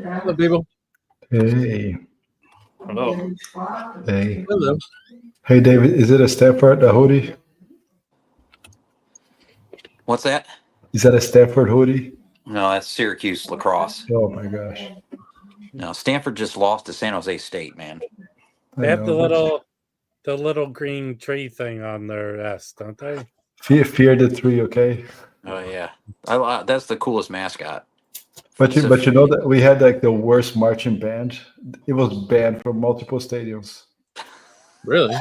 Hello, people. Hey. Hello. Hey. Hello. Hey, David, is it a Stafford hoodie? What's that? Is that a Stafford hoodie? No, that's Syracuse lacrosse. Oh my gosh. No, Stanford just lost to San Jose State, man. They have the little green tree thing on their S, don't they? Fear the three, okay? Oh yeah, that's the coolest mascot. But you know that we had like the worst marching band. It was banned from multiple stadiums. Really?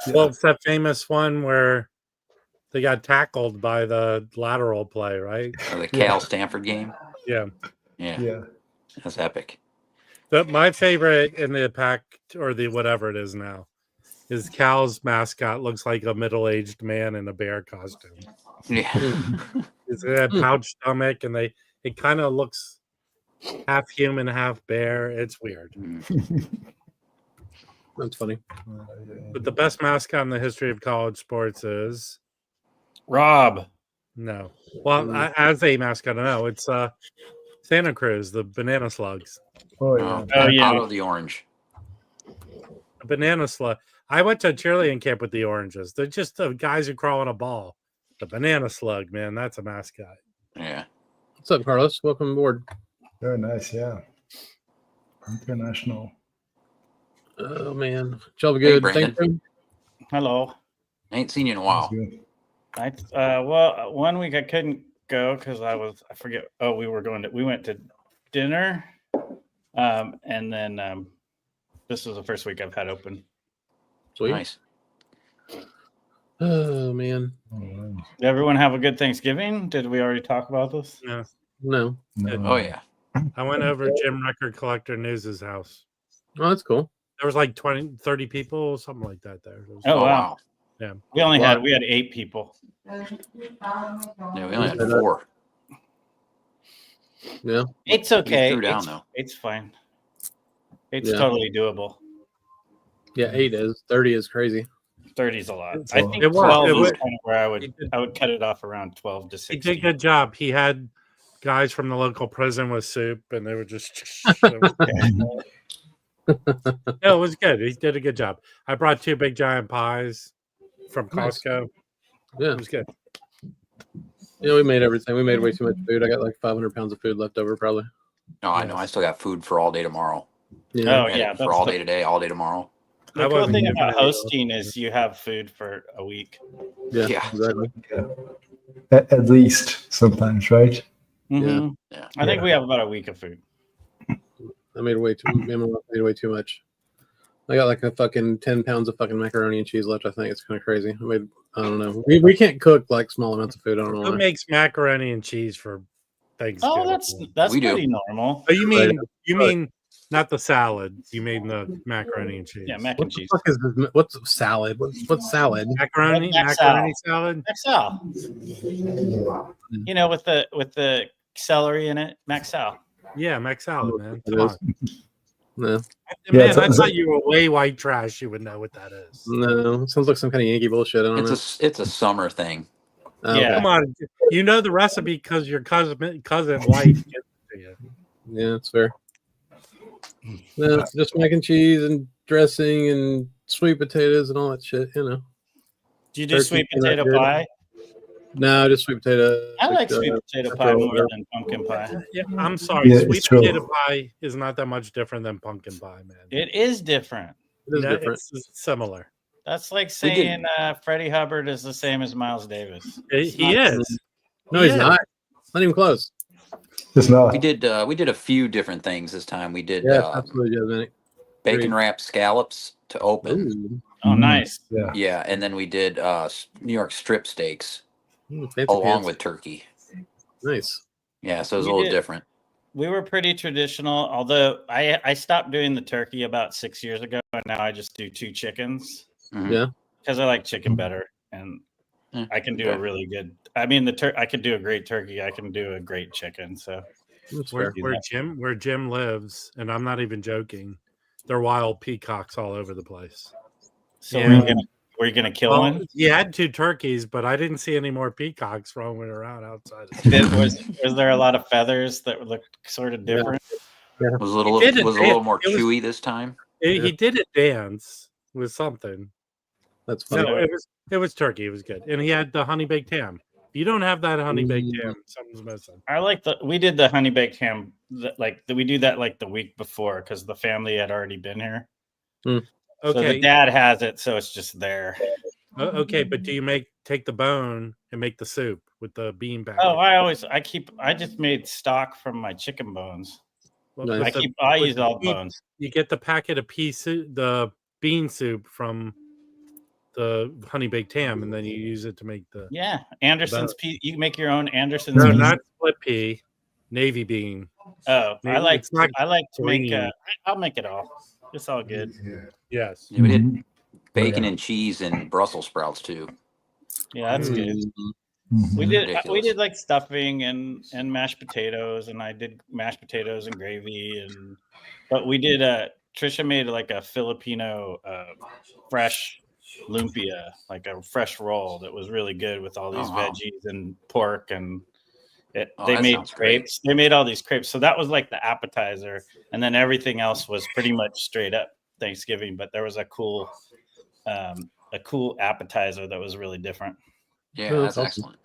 Yeah. Well, it's that famous one where they got tackled by the lateral play, right? Oh, the Cal Stanford game. Yeah. Yeah. That's epic. But my favorite in the pack, or the whatever it is now, is Cal's mascot looks like a middle-aged man in a bear costume. Yeah. It's a pouch stomach, and it kind of looks half human, half bear. It's weird. That's funny. But the best mascot in the history of college sports is Rob. no. Well, as a mascot, I know it's Santa Cruz, the banana slugs. Oh yeah. Oh, yeah. Out of the orange. A banana slug. I went to a cheerleading camp with the oranges. They're just the guys who crawl on a ball. The banana slug, man, that's a mascot. Yeah. What's up, Carlos? Welcome aboard. Very nice, yeah. International. Oh man, job good. Brandon. Thank you. Hello. I ain't seen you in a while. That's good. Well, 1 week I couldn't go because I forget. Oh, we went to dinner. And then this was the first week I've had open. Sweet. Nice. Oh man. Did everyone have a good Thanksgiving? Did we already talk about this? Yeah. No. Oh yeah. I went over to Jim Record Collector News's house. Oh, that's cool. There was like 30 people, something like that there. Oh wow. Yeah. We had 8 people. Yeah, we only had 4. Yeah. It's okay. You threw down though. It's fine. It's Yeah. totally doable. Yeah, 8 is. 30 is crazy. 30 is a lot. It's I a think lot. 12 It is was- kind of where I would cut it off around 12 to 16. He did a good job. He had guys from the local prison with soup, and they were just. No, it was good. He did a good job. I brought 2 big giant pies from Nice. Costco. Yeah. It was good. Yeah, we made everything. We made way too much food. I got like 500 pounds of food left over, probably. No, I know. I still got food for all day tomorrow. Yeah. Oh yeah, For all day today, all day tomorrow. The I cool wasn't thing giving about it hosting is you have food for a week. Yeah. Yeah. Exactly. At least sometimes, right? Mhm. Yeah. I think we have about a week of food. I made way too. Me and my wife made way too much. I got like a fucking 10 pounds of fucking macaroni and cheese left. I think it's kind of crazy. I don't know. We can't cook like small amounts of food. I don't know Who why. makes macaroni and cheese for Thanksgiving? Oh, that's We do. pretty normal. Oh, you mean not the salad? You mean the macaroni and cheese? Yeah, mac What and the cheese. fuck is this? What's salad? What's salad? Macaroni Mac salad. Maxal. You know, with the celery in it, Maxal. Yeah, mac salad, man. It Come is. on. No, Man, it's- I thought you were way white trash. You would know what that is. no. It sounds like some kind of Yankee bullshit. I don't know. It's a summer thing. Oh, Yeah. okay. Come on, you know the recipe because your cousin wife gives it to you. Yeah, that's fair. No, it's just mac and cheese and dressing and sweet potatoes and all that shit. You know. Do you do Turkey, sweet is that potato good? pie? No, just sweet potato. I like sweet potato pie more whatever. than pumpkin pie. Yeah, I'm sorry. Yeah, Sweet it's true. potato pie is not that much different than pumpkin pie, man. It is different. It is No, different. It's similar. That's like We did- saying Freddie Hubbard is the same as Miles Davis. He is. No, he's Yeah. not. Not even close. It's not. We did a few different things this time. We did Yeah, absolutely, Vinny. bacon wrapped scallops to open. Ooh, Oh, nice. Yeah. Yeah, and then we did New York strip steaks fancy along pants. with turkey. Nice. Yeah, so it was We a little did. different. We were pretty traditional, although I stopped doing the turkey about 6 years ago, and now I just do 2 chickens Mhm. Yeah. because I like chicken better, and Yeah, I can do a really good. I mean, I can do a great turkey. I can do a great chicken. So That's Where fair. Jim lives, and I'm not even joking. There are wild peacocks all over the place. Yeah. were you gonna kill Well, one? you had 2 turkeys, but I didn't see any more peacocks roaming around outside. Was there a lot of feathers that looked sort of different? Was a little He did was a dance. little more It was- chewy this time. He did a dance with something. That's funny. No, it was turkey. It was good, and he had the honey baked ham. If you don't have that honey baked ham, something's missing. I like we did the honey baked ham. We do that like the week before because the family had already been here. So Okay, the dad has it, so it's just there. okay, but do you take the bone and make the soup with the bean bag? Oh, I just made stock from my chicken bones. Nice. I use all bones. You get the packet of the bean soup from the honey baked ham, and then you use it to make the Anderson's pea. You can make your own Anderson's. no, pea. not split pea, navy bean. Oh, I like It's not to make. green. I'll make it all. It's all good. Yes. Yeah, we did bacon and cheese and Brussels sprouts too. Yeah, that's good. Mhm. We Ridiculous. did like stuffing and mashed potatoes, and I did mashed potatoes and gravy, but we did Trisha made like a Filipino fresh lumpia, like a fresh roll that was really good with all these veggies and pork, and they made crepes. They made all these crepes, so that was like the appetizer, and then everything else was pretty much straight up Thanksgiving. But there was a cool appetizer that was really different. Yeah, Oh, that's awesome. excellent.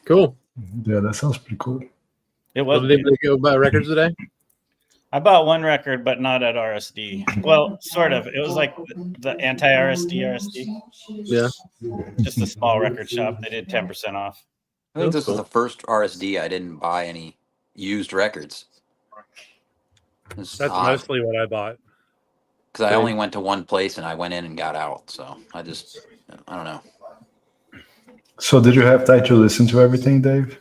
Cool. Yeah, that sounds pretty cool. It was. Did they go buy records today? I bought one record, but not at RSD. Well, sort of. It was like the anti-RSD. Yeah. Just a small record shop. They did 10% off. I think That's this was cool. the first RSD I didn't buy any used records. That's mostly what I bought. Because I only went to one place and I went in and got out. So I don't know. So did you have time to listen to everything, Dave?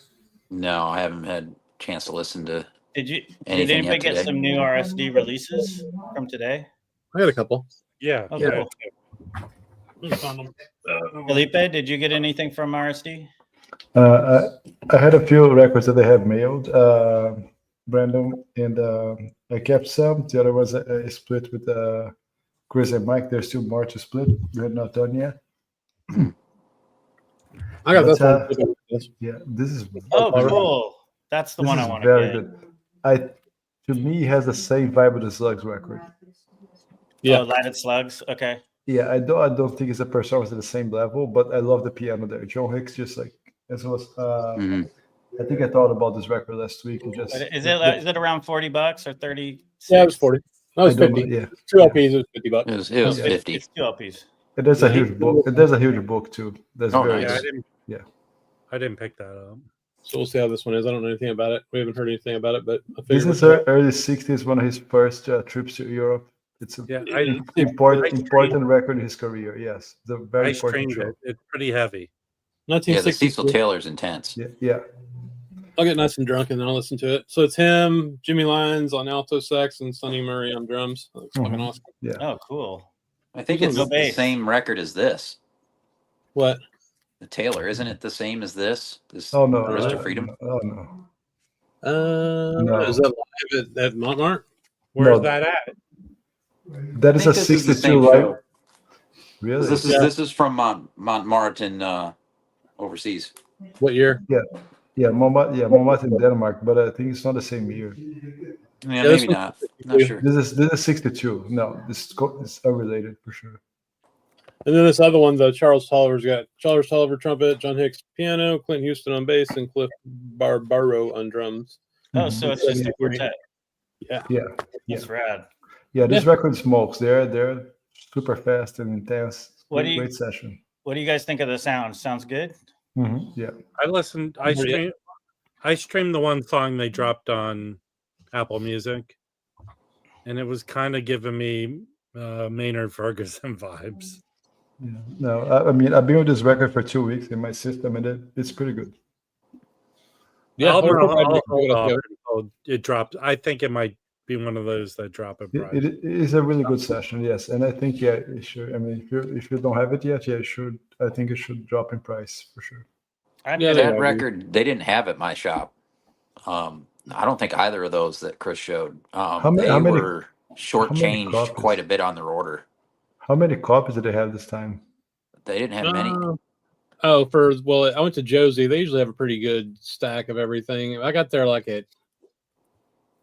No, I haven't had a chance to listen to. Did Anything anybody yet get today? some new RSD releases from today? I got a couple. Yeah. Oh, yeah. cool. Felipe, did you get anything from RSD? I had a few records that they have mailed, Brandon, and I kept some. The other was a split with Chris and Mike. There's still more to split. We're not done yet. I got this But, one. Yeah, this is Oh, cool. That's the this one is I want to very get. good. To me, it has the same vibe with the Slugs record. Yeah. Oh, Lighted Slugs. Okay. Yeah, I don't think it's a performance at the same level, but I love the piano there. Joe Hicks just like as was. I think I thought about this record last week. And just Is it around $40 or 30? Yeah, it was 40. No, it was I don't know, 50. yeah, 2 LPs, it was $50. It was 50. It's 2 LPs. and there's a huge book. And there's a huge book too. That's Oh, very nice. good. I didn't pick that up. So we'll see how this one is. I don't know anything about it. We haven't heard anything about it, but I This figured is early '60s, one of his first trips to Europe. It's an important record in his career. Yes, the very I important streamed show. it. It's pretty heavy. Yeah, the 1960. Cecil Taylor's intense. Yeah. I'll get nice and drunk and then I'll listen to it. So it's him, Jimmy Lyons on alto sax, and Sonny Murray on drums. That looks fucking awesome. Yeah. Oh, cool. I think Who's it's on the bass? same record as this. What? The Taylor, isn't it the same as this? This Oh no, Rest of Freedom? Oh no. No. Is that live at Montmartre? Where's No. that at? That is a this is the 62 same live. show. Really? This is from Montmartre in overseas. What year? Yeah, Montmartre in Denmark, but I think it's not the same year. Yeah, this maybe one's not. Not sure. This is 62. No, this is unrelated for sure. And then this other one, though, Charles Tolliver's got Charles Tolliver trumpet, John Hicks piano, Clint Houston on bass, and Cliff Barbaro on drums. Oh, so it's just a quartet. Yeah. That's rad. Yeah, this record smokes. They're super fast and intense. Great session. What do you guys think of the sound? Sounds good? Yeah. I streamed the one song they dropped on Apple Music, and it was kind of giving me Maynard Ferguson vibes. Yeah. No, I mean, I've been with this record for 2 weeks in my system, and it's pretty good. Yeah, I'll I'll hold off until it dropped. I think it might be one of those that drop in price. It is a really good session, yes, and I think it should. I mean, if you don't have it yet, it should. I think it should drop in price for sure. That record, they didn't have at my shop. I don't think either of those that Chris showed. They were shortchanged quite a bit on their order. How many copies did they have this time? They didn't have many. I went to Josie. They usually have a pretty good stack of everything. I got there like at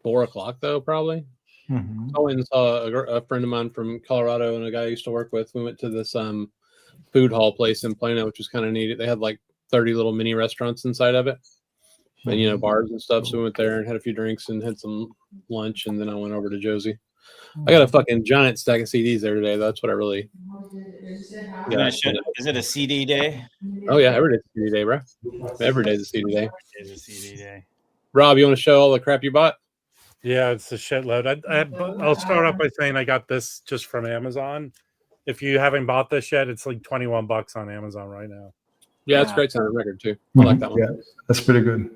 4 o'clock though, probably. Mm-hmm. I went and saw a friend of mine from Colorado and a guy I used to work with. We went to this food hall place in Plano, which was kind of neat. They had like 30 little mini restaurants inside of it, and you know, bars and stuff. So we went there and had a few drinks and had some lunch, and then I went over to Josie. I got a fucking giant stack of CDs there today. That's what I really. Is it a CD day? Oh yeah, every day's a CD day, bro. Every day's a CD day. It's a CD day. Rob, you want to show all the crap you bought? Yeah, it's a shitload. I'll start off by saying I got this just from Amazon. If you haven't bought this yet, it's like $21 on Amazon right now. Yeah, it's a great sounding record too. I like that one. Yeah, that's pretty good.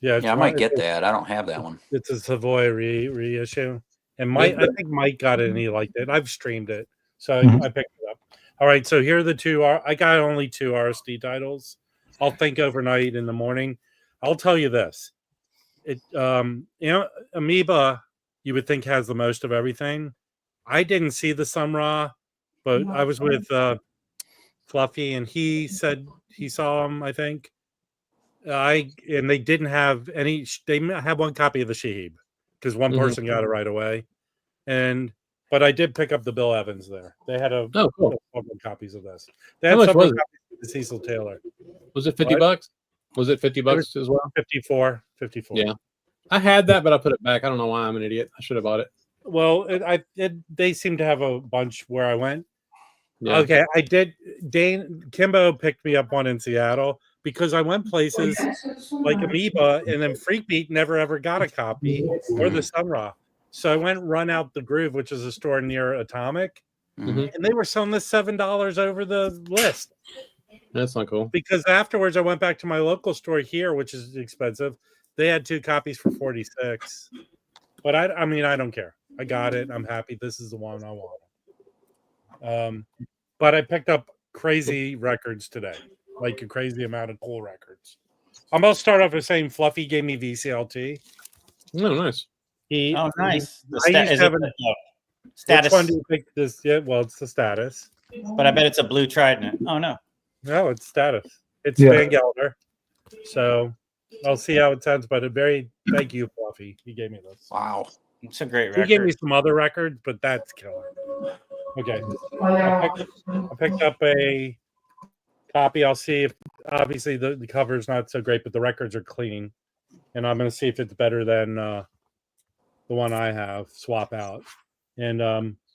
Yeah, I might get that. I don't have that one. It's a Savoy reissue, and I think Mike got it and he liked it. I've streamed it, so I picked it up. All right, so here are the two. I got only 2 RSD titles. I'll think overnight in the morning. I'll tell you this: Amoeba, you would think has the most of everything. I didn't see the Sun Ra, but I was with Fluffy, and he said he saw them. I think. And they didn't have any. They had one copy of the Shahib because one person got it right away, but I did pick up the Bill Evans there. They had couple copies of this. They had several copies of the Cecil Taylor. Was it $50? Was it $50 as well? 54. Yeah, I had that, but I put it back. I don't know why. I'm an idiot. I should have bought it. Well, they seem to have a bunch where I went. Yeah. Okay, I did. Kimbo picked me up one in Seattle because I went places like Amoeba, and then Freakbeat never ever got a copy, or the Sun Ra. So I went Run Out the Groove, which is a store near Atomic, and they were selling this $7 over the list. That's not cool. Because afterwards, I went back to my local store here, which is expensive. They had 2 copies for $46. But I mean, I don't care. I got it. I'm happy. This is the one I want. But I picked up crazy records today, like a crazy amount of cool records. I'm going to start off with saying Fluffy gave me VCLT. Oh, nice. Nice. Status. Which one do you pick this? Yeah, well, it's the Status. But I bet it's a blue Trident. Oh, no. No, it's Status. It's Van Gelder. So I'll see how it sounds, but thank you, Fluffy. He gave me this. Wow. It's a great record. He gave me some other records, but that's killer. Okay. I picked up a copy. I'll see if, obviously, the cover's not so great, but the records are clean. And I'm going to see if it's better than the one I have, Swap Out. And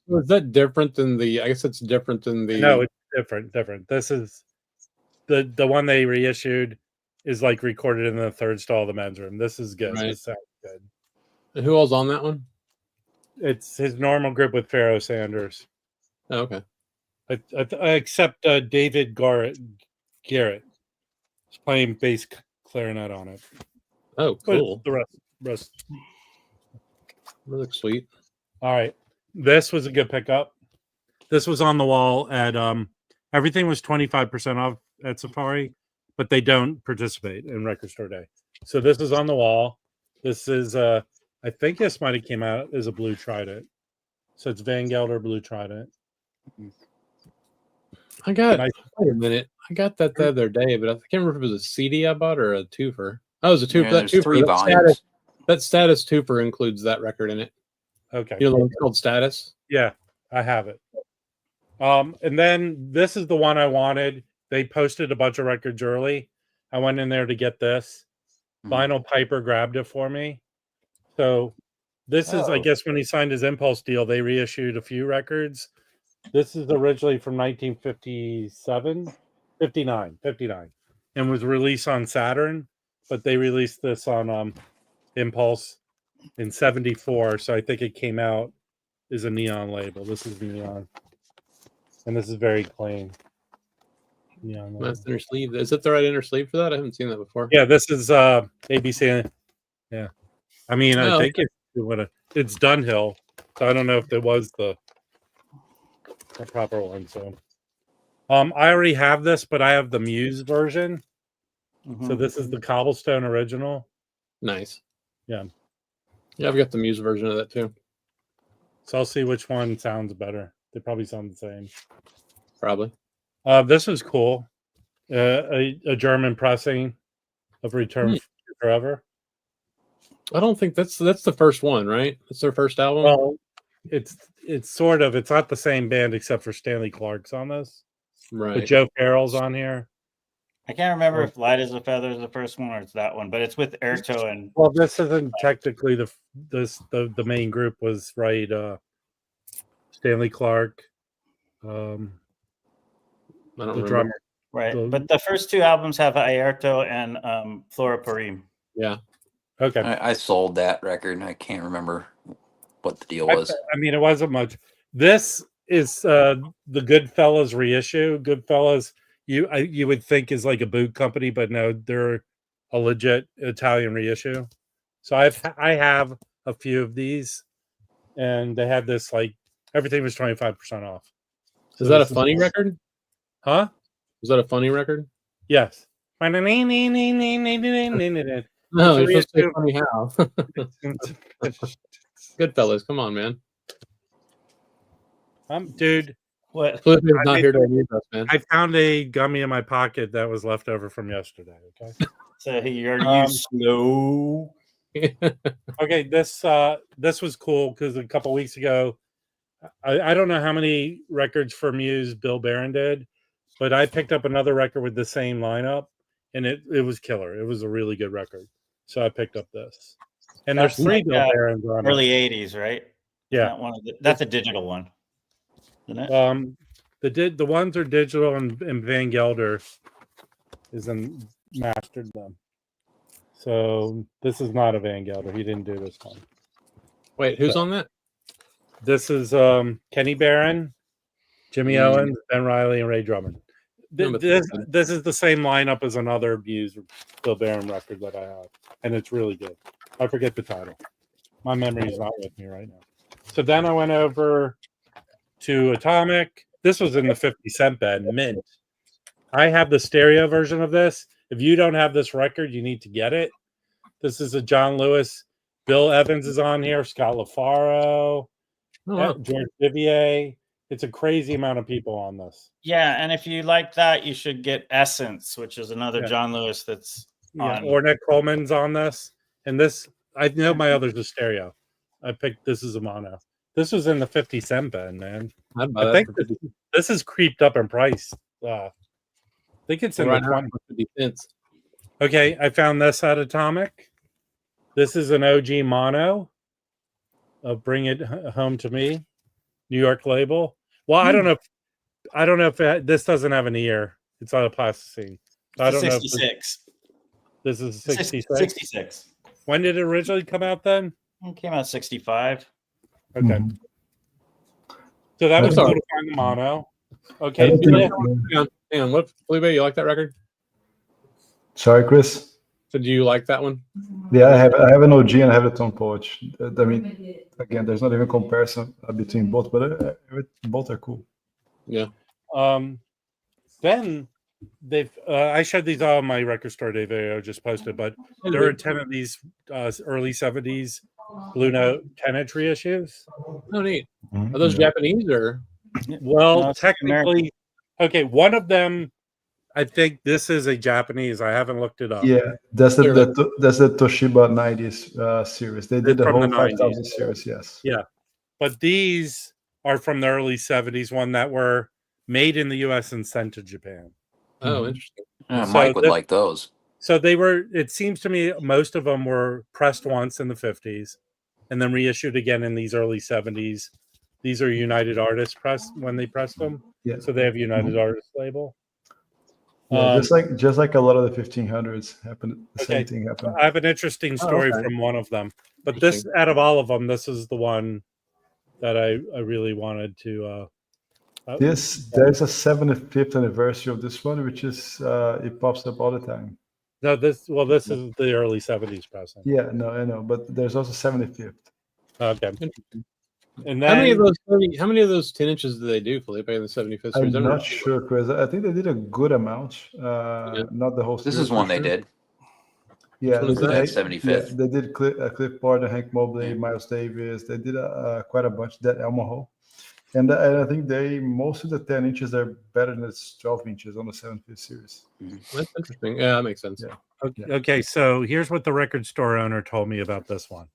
is that different than I guess it's different than the... No, it's different. This is the one they reissued is like recorded in the third stall of the men's room. This is good. Right. This sounds good. And who else on that one? It's his normal group with Pharaoh Sanders. Oh, okay. I accept David Garrett. He's playing bass clarinet on it. Oh, cool. But the rest. That looks sweet. All right. This was a good pickup. This was on the wall at everything was 25% off at Safari, but they don't participate in Record Store Day. So this is on the wall. This is I think this might have came out as a blue Trident. So it's Van Gelder blue Trident. Wait a minute. I got that the other day, but I can't remember if it was a CD I bought or a twofer. Oh, it was a twofer. Yeah, there's 3 volumes. That Status twofer includes that record in it. Okay. You know, it's called Status? Yeah, I have it. And then this is the one I wanted. They posted a bunch of records early. I went in there to get this. Vinyl Piper grabbed it for me. So this is, I guess, when he signed his Impulse deal, they reissued a few records. This is originally from 59, and was released on Saturn, but they released this on Impulse in 74. So I think it came out as a neon label. This is neon, and this is very clean. Neon label. That's inner sleeve. Is it the right inner sleeve for that? I haven't seen that before. Yeah, this is ABC. Yeah, I mean, I think it's Dunhill, so I don't know if it was the proper one. So, I already have this, but I have the Muse version. So this is the Cobblestone original. Nice. Yeah. Yeah, I've got the Muse version of that too. So I'll see which one sounds better. They probably sound the same. Probably. This was cool. A German pressing of Return Forever. I don't think that's the first one, right? That's their first album. Well, it's sort of. It's not the same band except for Stanley Clark's on this. Right. But Joe Farrell's on here. I can't remember if Light as a Feather is the first one or it's that one, but it's with Airto and. Well, this isn't technically the main group was right. Stanley Clark, I don't the remember. drummer. Right, but the first two albums have Airto and Flora Purim. Yeah. Okay. I sold that record, and I can't remember what the deal was. I mean, it wasn't much. This is the Goodfellas reissue. Goodfellas, you would think is like a boot company, but no, they're a legit Italian reissue. So I have a few of these, and they had this like everything was 25% off. So is that a funny record? Huh? Was that a funny record? Yes. No, No, you're supposed to say funny how. Goodfellas, come on, man. Dude, What? Felipe's not here to amuse us, man. I found a gummy in my pocket that was left over from yesterday. Okay. So you're slow. Okay, this was cool because a couple weeks ago, I don't know how many records for Muse Bill Barron did, but I picked up another record with the same lineup, and it was killer. It was a really good record, so I picked up this. And That's there's three like, Bill Barrons on early it. 80s, right? Yeah, Not one of that's a digital one, isn't it? The ones are digital, and Van Gelder is mastered them. So this is not a Van Gelder. He didn't do this one. Wait, who's on that? This is Kenny Barron, Jimmy Owens, Ben Riley, and Ray Drummond. This is the same lineup as another Muse Bill Barron record that I have, and it's really good. I forget the title. My memory is not with me right now. So then I went over to Atomic. This was in the 50-cent bed, mint. I have the stereo version of this. If you don't have this record, you need to get it. This is a John Lewis. Bill Evans is on here. Scott LaFaro, George Vivier. It's a crazy amount of people on this. Yeah, and if you like that, you should get Essence, which is another John Lewis that's on. Ornette Coleman's on this. And this, I know my others are stereo. I picked this as a mono. This was in the 50-cent bed, man. I think this is creeped up in price. I think it's in the 50 cents. Okay, I found this at Atomic. This is an OG mono. Bring It Home to Me, New York label. Well, I don't know if this doesn't have an ear. It's on a plasticine. I don't know. 66. This is 66. 66. When did it originally come out? Then it came out 65. Okay. So that was cool to find the mono. Okay. Hang on. What, Felipe, you like that record? Sorry, Chris. So do you like that one? Yeah, I have an OG and I have a Tone Poach. I mean, again, there's not even comparison between both, but both are cool. Yeah. Then they've I showed these all on my record store day video just posted, but there are 10 of these early 70s Blue Note 10-inch reissues. Oh, neat. Are those Japanese or? Well, No, technically, okay. One of them, I think this is a Japanese. I haven't looked it up. Yeah, that's the Toshiba 90s series. They did the whole 5000 series. Yes. Yeah, but these are from the early 70s. One that were made in the U.S. and sent to Japan. Oh, interesting. Mike would like those. So they were. It seems to me most of them were pressed once in the 50s, and then reissued again in these early 70s. These are United Artists press when they pressed them. Yeah. So they have United Artists label. Yeah, just like a lot of the 1500s happened. The same thing happened. I have an interesting story from one of them, but this, out of all of them, this is the one that I really wanted to. There's a 75th anniversary of this one, which is it pops up all the time. No, this is the early 70s pressing. Yeah, no, I know, but there's also 75th. Okay. And then, how many of those 10 inches do they do, Felipe, in the 75th series? I'm not sure, Chris. I think they did a good amount. Not the whole series. This is one they did. Yeah, Which one is that? 75th. Yeah, they did Cliff Barton, Hank Mobley, Miles Davis. They did quite a bunch. That Elmo, and I think most of the 10 inches are better than its 12 inches on the 75th series. That's interesting. Yeah, that makes sense. Yeah. Okay, so here's what the record store owner told me about this one.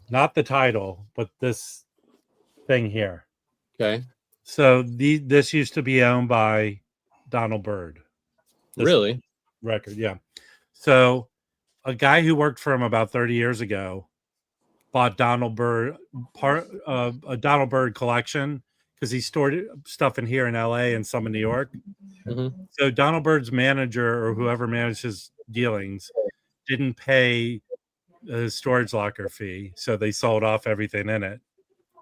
Not the title, but this thing here. Okay. So this used to be owned by Donald Byrd. Really? Record, yeah. So a guy who worked for him about 30 years ago bought Donald Byrd a Donald Byrd collection because he stored stuff in here in LA and some in New York. Mm-hmm. So Donald Byrd's manager or whoever managed his dealings didn't pay his storage locker fee, so they sold off everything in it.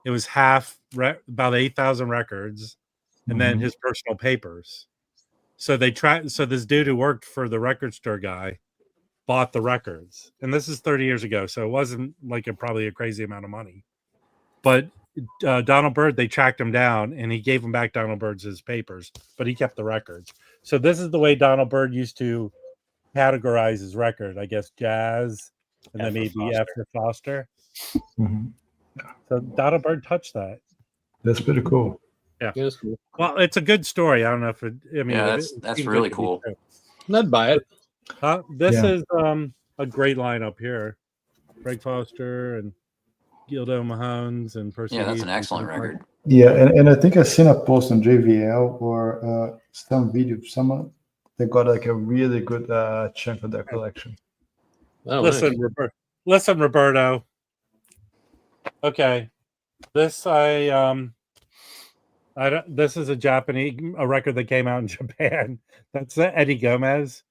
It was about 8,000 records, and then his personal papers. So this dude who worked for the record store guy bought the records, and this is 30 years ago, so it wasn't like probably a crazy amount of money. But Donald Byrd, they tracked him down, and he gave him back Donald Byrd's his papers, but he kept the records. So this is the way Donald Byrd used to categorize his record, I guess, jazz, and then maybe F for Foster. Mm-hmm. So Donald Byrd touched that. That's pretty cool. Yeah, that's cool. Well, it's a good story. I don't know if it. I mean, yeah, that's really cool. I'd buy it. This is a great lineup here. Greg Foster and Gildo Mahones and Percy. Yeah, that's an excellent record. Yeah, and I think I've seen a post on JVL or some video. Someone they got like a really good chunk of that collection. Oh, listen, nice. Listen, Roberto. Okay, this this is a record that came out in Japan. That's Eddie Gomez,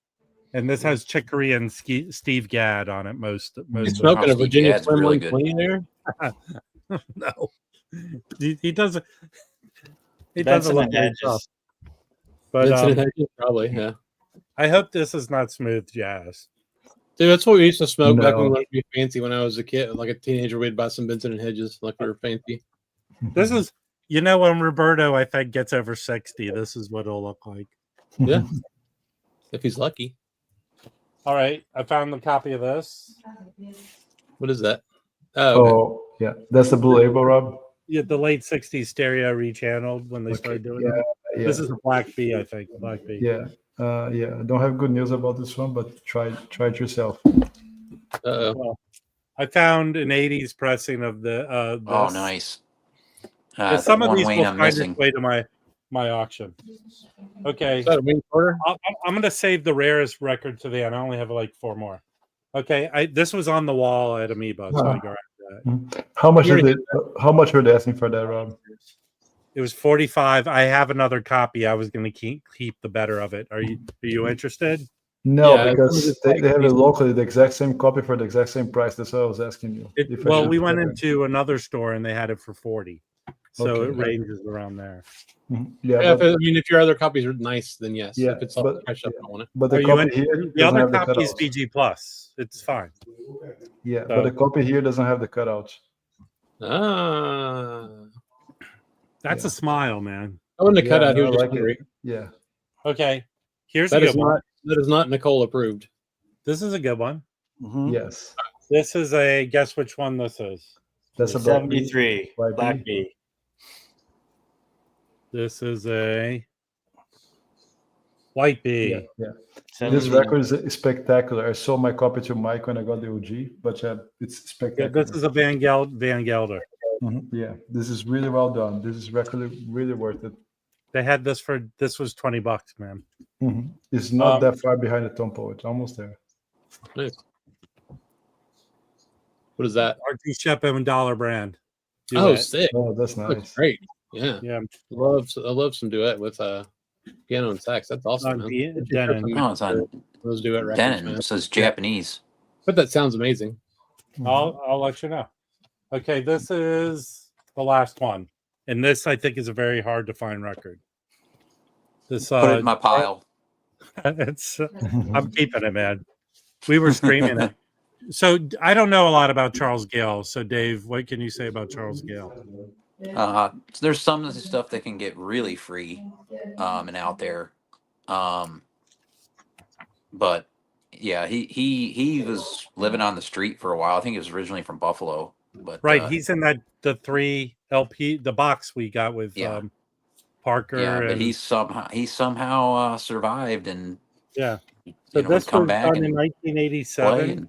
and this has Chick Corea and Steve Gadd on it. Most He's smoking a Virginia Slim really clean there. No, he doesn't. He Benson doesn't and Hedges. But probably, yeah. I hope this is not smooth jazz. Dude, that's what we used to smoke back when we No. wanted to be fancy. When I was a kid, like a teenager, we'd buy some Benson and Hedges, like we were fancy. This is, when Roberto, I think, gets over 60, this is what it'll look like. Yeah, if he's lucky. All right, I found the copy of this. What is that? Oh, okay. Oh, yeah, that's the Blue Label, Rob. Yeah, the late 60s stereo rechanneled when they started doing it. Yeah. This is a Black B, I think. Black B. Yeah. I don't have good news about this one, but try it yourself. Uh-oh. Well, I found an 80s pressing of the this. Oh, nice. Some of one these Wayne will I'm find missing. its way to my auction. Okay. Is that a Wayne Porter? I'm going to save the rarest record to the end. I only have like 4 more. Okay, this was on the wall at Amoeba, so I grabbed that. How much were they asking for that, Rob? It was 45. I have another copy. I was going to keep the better of it. Are you interested? No, Yeah, because they have it locally, the exact same copy for the exact same price. That's what I was asking you. We went into another store and they had it for 40. So Okay. it ranges around there. Yeah, but, if your other copies are nice, then yes. Yeah, If it's but- I don't want it. but the Are you copy here The doesn't other have the copy is cutouts. BG Plus. It's fine. Yeah, but the copy here doesn't have the cutouts. Ah, That's a smile, man. I wouldn't have cut Yeah, out. He I was just like it. hungry. Yeah. Okay. Here's That a is good one. not Nicole approved. This is a good one. Yes. This is a guess which one this is. That's a Black B. 73 Black Black B. This is a White B. Yeah, yeah. This 70. record is spectacular. I sold my copy to Mike when I got the OG, but it's Yeah, spectacular. this is a Van Gelder. Yeah, this is really well done. This is really, really worth it. They had this was $20, man. It's not that far behind the Tompo. It's almost there. Nice. What is that? RT Shepard and Dollar Brand. Oh, sick. Oh, that's Looks nice. great. Yeah. Yeah. I love some duet with piano and sax. That's awesome. On Man. Denon. Oh, it's on Those duet records, Denon. man. It says Japanese. But that sounds amazing. I'll let you know. Okay, this is the last one, and this I think is a very hard to find record. This Put it in my pile. it's I'm keeping it, man. We were streaming it. So I don't know a lot about Charles Gale. So Dave, what can you say about Charles Gale? There's some of the stuff that can get really free and out there. But yeah, he was living on the street for a while. I think he was originally from Buffalo. But Right, he's in the 3 LP, the box we got with Parker. Yeah, but and he somehow survived and Yeah. So this come was back done in and 1987,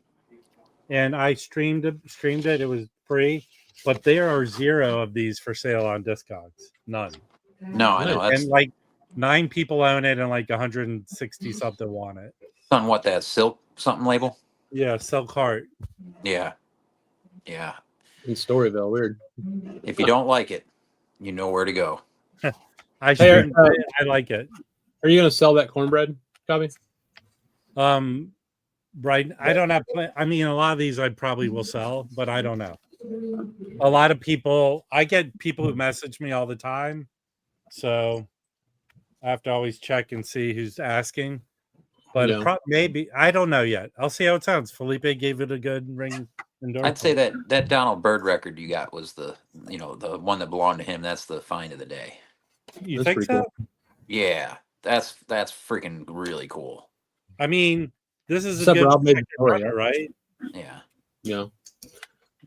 and I streamed it. It was free, but there are 0 of these for sale on Discogs. None. No, I know. That's And like 9 people own it, and like 160 something want it. on what, that Silk something label? Yeah, Silk Heart. Yeah. Yeah. In Storyville, weird. If you don't like it, you know where to go. I like it. Are you going to sell that cornbread copy? Right. I don't have. I mean, a lot of these I probably will sell, but I don't know. A lot of people. I get people who message me all the time, so I have to always check and see who's asking. But Yeah. maybe I don't know yet. I'll see how it sounds. Felipe gave it a good ring endorsement. I'd say that Donald Byrd record you got was the one that belonged to him. That's the find of the day. You think so? Cool. Yeah, that's freaking really cool. I mean, this is Except a good Rob made the story, runner, right? Yeah. Yeah.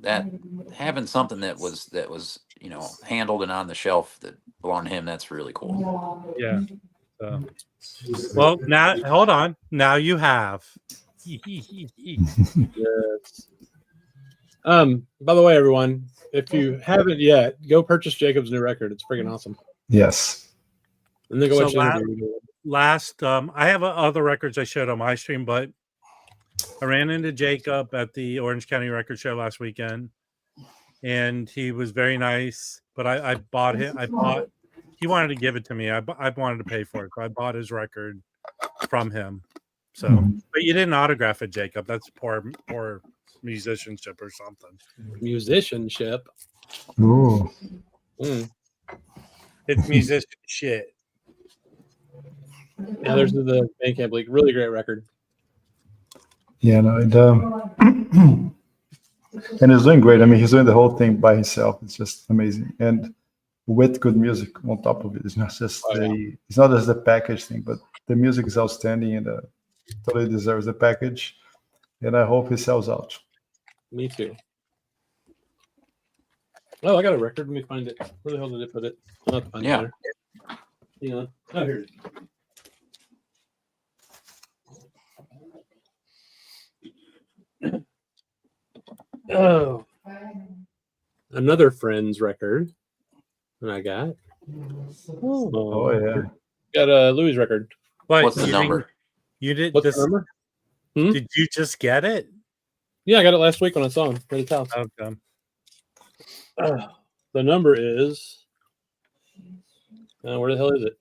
That having something that was handled and on the shelf that belonged to him, that's really cool. Yeah. Well, now hold on. Now you have. Yes. By the way, everyone, if you haven't yet, go purchase Jacob's new record. It's freaking awesome. Yes. And then go watch the So interview. last I have other records I showed on my stream, but I ran into Jacob at the Orange County Record Show last weekend, and he was very nice. But I bought him. He wanted to give it to me. I wanted to pay for it, so I bought his record from him. So, but you didn't autograph it, Jacob. That's poor musicianship or something. Musicianship. Ooh. It's musician shit. Yeah, there's the Bandcamp link. Really great record. Yeah, no, and he's doing great. I mean, he's doing the whole thing by himself. It's just amazing, and with good music on top of it. It's not just it's not just the package thing, but the music is outstanding and totally deserves the package. And I hope he sells out. Me too. Oh, I got a record. Let me find it. Where the hell did I put it? I'll have to find it later. Hang on. Oh, here it is. Oh, another friend's record. And I got. Oh yeah. Got a Louis record. What's the number? You did. What's the number? Did you just get it? Yeah, I got it last week when I saw him at his house. Okay. The number is. Where the hell is it?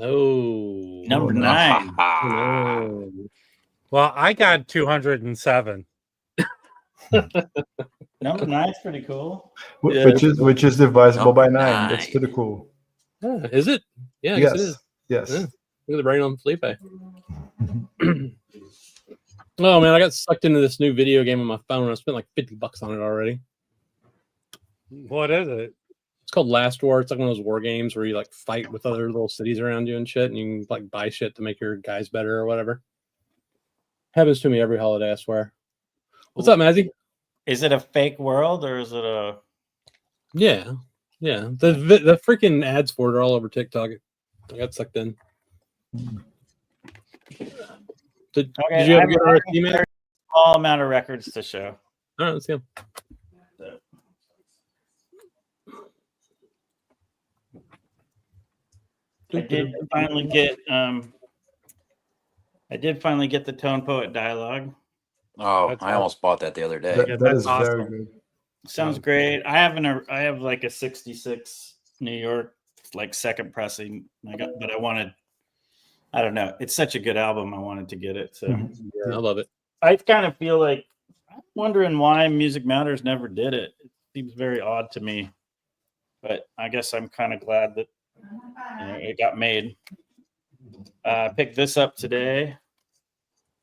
Oh, number 9. No. Well, I got 207. Number 9's pretty cool. Yeah, Which is divisible by 9. Nine. That's pretty cool. Is it? Yeah, I guess it is. Yes. Yeah. Look at the brain on Felipe. Oh man, I got sucked into this new video game on my phone. I spent like $50 on it already. What is it? It's called Last War. It's like one of those war games where you like fight with other little cities around you and shit, and you can like buy shit to make your guys better or whatever. Happens to me every holiday, I swear. What's up, Mazzy? Is it a fake world or is it a? Yeah. The freaking ads for it are all over TikTok. I got sucked in. Did you have a good RSD, man? Small amount of records to show. All right, let's see them. I did finally get the Tone Poet Dialogue. Oh, That's I almost bought that the other day. That is awesome. very good. Sounds great. I have like a 66 New York like second pressing. I don't know. It's such a good album. I wanted to get it. So Yeah, I love it. I kind of feel like I'm wondering why Music Matters never did it. It seems very odd to me. But I guess I'm kind of glad that it got made. I picked this up today.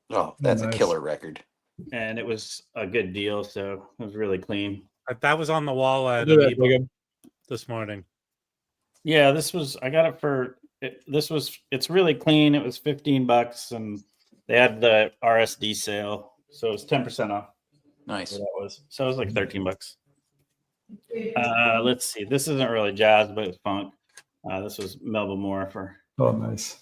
Oh, that's Nice. a killer record. And it was a good deal, so it was really clean. That was on the wall at Look at that, Amoeba Jacob. this morning. Yeah, I got it for it's really clean. It was $15 and they had the RSD sale, so it was 10% off. Nice. That was. So it was like $13. Let's see. This isn't really jazz, but it's funk. This was Melba Moore for Oh, nice.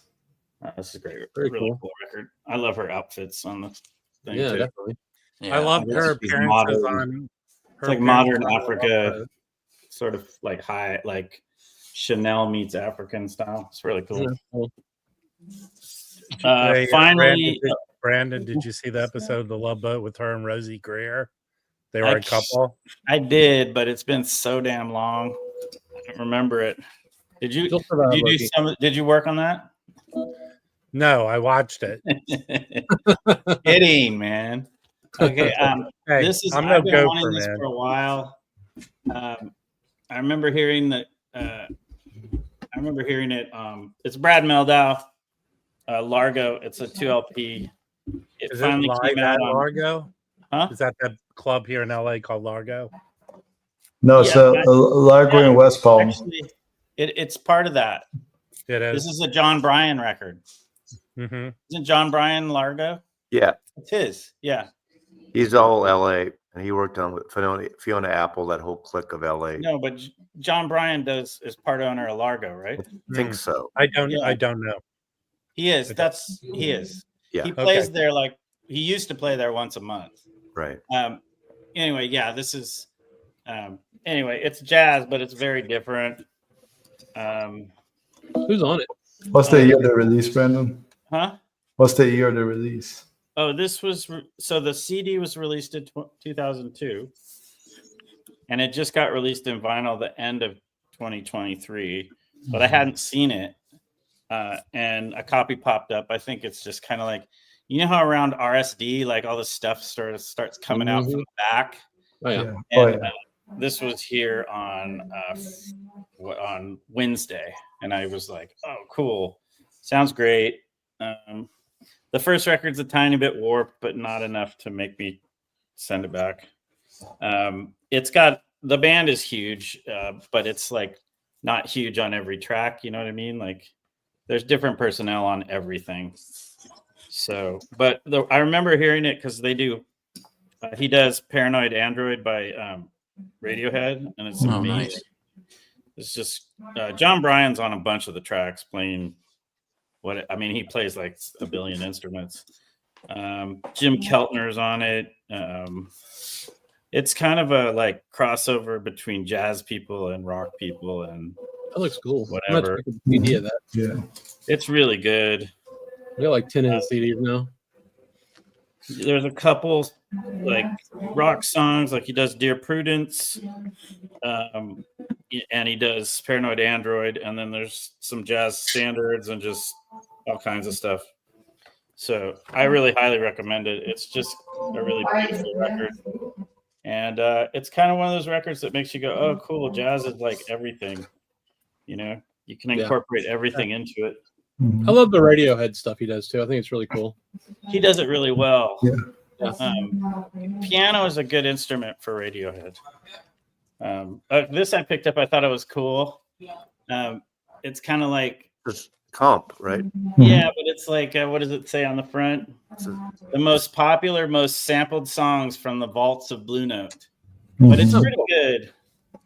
This is great. Very really cool. cool record. I love her outfits on the thing Yeah, too. definitely. I loved her appearances on. It's like modern Africa, sort of like high, like Chanel meets African style. It's really cool. Yeah, cool. Finally, Brandon, did you see the episode of The Love Boat with her and Rosie Greer? They were a couple. I did, but it's been so damn long. I don't remember it. Did you do some? Did you work on that? No, I watched it. Kidding, man. Okay, hey, this is. I'm I've no been wanting gopher, this man. for a while. I remember hearing that. I remember hearing it. It's Brad Meldau, Largo. It's a 2 LP. Is finally it live at Largo? Huh? Is that the club here in LA called Largo? No, it's Largo in West Palm. Actually, it's part of that. It is. This is a John Bryan record. Mm-hmm. Isn't John Bryan Largo? Yeah. It's his. Yeah. He's all LA, and he worked on with Fiona Apple, that whole clique of LA. No, but John Bryan is part owner of Largo, right? I think so. I don't know. He is. He is. Yeah. He plays there he used to play there once a month. Right. Anyway, yeah, this is anyway, it's jazz, but it's very different. Who's on it? What's the year of the release, Brandon? Huh? What's the year of the release? Oh, this was so the CD was released in 2002, and it just got released in vinyl the end of 2023. But I hadn't seen it, and a copy popped up. I think it's just kind of like, you know how around RSD, like all the stuff starts coming out from the back. Oh yeah. And, this was here on Wednesday, and I was like, "Oh, cool! Sounds great." The first record's a tiny bit warped, but not enough to make me send it back. It's got the band is huge, but it's like not huge on every track. You know what I mean? Like there's different personnel on everything. So, but I remember hearing it because they do. He does "Paranoid Android" by Radiohead, and it's amazing. Nice. It's just John Bryan's on a bunch of the tracks playing. He plays like a billion instruments. Jim Keltner's on it. It's kind of a like crossover between jazz people and rock people, and that looks cool. Whatever. Idea that. Yeah, it's really good. We got like 10 of his CDs now. There's a couple like rock songs, like he does "Dear Prudence," and he does "Paranoid Android," and then there's some jazz standards and just all kinds of stuff. So I really highly recommend it. It's just a really beautiful record, and it's kind of one of those records that makes you go, "Oh, cool! Jazz is like everything." You know, you can incorporate everything into it. I love the Radiohead stuff he does too. I think it's really cool. He does it really well. Yeah. Piano is a good instrument for Radiohead. This I picked up. I thought it was cool. It's kind of like it's comp, right? Yeah, but it's like what does it say on the front? The most popular, most sampled songs from the vaults of Blue Note. But it's pretty good.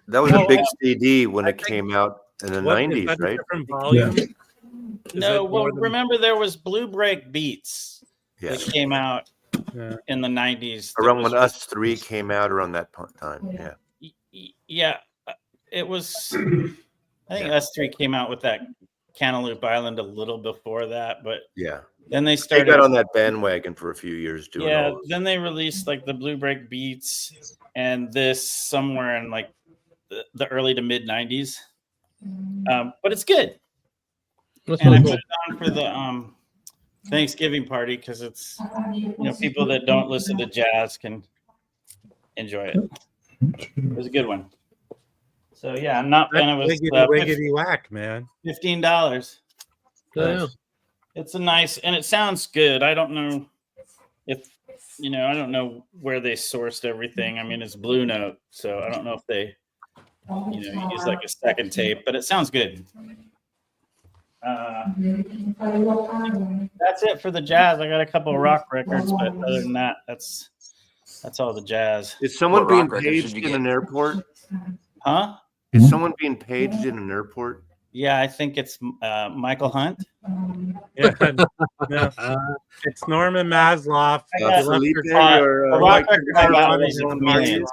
That was a big CD when it came out in the 90s, right? Volume? Yeah. No, well, remember there was Blue Break Beats that came out in the 90s. Around when Us 3 came out around that time, yeah. Yeah, it was, I think Us 3 came out with that Cantaloupe Island a little before that, but then they started. They got on that bandwagon for a few years doing all those. Then they released like the Blue Break Beats and this somewhere in like the early to mid 90s. But it's good. And I put it on for the Thanksgiving party because it's people that don't listen to jazz can enjoy it. It was a good one. So yeah, I'm not fan of it. Wiggity whack, man. $15. Yeah. It's a nice, and it sounds good. I don't know if I don't know where they sourced everything. I mean, it's Blue Note, so I don't know if they use like a second tape, but it sounds good. That's it for the jazz. I got a couple of rock records, but other than that, that's all the jazz. Is someone being paged in an airport? Huh? Is someone being paged in an airport? Yeah, I think it's Michael Hunt. Yeah, no, it's Norman Maslow. I got Felipe the or rock Mike record I got was Trevino.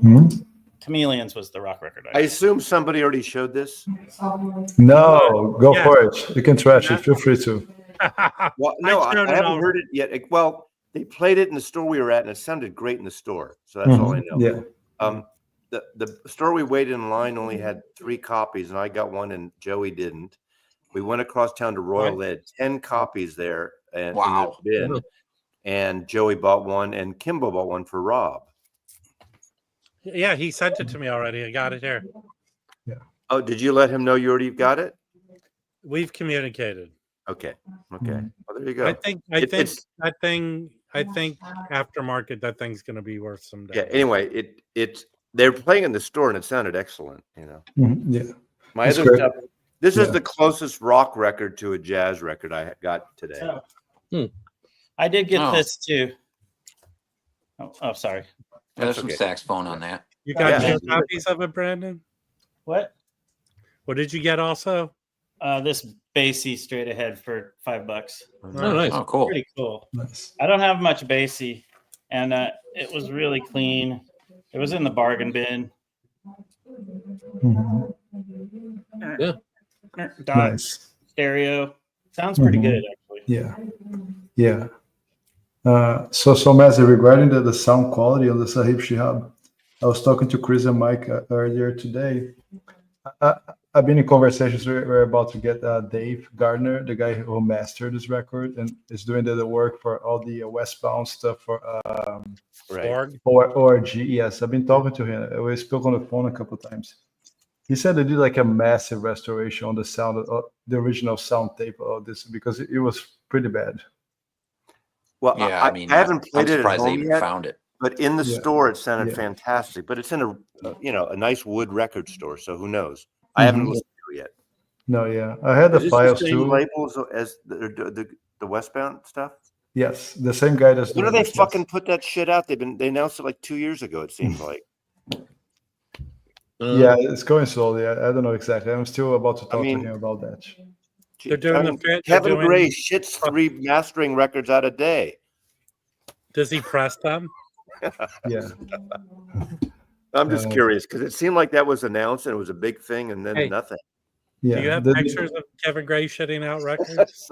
Chameleons. Chameleons was the rock record. I assume somebody already showed this. No, go Yes. for it. You can trash it. Feel free to. Well, no, I showed it haven't already. heard it yet. Well, they played it in the store we were at, and it sounded great in the store. So that's all I know. Yeah. The store we waited in line only had 3 copies, and I got one, and Joey didn't. We went across town to Royal. They had 10 copies there, and Wow. in their bin, and Joey bought one, and Kimbo bought one for Rob. Yeah, he sent it to me already. I got it here. Yeah. Oh, did you let him know you already got it? We've communicated. Okay. Well, there you go. I think aftermarket, that thing's going to be worth some day. Yeah. Anyway, they're playing in the store, and it sounded excellent. Yeah. My That's other great. stuff. This is the closest rock record to a jazz record I got today. I did get this too. Oh, sorry. Yeah, there's some saxophone on that. You got 2 copies of it, Brandon? What? What did you get also? This bassy straight ahead for $5. Oh, nice. Oh, cool. Pretty cool. Nice. I don't have much bassy, and it was really clean. It was in the bargain bin. Yeah. Nice. Stereo. Sounds pretty good, actually. Yeah. Yeah. So Mazzy, regarding the sound quality on the Sahib Shihab, I was talking to Chris and Mike earlier today. I've been in conversations. We're about to get Dave Gardner, the guy who mastered this record and is doing the work for all the Westbound stuff for ORG. Yes, I've been talking to him. We spoke on the phone a couple of times. He said they did like a massive restoration on the sound of the original sound tape of this because it was pretty bad. Well, yeah, I mean, I haven't played it at surprised they home even yet, found it. but in the store it sounded fantastic. But it's in a nice wood record store, so who knows? I haven't listened to it yet. No, yeah, I had the files the same too. labels as the Westbound stuff. Yes, the same guy that's. When do they fucking put that shit out? They announced it like 2 years ago. It seems like. Yeah, it's going slowly. I don't know exactly. I'm still about to talk to him about that. They're doing Kevin Gray shits 3 mastering records out a day. Does he press them? Yeah. I'm just curious because it seemed like that was announced and it was a big thing, and then nothing. Yeah. Do you have pictures of Kevin Gray shitting out records?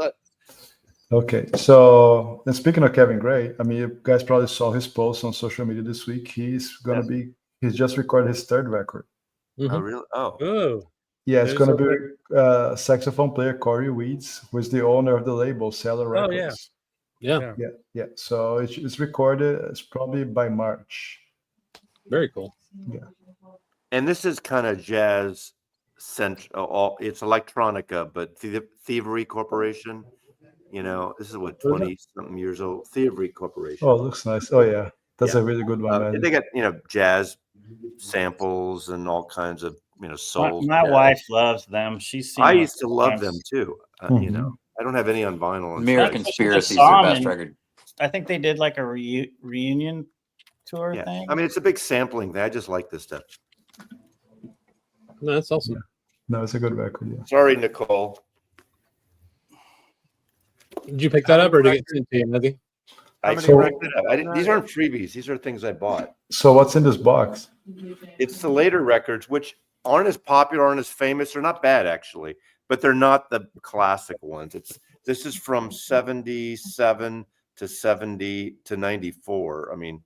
Okay, so and speaking of Kevin Gray, I mean, you guys probably saw his post on social media this week. He's just recorded his 3rd record. Oh, really? Oh. Ooh. Yeah, it's going to be saxophone player Corey Weeds, who is the owner of the label Cellar Records. Yeah. So it's recorded. It's probably by March. Very cool. Yeah. And this is kind of jazz central. It's electronica, but Thievery Corporation. This is what 20-something years old. Thievery Corporation. Oh, it looks nice. Oh yeah, that's a really good one, man. They got jazz samples and all kinds of soul. My wife loves them. I used to love them too. I don't have any on vinyl. Mere Conspiracy is their best record. I think they did like a reunion tour thing. I mean, it's a big sampling thing. I just like this stuff. No, that's awesome. No, it's a good record. Yeah. Sorry, Nicole. Did you pick that up or did it get sent to you, Matthew? These aren't freebies. These are things I bought. So what's in this box? It's the later records, which aren't as popular, aren't as famous. They're not bad, actually, but they're not the classic ones. This is from 77 to 70 to 94. I mean,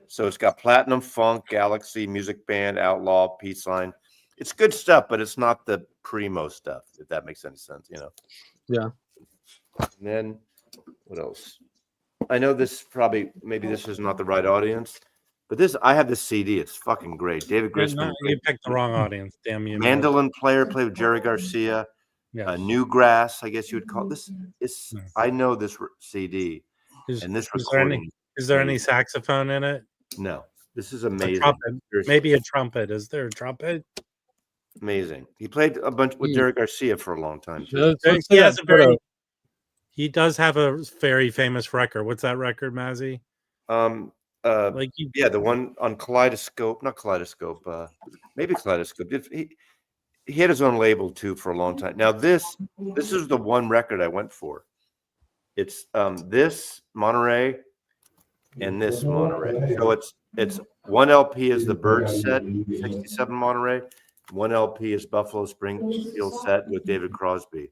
so it's got Platinum Funk, Galaxy, Music Band, Outlaw, Peace Sign. It's good stuff, but it's not the primo stuff, if that makes any sense, Yeah. And then what else? I know maybe this is not the right audience, but I have this CD. It's fucking great. David Grisman. You picked the wrong audience. Damn you. Mandolin player, played with Jerry Garcia. Newgrass, I guess you would call this. I know this CD and this recording. Is there any saxophone in it? No. This is amazing. Maybe a trumpet. Is there a trumpet? Amazing. He played a bunch with Jerry Garcia for a long time. He does have a very famous record. What's that record, Mazzy? The one on Kaleidoscope, not Kaleidoscope, maybe Kaleidoscope. he had his own label too for a long time. Now this is the one record I went for. It's this Monterey and this Monterey. So it's one LP is the Bird set, 67 Monterey. One LP is Buffalo Springfield set with David Crosby.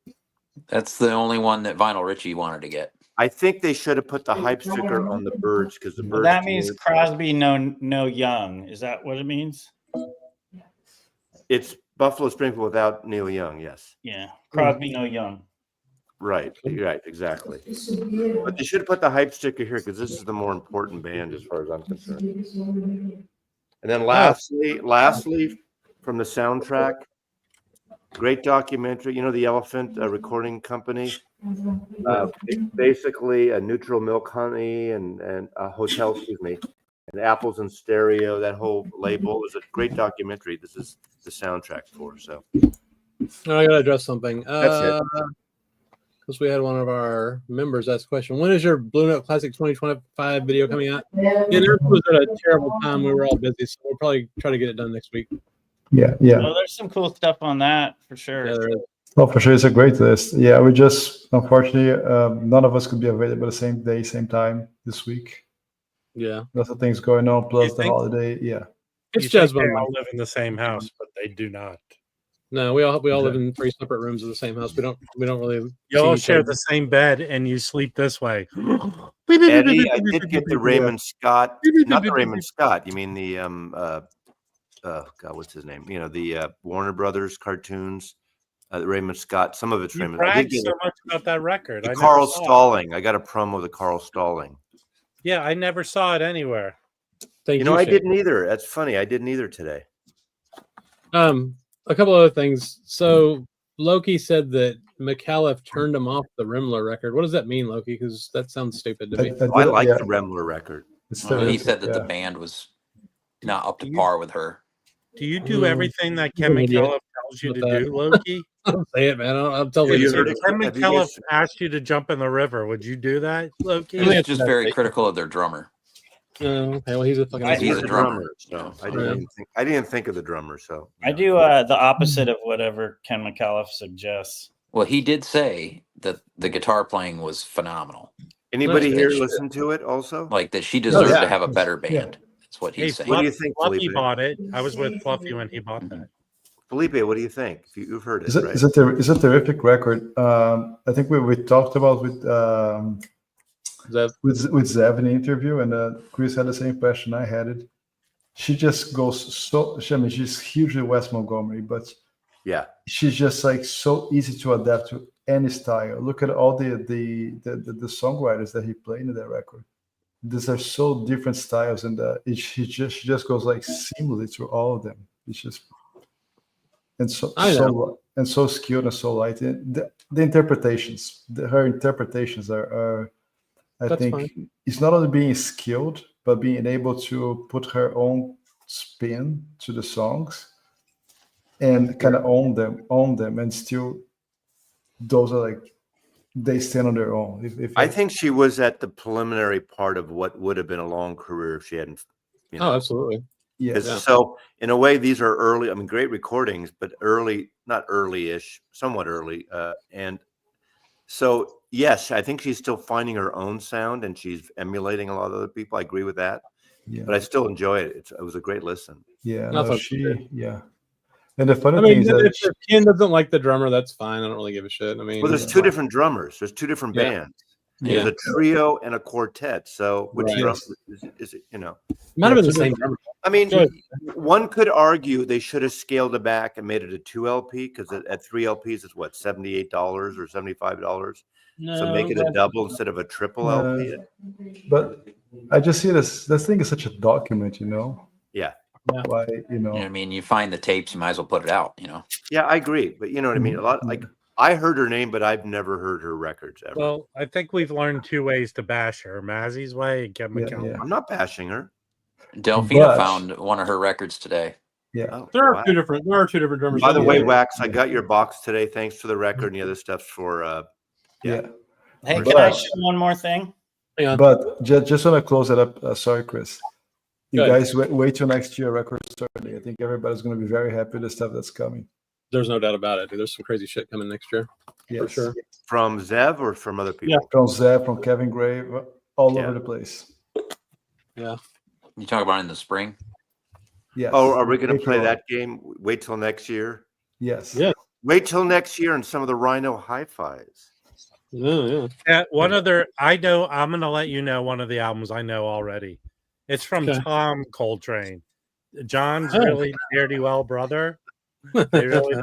That's the only one that Vinyl Richie wanted to get. I think they should have put the hype sticker on the Birds because the Birds. That means Crosby, no Young. Is that what it means? It's Buffalo Springfield without Neil Young. Yes. Yeah, Crosby, no Young. Right, exactly. But they should have put the hype sticker here because this is the more important band as far as I'm concerned. And then lastly, from the soundtrack, great documentary. You know, the Elephant Recording Company. Basically, a Neutral Milk Honey and a hotel, and Apples in Stereo. That whole label is a great documentary. This is the soundtrack for. So I gotta address something. That's it. Because we had one of our members ask a question. When is your Blue Note Classic 2025 video coming out? Yeah, it was at a terrible time. We were all busy, so we'll probably try to get it done next week. Yeah. Well, there's some cool stuff on that for sure. Yeah, there is. Oh, for sure, it's a great list. Yeah, we just unfortunately none of us could be available the same day, same time this week. Yeah, lots of things going on, plus You the think- holiday. Yeah, it's You just think they all live in the same house, but they do not. no. We all live in 3 separate rooms of the same house. We don't really. You all see each share other. the same bed, and you sleep this way. Eddie, I did get the Raymond Scott, not the Raymond Scott. You mean the God, what's his name? You know, the Warner Brothers cartoons. Raymond Scott. Some of it's You Raymond. I did bragged get so much about that record. the I Carl never saw it. Stalling. I got a promo of the Carl Stalling. Yeah, I never saw it anywhere. Thank You know, I Shane. didn't either. That's funny. I didn't either today. A couple other things. So Loki said that McAuliffe turned him off the Rimler record. What does that mean, Loki? Because that sounds stupid to me. I like the Remler record. It's He terrific, said that yeah. the band was not up to par with her. Do you do everything that Ken You're an idiot. McAuliffe tells you to With that. do, Loki? Don't say it, man. I'm telling Yeah, you. you If heard it. Ken Have you McAuliffe guys- asked you to jump in the river, would you do that, Loki? I think He's just very critical of their drummer. Okay, well, he's a fucking. He's He's a a drummer. drummer. So I didn't think of the drummer. So I do the opposite of whatever Ken McAuliffe suggests. Well, he did say that the guitar playing was phenomenal. Anybody That's here good. listen to it also? Like that she deserved yeah. to have a better band. Yeah. That's what Hey, he's saying. What do you think, Fluffy Felipe? bought it. I was with Fluffy when he bought that. Felipe, what do you think? You've heard it, It's a, right? it's a terrific record. I think we talked about with Zev in the interview, and Chris had the same impression I had it. She just goes so. I mean, she's hugely Wes Montgomery, but Yeah. she's just like so easy to adapt to any style. Look at all the songwriters that he played in that record. These are so different styles, and she just goes like seamlessly through all of them. It's just so skilled and so light. The interpretations, her interpretations are I That's think fine. it's not only being skilled, but being able to put her own spin to the songs and kind of own them, and still those are like they stand on their own. I think she was at the preliminary part of what would have been a long career if she hadn't. You know, Oh, absolutely. yeah. 'cause- So in a way, these are early. I mean, great recordings, but early, not early-ish, somewhat early. And so, yes, I think she's still finding her own sound, and she's emulating a lot of other people. I agree with that, Yeah, but I still enjoy it. It was a great listen. yeah, No, no, that's yeah. And the funny I thing mean, is that if Ken doesn't like the drummer, that's fine. I don't really give a shit. I mean, Well, there's two different drummers. There's two different Yeah. bands. Yeah. There's a trio and a quartet. So which Right. drum is it? You know, it might have been the so same drummer. I mean, Good. one could argue they should have scaled it back and made it a 2 LP because at 3 LPs it's what, $78 or $75. So make it a double instead of a triple LP. but I just see this thing is such a document, Yeah. why You know what I mean? You find the tapes, you might as well put it out, you know? Yeah, I agree. But you know what I mean? A lot like I heard her name, but I've never heard her records ever. Well, I think we've learned two ways to bash her: Mazzy's way and Ken Yeah, McAuliffe. yeah. I'm not bashing her. Delphina But- found one of her records today. yeah. Oh, There are wow. two different drummers. By the way, Yeah. Wax, I got your box today. Thanks for the record and the other stuff for Yeah. Hey, But- can I show one more thing? Hang on. But just want to close it up. Sorry, Chris. You Good. guys wait till next year record starting. I think everybody's going to be very happy with the stuff that's coming. There's no doubt about it. Dude. There's some crazy shit coming next year for sure. From Zev or from other people? Yeah. From Zev, from Kevin Gray, all over the place. Yeah. You talk about in the spring? Yes. Oh, are we going to play April. that game? Wait till next year? Yes. Yeah. Wait till next year and some of the Rhino hi-fis. Yeah. One other, I know, I'm going to let you know one of the albums I know already. It's from Tom Coltrane. John's really fairly well brother. They really,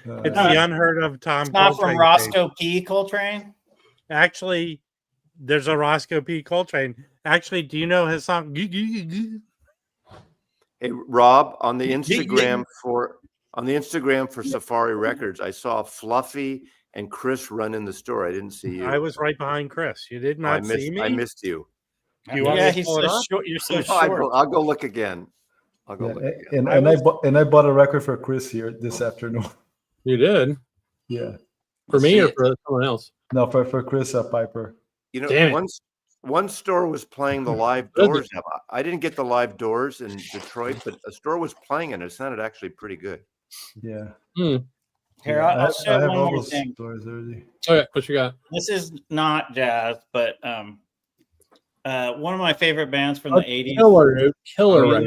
it's the unheard of Tom It's not Coltrane. from Roscoe P. Coltrane? Actually, there's a Roscoe P. Coltrane. Actually, do you know his song? Hey, Rob, on the Instagram for Safari Records, I saw Fluffy and Chris run in the store. I didn't see you. I was right behind Chris. You did not see me? I missed you. Do you want me to he's pull so it up? short. You're so No, short. I'll go look again. I'll go look again. And I bought a record for Chris here this afternoon. You did? Yeah. For me or for someone else? No, for Chris Piper. You know, one store was playing the live doors. I didn't get the live doors in Detroit, but a store was playing and it sounded actually pretty good. Yeah. Here, I'll show one more thing. Okay, what you got? This is not jazz, but one of my favorite bands from the 80s. Killer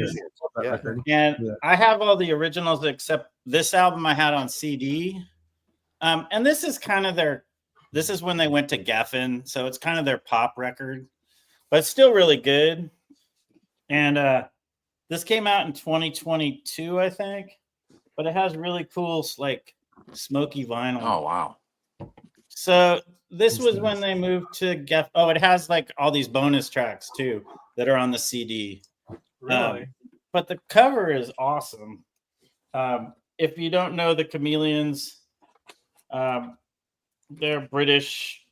record. And I have all the originals except this album I had on CD. And this is kind of this is when they went to Geffen, so it's kind of their pop record, but it's still really good. And this came out in 2022, I think, but it has really cool, like, smoky vinyl. Oh, wow. So this was when they moved to Geffen. Oh, it has like all these bonus tracks too that are on the CD. Really? But the cover is awesome. If you don't know the Chameleons, they're British,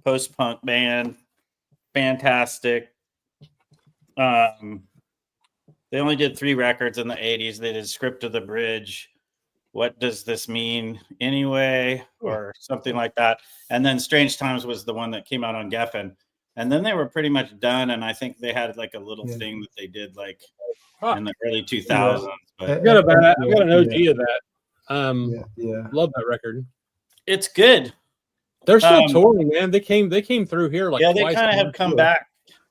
post-punk band. Fantastic. They only did 3 records in the 80s. They did Script of the Bridge, What Does This Mean Anyway, or something like that. And then Strange Times was the one that came out on Geffen. And then they were pretty much done. And I think they had like a little thing that they did like in the early 2000s. But I've got an OG of that. Love that record. It's good. They're still touring, man. They came through here like they kind of have come back.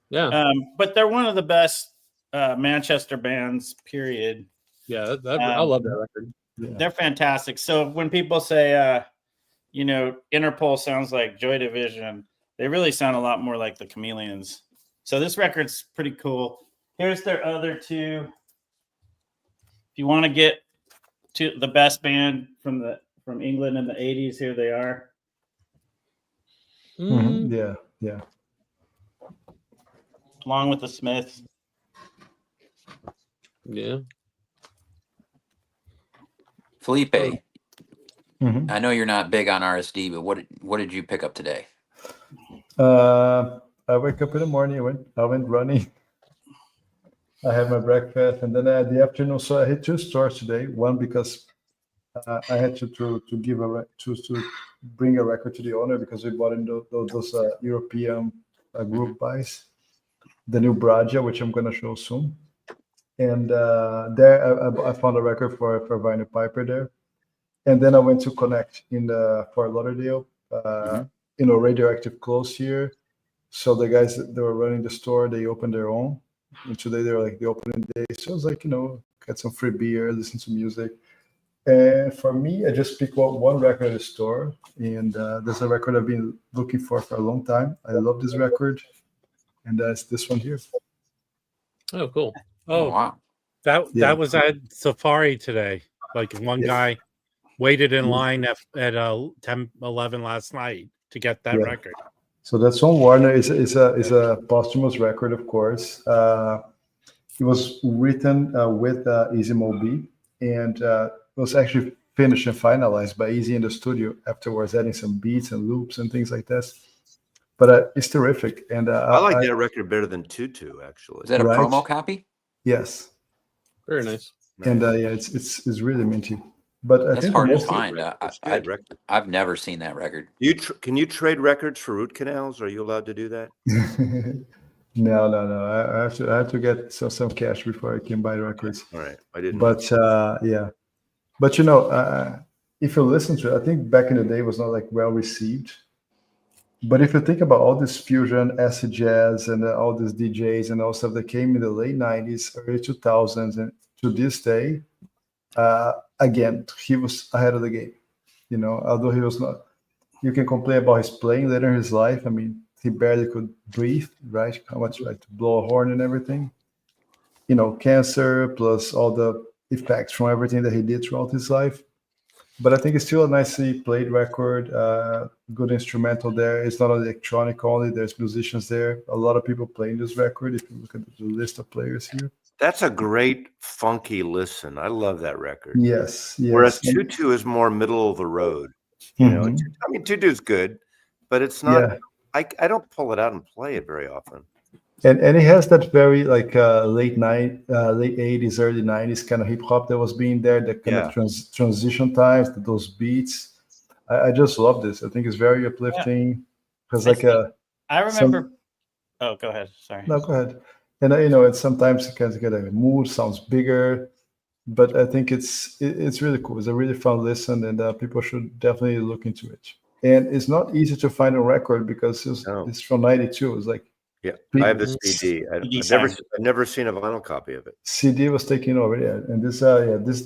Yeah. But they're one of the best Manchester bands, period. Yeah, I love that record. Yeah. They're fantastic. So when people say Interpol sounds like Joy Division, they really sound a lot more like the Chameleons. So this record's pretty cool. Here's their other 2. If you want to get to the best band from England in the 80s, here they are. Mm-hmm. Yeah. Along with the Smiths. Yeah. Felipe, I know you're not big on RSD, but what did you pick up today? I wake up in the morning. I went running. I had my breakfast, and then at the afternoon, so I hit 2 stores today. One because I had to bring a record to the owner because we bought in those European group buys, the new Bragia, which I'm gonna show soon. And there I found a record for Vinyl Piper there. And then I went to Connect in Fort Lauderdale, Radioactive closed here. So the guys that were running the store, they opened their own. And today they're like the opening day. So I was like, get some free beer, listen to music. And for me, I just picked up one record at the store. And there's a record I've been looking for a long time. I love this record. And that's this one here. Oh, cool. Oh, wow. That was at Safari today. Like one guy waited in line at 10-11 last night to get that record. So that's on Warner. Is a posthumous record, of course. It was written with Easy Mo B, and was actually finished and finalized by Easy in the studio afterwards, adding some beats and loops and things like this. But it's terrific, and I like that record better than Tutu. Actually, is that a promo copy? Yes. Very nice. And it's really minty. But I that's think hard to find. I've never seen that record. Can you trade records for root canals? Are you allowed to do that? No. I have to get some cash before I can buy records. All right, I didn't. But yeah, but if you listen to it, I think back in the day it was not like well received. But if you think about all this fusion, acid jazz, and all these DJs and all stuff that came in the late '90s, early 2000s, and to this day, again, he was ahead of the game. Although he was not. You can complain about his playing later in his life. I mean, he barely could breathe, right? How much like to blow a horn and everything. Cancer plus all the effects from everything that he did throughout his life. But I think it's still a nicely played record, good instrumental there. It's not electronic only. There's musicians there. A lot of people playing this record. If you look at the list of players here. That's a great funky listen. I love that record. Yes. Whereas Tutu is more middle of the road. I mean, Tutu's good, but it's not. Yeah. I don't pull it out and play it very often. And he has that very late 80s, early 90s kind of hip hop that was being there, that kind of transition times, those beats. I just love this. I think it's very uplifting. Because I remember. Oh, go ahead. Sorry. No, go ahead. And and sometimes it can get a mood, sounds bigger, but I think it's really cool. It's a really fun listen, and people should definitely look into it. And it's not easy to find a record because it's from '92. It's like. Yeah, I have the CD. I've never seen a vinyl copy of it. CD was taken over, and this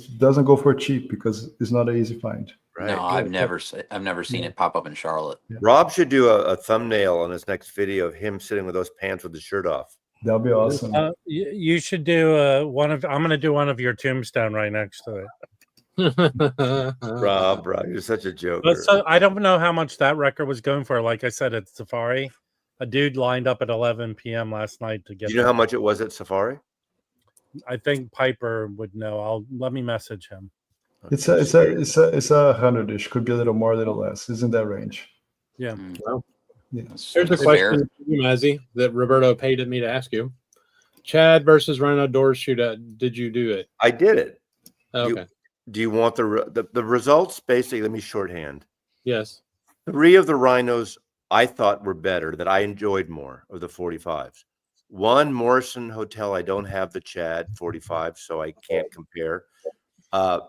doesn't go for cheap because it's not an easy find. Right. No, I've never seen it pop up in Charlotte. Yeah. Rob should do a thumbnail on his next video of him sitting with those pants with the shirt off. That'll be awesome. You should do one of. I'm going to do one of your Tombstone right next to it. Rob, you're such a joker. But so I don't know how much that record was going for. Like I said, at Safari. A dude lined up at 11 p.m. last night to get. Do you know how much it was at Safari? I think Piper would know. Let me message him. It's a 100-ish. Could be a little more, a little less. It's in that range. Yeah. Well, Here's a question, Mazzy, that Roberto paid me to ask you. Chad versus Rhino Doors shootout. Did you do it? I did it. Okay. Do you want the results? Basically, let me shorthand. Yes. 3 of the Rhinos I thought were better, that I enjoyed more of the 45s. 1 Morrison Hotel, I don't have the Chad 45, so I can't compare. The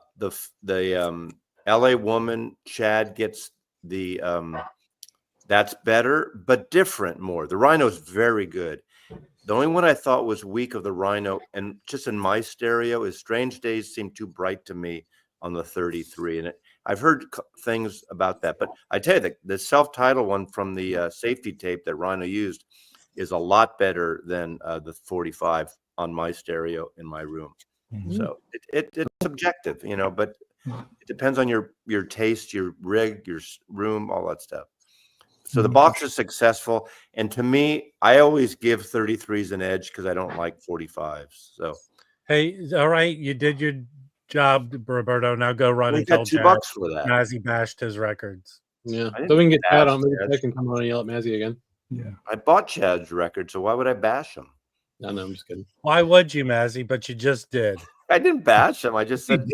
LA Woman Chad gets the that's better, but different more. The Rhino's very good. The only one I thought was weak of the Rhino, and just in my stereo, is Strange Days seemed too bright to me on the 33, and I've heard things about that, but I tell you, the self-titled one from the safety tape that Rhino used is a lot better than the 45 on my stereo in my room. Mm-hmm. So it's subjective, but it depends on your taste, your rig, your room, all that stuff. So the box is successful, and to me, I always give 33s an edge because I don't like 45s. So, hey, all right, you did your job, Roberto. Now go run and tell $2 for that. Mazzy bashed his records. Yeah, so we can get Chad on. Maybe I can come on and yell at Mazzy again. Yeah, I bought Chad's record, so why would I bash him? No, I'm just kidding. Why would you, Mazzy? But you just did. I didn't bash him. I just said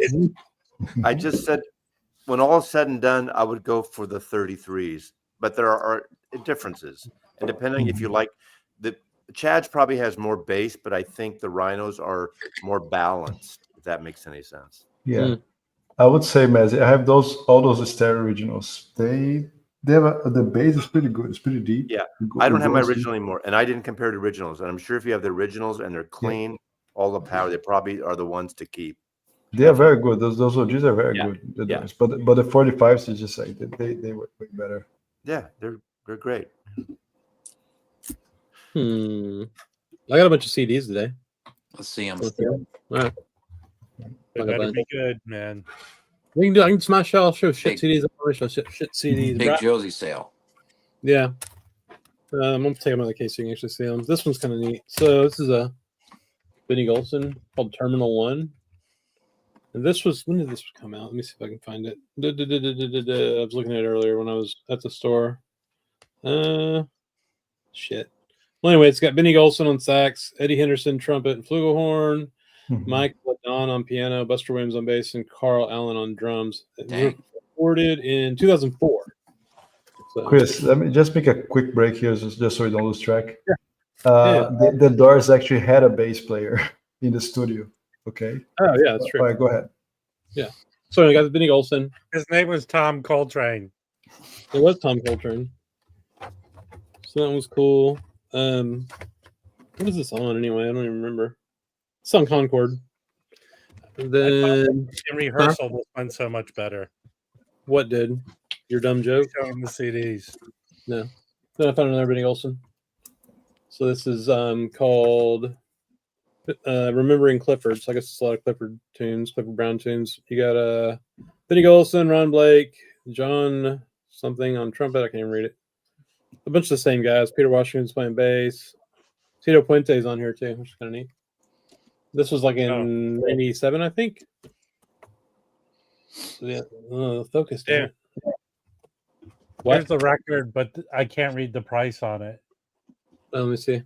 when all is said and done, I would go for the 33s. But there are differences, and depending if you like the Chad's probably has more bass, but I think the Rhinos are more balanced. If that makes any sense. Yeah, I would say, Mazzy, I have all those stereo originals. They have the bass is pretty good. It's pretty deep. Yeah, I don't have my original anymore, and I didn't compare to originals. And I'm sure if you have the originals and they're clean, all the power, they probably are the ones to keep. They are very good. Those OGs are very good. Yeah. But the 45s is just like they work way better. Yeah, they're great. I got a bunch of CDs today. Let's see them. Wow. They better be good, man. I can smash out. I'll show shit CDs. I'll show shit CDs. Big Josie sale. Yeah. I'm gonna take them out of the case so you can actually see them. This one's kind of neat. So this is a Benny Golson called Terminal 1. And this was, when did this come out? Let me see if I can find it. I was looking at it earlier when I was at the store. Shit. Well, anyway, it's got Benny Golson on sax, Eddie Henderson trumpet and flugelhorn, Mike LaDon on piano, Buster Williams on bass, and Carl Allen on drums. It was recorded in 2004. So, Chris, let me just make a quick break here, just so we don't lose track. Yeah. The Doors actually had a bass player in the studio. Okay. Oh yeah, that's true. All right, go ahead. Yeah. So we got Vinnie Olson. His name was Tom Coltrane. It was Tom Coltrane. So that was cool. What is this on anyway? I don't even remember. It's on Concord. And then in rehearsal, this went so much better. What did? Your dumb joke? Showing the CDs. No. Then I found another Vinnie Olson. So this is called Remembering Clifford. So I guess it's a lot of Clifford tunes, Clifford Brown tunes. You got Vinnie Olson, Ron Blake, John something on trumpet. I can't even read it. A bunch of the same guys. Peter Washington's playing bass. Tito Puente's on here too, which is kind of neat. This was like in '97, I think. So yeah, focus. Yeah. What? Here's the record, but I can't read the price on it. Let me see.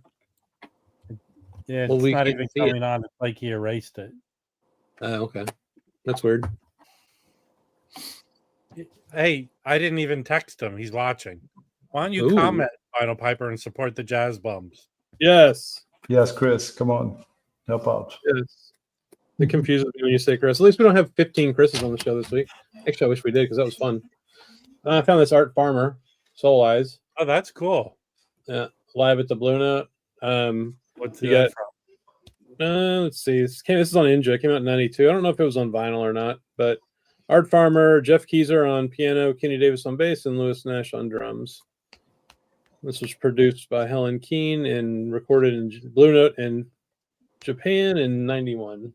Yeah, it's not even coming on. It's like he erased it. Okay. That's weird. Hey, I didn't even text him. He's watching. Why don't you comment, Final Piper, and support the Jazz Bums? Yes. Yes, Chris, come on. Help out. Yes. It confuses me when you say Chris. At least we don't have 15 Chris's on the show this week. Actually, I wish we did because that was fun. I found this Art Farmer, Soul Eyes. Oh, that's cool. Yeah. Live at the Blue Note. What's you got from? Let's see. This is on Inja. It came out in '92. I don't know if it was on vinyl or not, but Art Farmer, Jeff Keyser on piano, Kenny Davis on bass, and Louis Nash on drums. This was produced by Helen Keane and recorded in Blue Note in Japan in '91.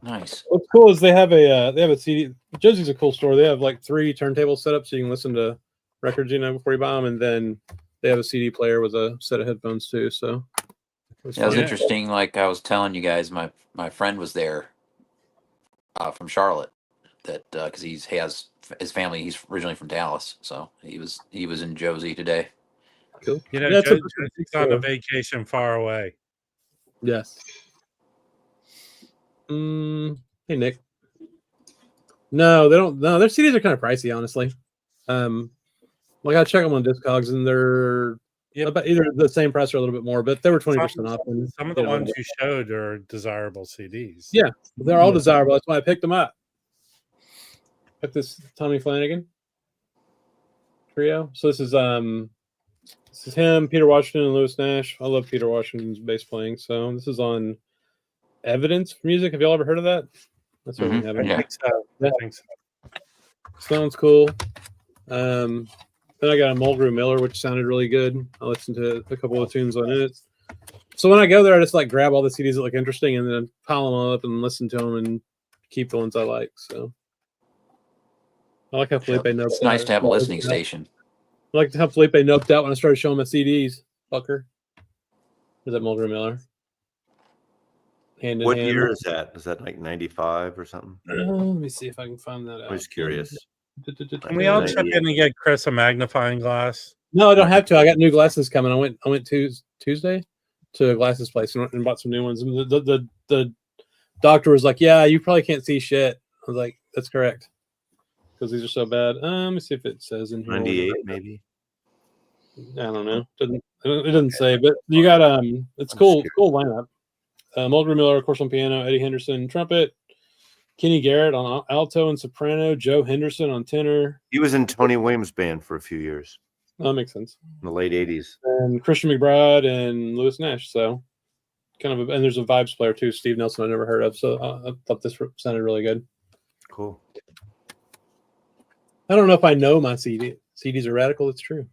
Nice. What's cool is they have a CD. Josie's a cool store. They have like 3 turntables set up so you can listen to records, before you buy them, and then they have a CD player with a set of headphones too. So it was interesting. Like I was telling you guys, my friend was there from Charlotte. That because he has his family. He's originally from Dallas, so he was in Josie today. Cool. Josie's on a vacation far away. Yes. Hey Nick. No, they don't. No, their CDs are kind of pricey, honestly. Like I check them on Discogs, and they're about either the same price or a little bit more, but they were 20% off. And some of the ones you showed are desirable CDs. Yeah, they're all desirable. That's why I picked them up. Like this Tommy Flanagan trio. So this is him, Peter Washington, and Louis Nash. I love Peter Washington's bass playing. So this is on Evidence Music. Have y'all ever heard of that? That's what we have. I think so. Yeah. I think so. Sounds cool. Then I got a Mulgrew Miller, which sounded really good. I listened to a couple of tunes on it. So when I go there, I just like grab all the CDs that look interesting and then pile them all up and listen to them and keep the ones I like. So I like how Felipe noped. It's nice to have a listening station. I like how Felipe noped out when I started showing my CDs. Fucker. Is that Mulgrew Miller? What year is that? Is that like 95 or something? Let me see if I can find that out. I was curious. Can we all chip in and get Chris a magnifying glass? No, I don't have to. I got new glasses coming. I went Tuesday to a glasses place and bought some new ones. And the doctor was like, "Yeah, you probably can't see shit." I was like, "That's correct," because these are so bad. Let me see if it says in here. 98, maybe. I don't know. It doesn't say, but you got it's cool lineup. Mulgrew Miller, of course, on piano. Eddie Henderson, trumpet. Kenny Garrett on alto and soprano. Joe Henderson on tenor. He was in Tony Williams' band for a few years. That makes sense. In the late 80s. And Christian McBride and Louis Nash. So kind of, and there's a vibes player too, Steve Nelson, I never heard of. So I thought this sounded really good. Cool. I don't know if I know my CDs are radical. It's true.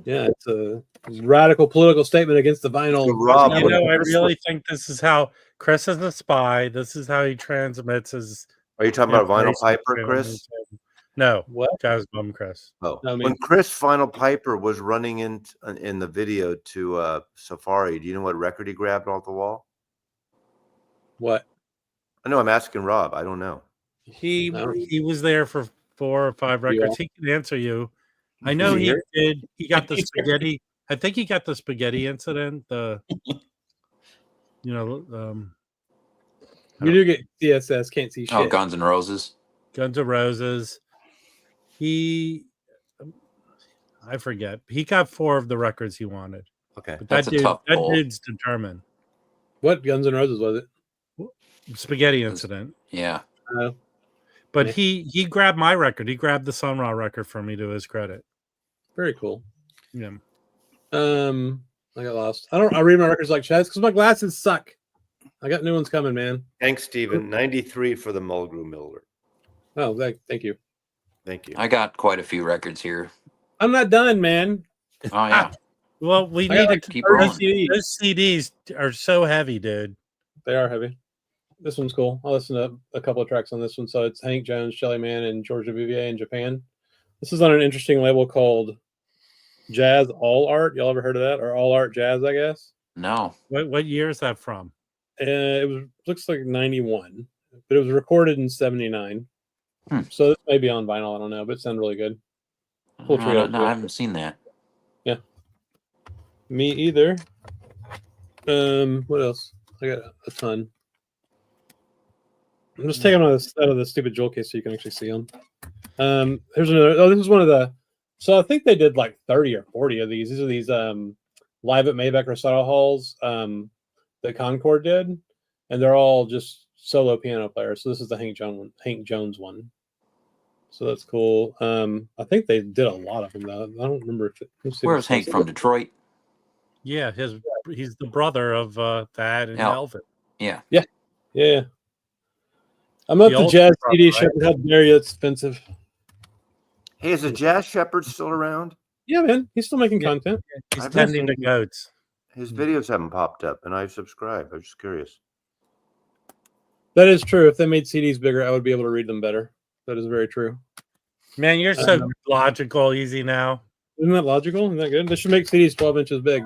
Yeah, it's a radical political statement against the vinyl. Rob, I really think this is how Chris is the spy. This is how he transmits his. Are you talking about Vinyl Piper, Chris? No, what? Jazz Bum Chris. Oh, when Chris Vinyl Piper was running in the video to Safari, do you know what record he grabbed off the wall? What? I know. I'm asking Rob. I don't know. He was there for 4 or 5 records. Yeah. He can answer you. I know he did. He got the spaghetti. I think he got the spaghetti incident. You do get CSS, can't see shit. Oh, Guns N' Roses. Guns N' Roses. I forget. He got 4 of the records he wanted. Okay. But That's a tough that pull. dude's determined. What Guns N' Roses was it? Spaghetti Incident. Yeah. But Yeah. he grabbed my record. He grabbed the Sun Ra record for me, to his credit. Very cool. Yeah. I got lost. I read my records like Chaz because my glasses suck. I got new ones coming, man. Thanks, Stephen. 93 for the Mulgrew Miller. Oh, thank you. Thank you. I got quite a few records here. I'm not done, man. Oh yeah. Well, we I need got to keep those rolling. CDs. Those CDs are so heavy, dude. They are heavy. This one's cool. I'll listen to a couple of tracks on this one. So it's Hank Jones, Shelly Man, and Georgia Bouvier in Japan. This is on an interesting label called Jazz All Art. Y'all ever heard of that? Or All Art Jazz, I guess. No. What year is that from? Looks like 91, but it was recorded in 79. So this may be on vinyl. I don't know, but it sounded really good. Cool trio. No, I haven't seen that. Yeah. Me either. What else? I got a ton. I'm just taking them out of the stupid jewel case so you can actually see them. Here's another. Oh, this is one of the. So I think they did like 30 or 40 of these. These are these live at Maybach recital halls that Concord did, and they're all just solo piano players. So this is the Hank Jones one. So that's cool. I think they did a lot of them though. I don't remember if Where's Hank from? Detroit? Yeah, he's the brother of Thad and Melvin. Yeah. Yeah. I'm up to Jazz CD Shepherd. How dare you? It's expensive. Hey, is the Jazz Shepherd still around? Yeah, man. He's still making content. He's tending to goats. His videos haven't popped up, and I've subscribed. I'm just curious. That is true. If they made CDs bigger, I would be able to read them better. That is very true. Man, you're so logical, easy now. Isn't that logical? Isn't that good? They should make CDs 12 inches big.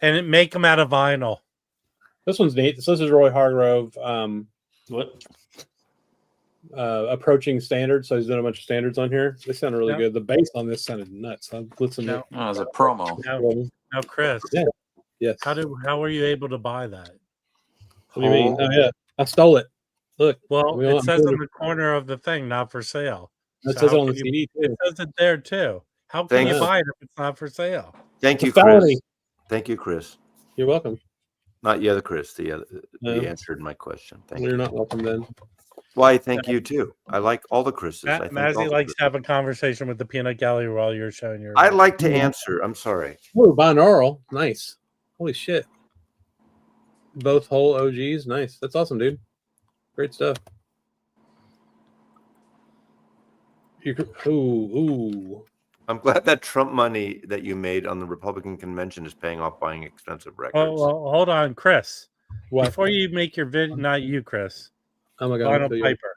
And make them out of vinyl. This one's neat. So this is Roy Hargrove. What? Approaching standards. So he's done a bunch of standards on here. They sound really good. The bass on this sounded nuts. I've listened to it was a promo. Now, Chris. Yeah. Yes. How were you able to buy that? What do you mean? Oh yeah, I stole it. Look. Well, it says in the corner of the thing, not for sale. It says it on the CD too. It says it there too. How can you buy it if it's not for sale? Thank you, Chris. Thank you, Chris. You're welcome. Not the other Chris. The answered my question. Thank you. You're not welcome then. Why? Thank you too. I like all the Chris's. Mazzy likes to have a conversation with the peanut gallery while you're showing your. I like to answer. I'm sorry. Oh, binaural. Nice. Holy shit. Both whole OGs. Nice. That's awesome, dude. Great stuff. Ooh. I'm glad that Trump money that you made on the Republican convention is paying off buying expensive records. Oh, well, hold on, Chris. What? Before you make your video, not you, Chris. Oh my God. Vinyl Piper.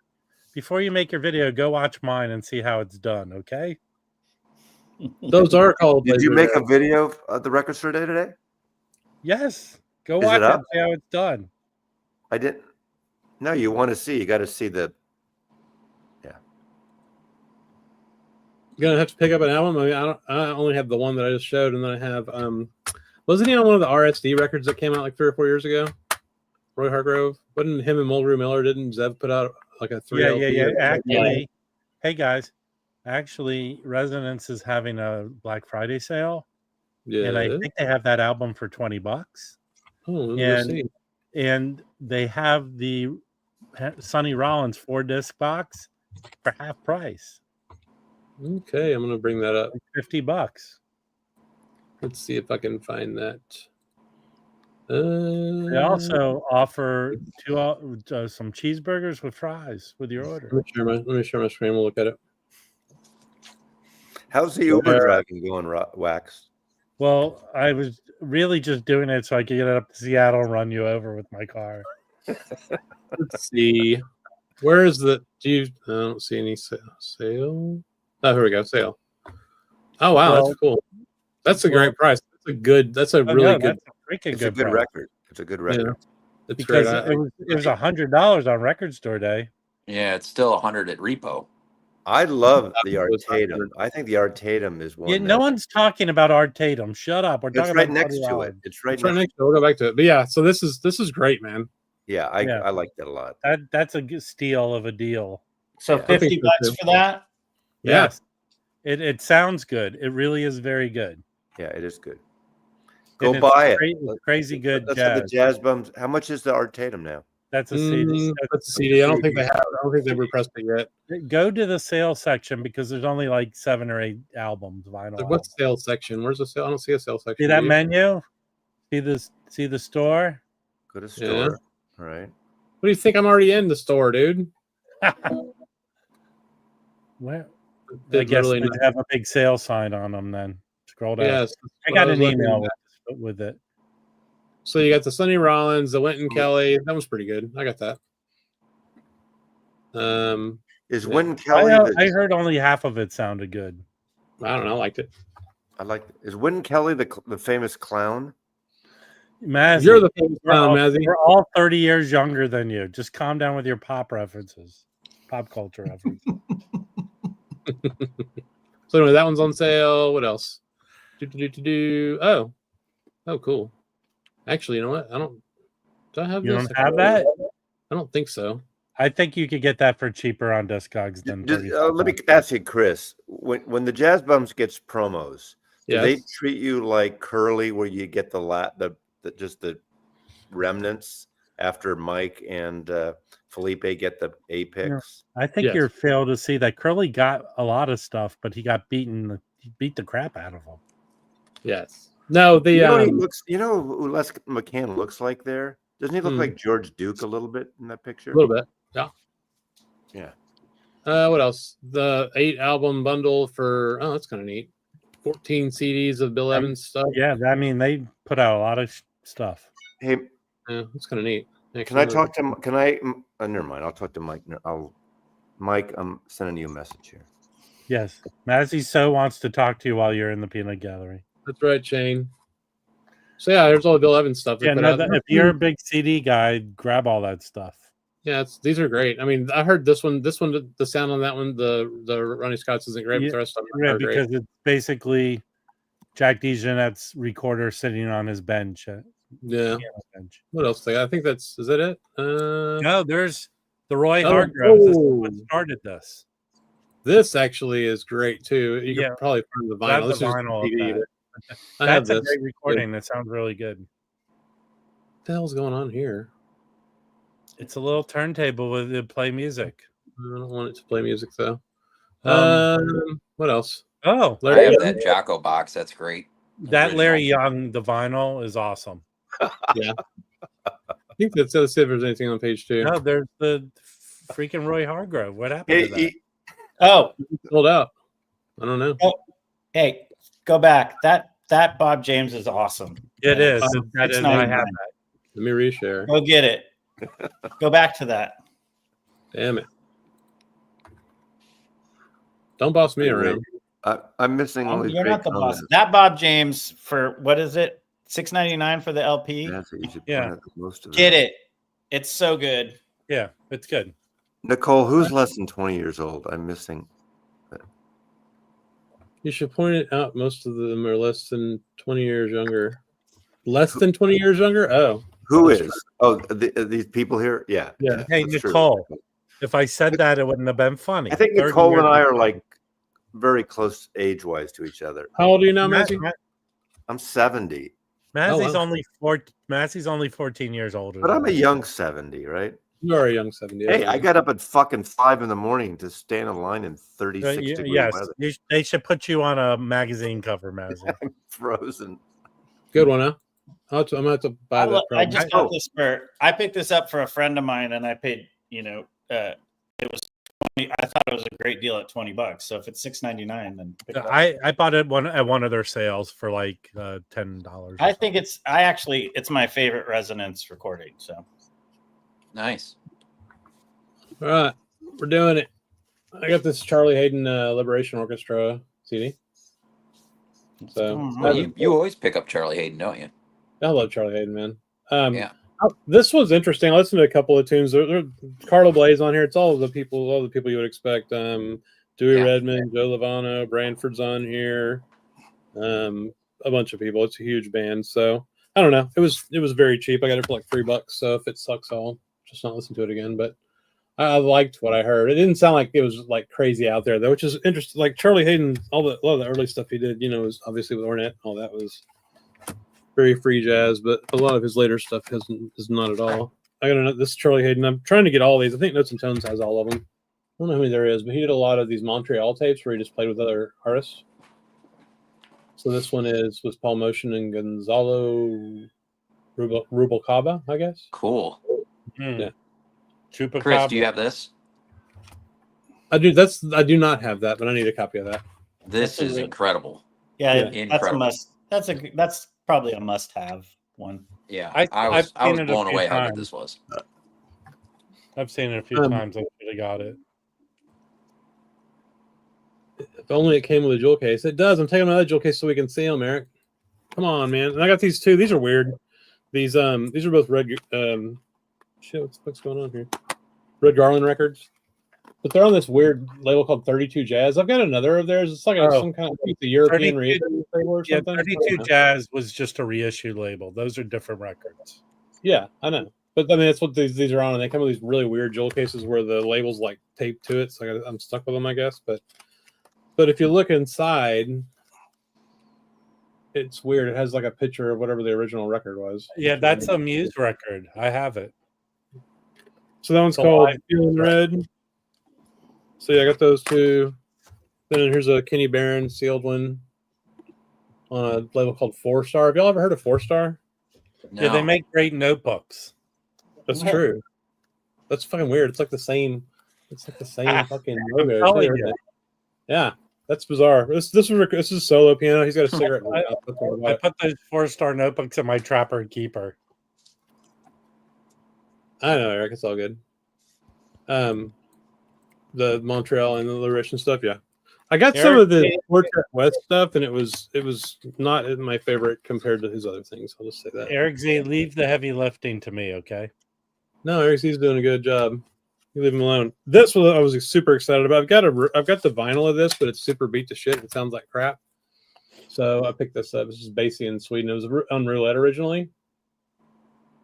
Before you make your video, go watch mine and see how it's done, okay? Those are called. Did you make a video of the record store day today? Yes. Go watch it and see how it's done. I didn't. No, you want to see. You got to see the. Yeah. You're gonna have to pick up an album. I mean, I only have the one that I just showed, and then I have. Wasn't he on one of the RSD records that came out like 3 or 4 years ago? Roy Hargrove. Wasn't him and Mulgrew Miller? Didn't Zev put out like a 3 LP? Yeah. Actually, hey guys, actually, Resonance is having a Black Friday sale. Yeah. And I think they have that album for $20. Oh, and they have the Sonny Rollins 4-disc box for half price. Okay, I'm gonna bring that up. Like $50. Let's see if I can find that. They also offer some cheeseburgers with fries with your order. Let me share my screen. We'll look at it. How's the Uber driving going, Wax? Well, I was really just doing it so I could get up to Seattle and run you over with my car. Let's see. Where is the? I don't see any sale. Oh, here we go. Sale. Oh wow, that's cool. That's a great price. That's a really good. It's a good record. It's a good record. Yeah, because it was $100 on Record Store Day. Yeah, it's still $100 at Repo. I love the Artatum. I think the Artatum is one. Yeah, no one's talking about Artatum. Shut up. We're talking right about next to it. It's right next to it. We'll go back to it. But yeah, so this is great, man. Yeah, I like that a lot. That's a good steal of a deal. So $50 for that? Yes. It sounds good. It really is very good. Yeah, it is good. Go And it's buy it. Crazy good Let's have the jazz. jazz bums. How much is the Art Tatum now? That's a CD. That's a CD. I don't think they have. I don't think they've repressed it yet. Go to the sales section because there's only like 7 or 8 albums, vinyl. Like, what's the sales section? Where's the sale? I don't see a sales section. See that menu? See this? See the store? Go to store. Yeah. All right. What do you think? I'm already in the store, dude. Where? Did I guess really they not- have a big sale sign on them. Then scroll down. Yes, I what got was an looking email at. with it. So you got the Sonny Rollins, the Wynton Kelly. That was pretty good. I got that. Is Yeah. Wynton Kelly? I heard only half of it sounded good. I don't know. I liked it. I like. Is Wynton Kelly the famous clown? Mazzy, You're the famous clown, Mazzy. we're all 30 years younger than you. Just calm down with your pop references, pop culture references. So anyway, that one's on sale. What else? Oh, cool. Actually, you know what? Do I have You this? don't have that? I don't think so. I think you could get that for cheaper on Discogs than. Let me ask you, Chris. When the Jazz Bums gets promos, do they Yes. treat you like Curly, where you get the just the remnants after Mike and Felipe get the apex? I think Yes. you're failed to see that Curly got a lot of stuff, but he got beaten. He beat the crap out of him. Yes. No, the You know, he looks. You know who Les McCann looks like there? Doesn't he look like George Duke a little bit in that picture? a little bit. Yeah. Yeah. What else? The 8 album bundle for that's kind of neat. 14 CDs of Bill Evans stuff. Yeah, I mean they put out a lot of stuff. Hey, Yeah, that's kind of neat. can I talk to? Can I? Never mind. I'll talk to Mike. Mike, I'm sending you a message here. Yes, Mazzy so wants to talk to you while you're in the peanut gallery. That's right, Shane. So yeah, there's all the Bill Evans stuff. Yeah, if you're a big CD guy, grab all that stuff. Yeah, these are great. I mean, I heard this one. This one, the sound on that one, the Ronnie Scott's isn't great, but the rest of them are because great. it's basically Jack DeJohnette's recorder sitting on his bench. Yeah. Bench. What else? Is that it? No, there's the Roy Hargrove. This is what started this. This actually is great too. You Yeah. can probably find the Grab vinyl. the This is vinyl of CD, that. but I have That's a this. great recording. That sounds really good. What the hell's going on here? It's a little turntable with it play music. I don't want it to play music though. What else? Oh, I have that Jocko box. That's great. that Original. Larry Young, the vinyl is awesome. Yeah. I think let's see if there's anything on page 2. No, there's the freaking Roy Hargrove. What happened to that? Oh, Sold out. I don't know. hey, go back. That Bob James is awesome. It is. That It's is. not I even have mine. that. Let me reshare. Go get it. Go back to that. Damn it. Don't boss me around. I'm missing only. You're three not the boss. comments. That Bob James for what is it? $6.99 for the LP. That's what you should Yeah. point out most of Get them. it. It's so good. Yeah, it's good. Nicole, who's less than 20 years old? I'm missing. You should point it out. Most of them are less than 20 years younger. Less than 20 years younger? Oh. Who That's is? Oh, these people here? Yeah. Yeah. Hey, that's true. Nicole, if I said that, it wouldn't have been funny. I think 30 Nicole years and I are ago. like very close age-wise to each other. How old are you now, Ma- Mazzy? Ma- I'm 70, Mazzy's wow. only 14 years older. but than I'm a me. young 70, right? You are a young 70. Hey, I got up at fucking 5 in to stand in line in 36 degree Yes, weather. they should put you on a magazine cover, Mazzy. I'm frozen. Good one, huh? I'm going to have to buy that. I Probably. just got this I picked this up for a friend of mine, and I paid. It was 20. I thought it was a great deal at $20. So if it's $6.99, then pick it up. I bought it at one of their sales for like $10. I think it's my favorite Resonance recording. So Nice. All right. We're doing it. I got this Charlie Hayden Liberation Orchestra CD. So Well, you always pick up Charlie Hayden, don't you? I love Charlie Hayden, man. Yeah. This was interesting. I listened to a couple of tunes. There Carlo Blaze on here. It's all the people you would expect. Dewey Redman, Joe Lovano, Branford's on here. A bunch of people. It's a huge band. So I don't know. It was very cheap. I got it for like $3. So if it sucks, I'll just not listen to it again. But I liked what I heard. It didn't sound like it was like crazy out there though, which is interesting. Like Charlie Hayden, a lot of the early stuff he did, was obviously with Ornette. All that was very free jazz, but a lot of his later stuff is not at all. I got this is Charlie Hayden. I'm trying to get all these. I think Notes and Tones has all of them. I don't know how many there is, but he did a lot of these Montreal tapes where he just played with other artists. So this one is with Paul Motion and Gonzalo Rubalcaba, I guess. Cool. Yeah. Chris, do you have this? I do. I do not have that, but I need a copy of that. This is incredible. Yeah, Incredible. that's a must. That's probably a must-have one. Yeah, I've I was seen it a blown few away how good times. this was. I've seen it a few times. I really got it. If only it came with a jewel case. It does. I'm taking my other jewel case so we can see them, Eric. Come on, man. And I got these two. These are weird. These are both red. Shit, what the fuck's going on here? Red Garland records. But they're on this weird label called 32 Jazz. I've got another of theirs. It's like some kind of the European reissue label or Yeah, something. 32 Jazz was just a reissue label. Those are different records. Yeah, I know. But I mean, that's what these are on. And they come with these really weird jewel cases where the label's like taped to it. So I'm stuck with them, I guess. But if you look inside, it's weird. It has like a picture of whatever the original record was. Yeah, that's a Muse record. I have it. So that one's called Feeling Red. So yeah, I got those two. Then here's a Kenny Barron sealed one on a label called 4-Star. Have y'all ever heard of 4-Star? No. Yeah, they make great notebooks. That's true. That's fucking weird. It's like the same. It's like the same fucking logo. telling too, you. yeah, that's bizarre. This is solo piano. He's got a cigarette. in his mouth. I put those 4-star notebooks in my Trapper and Keeper. I know, Eric. It's all good. The Montreal and the Larish and stuff. Yeah, I got some of the Portrait West stuff, and it was not my favorite compared to his other things. I'll just say that. Eric Z, leave the heavy lifting to me, okay? No, Eric Z's doing a good job. You leave him alone. This was I was super excited about. I've got the vinyl of this, but it's super beat to shit. It sounds like crap. So I picked this up. This is Basie in Sweden. It was on roulette originally.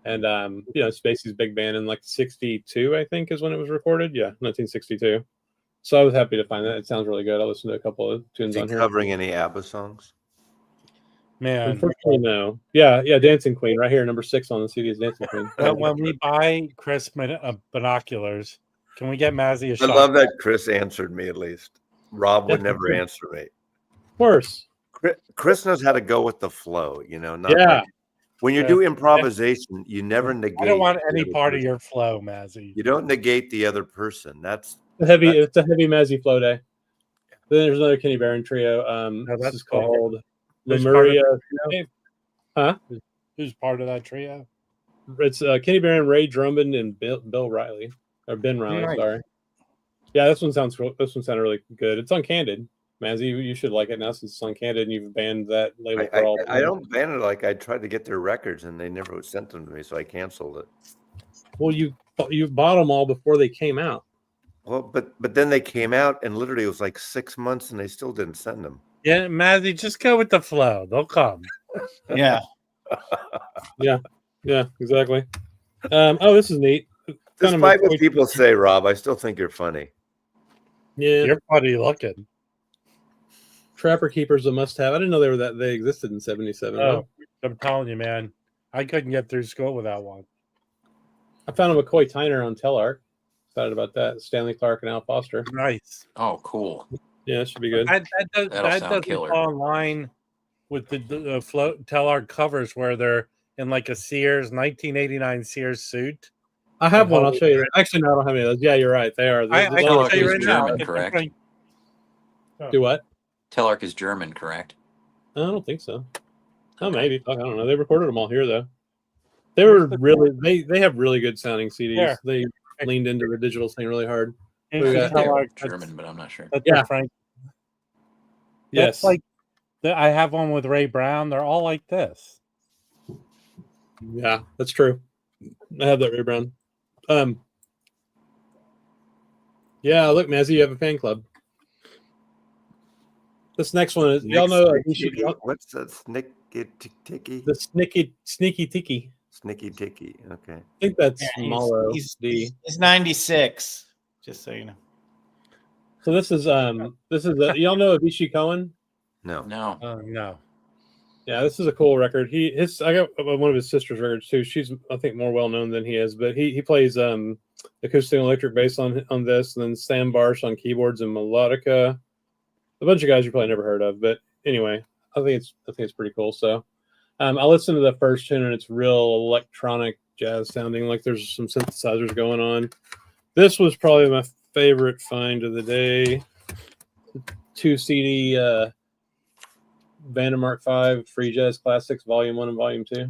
And it's Basie's big band in like 62, I think, is when it was recorded. Yeah, 1962. So I was happy to find that. It sounds really good. I'll listen to a couple of tunes on here. Covering any ABBA songs? Man, unfortunately, no. Yeah, Dancing Queen right here, number 6 on the CD is Dancing Queen. when we buy Chris binoculars, can we get Mazzy a shot? I love that Chris answered me at least. Rob would never answer me. Of course. Chris knows how to go with the flow, not yeah. When you do improvisation, you never negate. I don't want any part of your flow, Mazzy. You don't negate the other person. That's it's a heavy Mazzy flow day. Then there's another Kenny Barron trio. This is called Lemuria. Huh? Who's part of that trio? It's Kenny Barron, Ray Drummond, and Bill Riley. Or Ben Riley, Right. sorry. Yeah, this one sounded really good. It's on Candid. Mazzy, you should like it now since it's on Candid and you've banned that label for all. I don't ban it. Like I tried to get their records and they never sent them to me, so I canceled it. Well, you bought them all before they came out. Well, but then they came out and literally it was like 6 months and they still didn't send them. Yeah, Mazzy, just go with the flow. They'll come. Yeah. Yeah, exactly. This is neat. Despite what people say, Rob, I still think you're funny. Yeah, You're funny looking. Trapper Keeper's a must-have. I didn't know they existed in '77. Oh, I'm telling you, man. I couldn't get through school without one. I found a McCoy Tyner on Telarc. Excited about that. Stanley Clark and Al Foster. Nice. Oh, cool. Yeah, it should be good. That That'll sound doesn't killer. fall in line with the float Telarc covers where they're in like a Sears 1989 Sears suit. I have one. I'll show you. Actually, no, I don't have any of those. Yeah, you're right. They are. I can Telarc tell you is right now. German, correct? Do what? Telarc is German, correct? I don't think so. Oh, maybe. Fuck, I don't know. They recorded them all here, though. They were really. They have really good sounding CDs. Yeah. They leaned into the digital thing really hard. They're Telarc, German, but I'm not sure. That's Yeah. Frank. Yes. That's like I have one with Ray Brown. They're all like this. Yeah, that's true. I have that Ray Brown. Yeah, look, Mazzy, you have a fan club. This next one is y'all know What's that? Snicky Ticky? the sneaky tiki. Snicky Ticky. Okay. I think that's Yeah, Malo he's D. 96. Just so you know. So this is y'all know Avicii Cohen? No. No. No. Yeah, this is a cool record. I got one of his sister's records too. She's I think more well known than he is, but he plays acoustic and electric bass on this, and then Sam Barsh on keyboards and melodica. A bunch of guys you probably never heard of, but anyway, I think it's pretty cool. So I listened to the first tune and it's real electronic jazz sounding, like there's some synthesizers going on. This was probably my favorite find of the day. 2 CD Vandermark 5 Free Jazz Classics Volume 1 and Volume 2.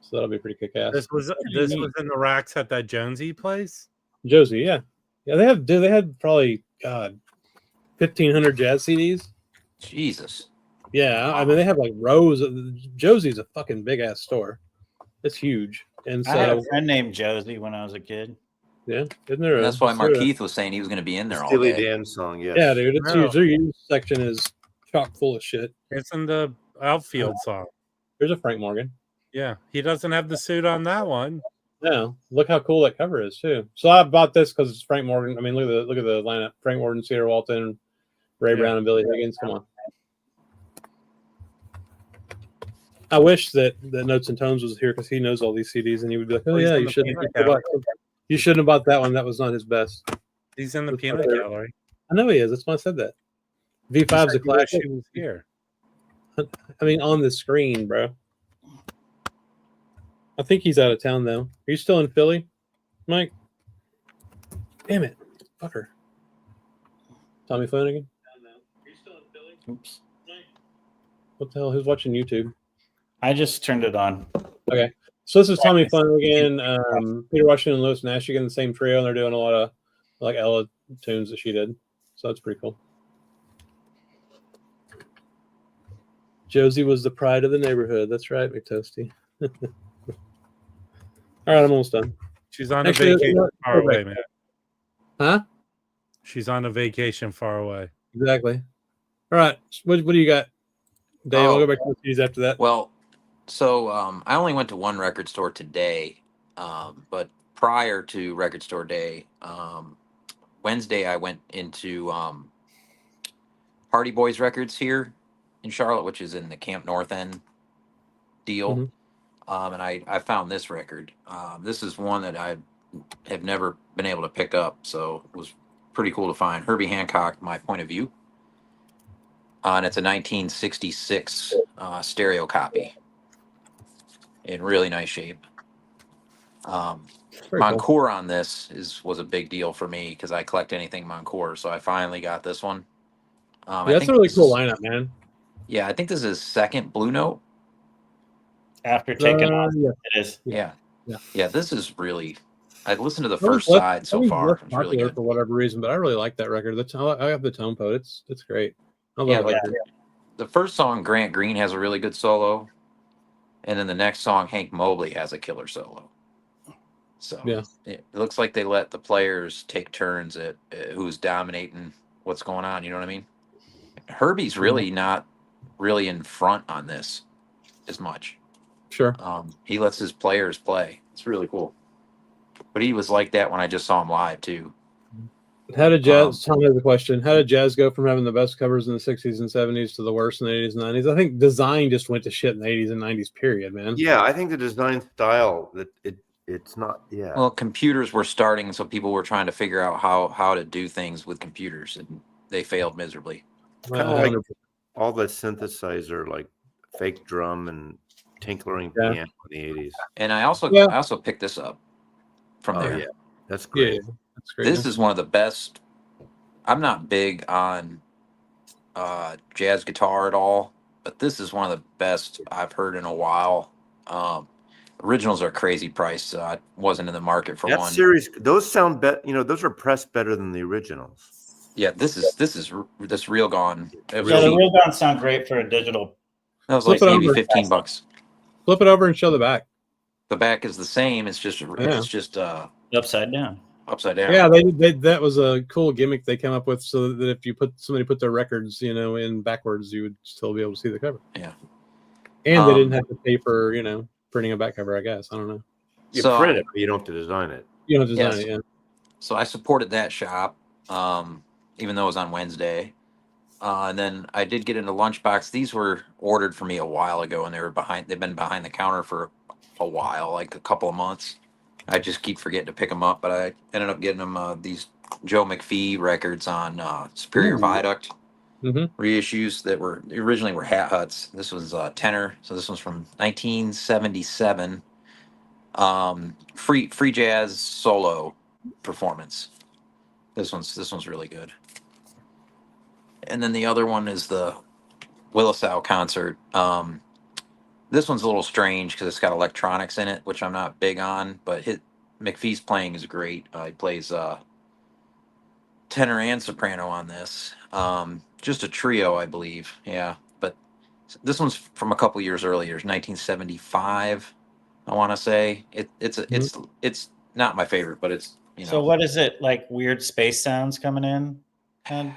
So that'll be pretty kick-ass. This was in the racks at that Jonesy place? Josie, yeah. Yeah, they had probably 1,500 jazz CDs. Jesus. Yeah, I mean they have like rows of Josie's a fucking big ass store. It's huge. And I had so a friend named Josie when I was a kid. yeah, isn't there? And that's why Markeith was saying he was going to be in there all Steely day. Dan song, yes. Yeah, dude, it's No. huge. Their used section is chock full of shit. It's in the outfield song. There's a Frank Morgan. Yeah, he doesn't have the suit on that one. No, look how cool that cover is too. So I bought this because it's Frank Morgan. I mean, look at the lineup: Frank Morgan, Cedar Walton, Ray Brown, and Billy Higgins. Come on. I wish that Notes and Tones was here because he knows all these CDs and he would be like, "Oh yeah, you shouldn't have bought that one. That was not his best." He's in the peanut gallery. I know he is. That's why I said that. V5's a classic. He was here. I mean, on the screen, bro. I think he's out of town though. Are you still in Philly, Mike? Damn it, fucker. Tommy Flanagan. Are you still in Philly? Oops. What the hell? Who's watching YouTube? I just turned it on. Okay, so this is Tommy Flanagan, Peter Washington, and Louis Nash again, the same trio, and they're doing a lot of like Ella tunes that she did. So that's pretty cool. Josie was the pride of the neighborhood. That's right, McToasty. All right, I'm almost done. She's on Actually, a vacation far away, man. Huh? She's on a vacation far away. Exactly. All right, what do you got, Dave? I'll go back to the CDs after that. Well, so I only went to one record store today, but prior to record store day, Wednesday I went into Hardy Boys Records here in Charlotte, which is in the Camp North End deal. Mhm. And I found this record. This is one that I have never been able to pick up, so it was pretty cool to find. Herbie Hancock, My Point of View. And it's a 1966 stereo copy in really nice shape. Very cool. Moncour on this was a big deal for me because I collect anything Moncour, so I finally got this one. Yeah, that's a really cool lineup, man. Yeah, I think this is his second Blue Note. After taking off, yeah. it is. Yeah. This is really. I've listened to the first side so far. It's really good for whatever reason, but I really like that record. I have the Tone Poet. It's great. I love Yeah, that like record. the first song, Grant Green has a really good solo, and then the next song, Hank Mobley has a killer solo. So Yeah. it looks like they let the players take turns at who's dominating what's going on. You know what I mean? Herbie's really not really in front on this as much. Sure. He lets his players play. It's really cool. But he was like that when I just saw him live too. How did jazz? Tom has a question. How did jazz go from having the best covers in the 60s and 70s to the worst in the 80s and 90s? I think design just went to shit in the 80s and 90s. Period, man. Yeah, I think the design style that it's not. Yeah. Well, computers were starting, so people were trying to figure out how to do things with computers, and they failed miserably. Kind of like all the synthesizer, like fake drum and tinkling piano in the 80s. And I also picked this up from there. Yeah, that's great. Yeah, that's great. This is one of the best. I'm not big on jazz guitar at all, but this is one of the best I've heard in a while. Originals are crazy priced, so I wasn't in the market for That one. series, those sound better. You know, those are pressed better than the originals. Yeah, this Real Gone. It was Yeah, the cheap. real guns sound great for a digital. That was Flip like it maybe over. $15. Flip it over and show the back. The back is the same. It's just Upside down. upside down. Yeah, they that was a cool gimmick they came up with, so that if you somebody put their records, in backwards, you would still be able to see the cover. Yeah. And they didn't have to pay for printing a back cover. I guess I don't know. You So- print it, but you don't have to design it. You don't design Yes. it. Yeah. So I supported that shop, even though it was on Wednesday. And then I did get into Lunchbox. These were ordered for me a while ago, and they've been behind the counter for a while, like a couple of months. I just keep forgetting to pick them up, but I ended up getting them these Joe McPhee records on Superior Ooh. Viaduct Mm-hmm. reissues that were originally were Hat Huts. This was tenor, so this one's from 1977. Free jazz solo performance. This one's really good. And then the other one is the Willisow concert. This one's a little strange because it's got electronics in it, which I'm not big on. But McPhee's playing is great. He plays tenor and soprano on this. Just a trio, I believe. Yeah, but this one's from a couple years earlier, 1975. I want to say it's not my favorite, but it's So what is it, like weird space sounds coming in? And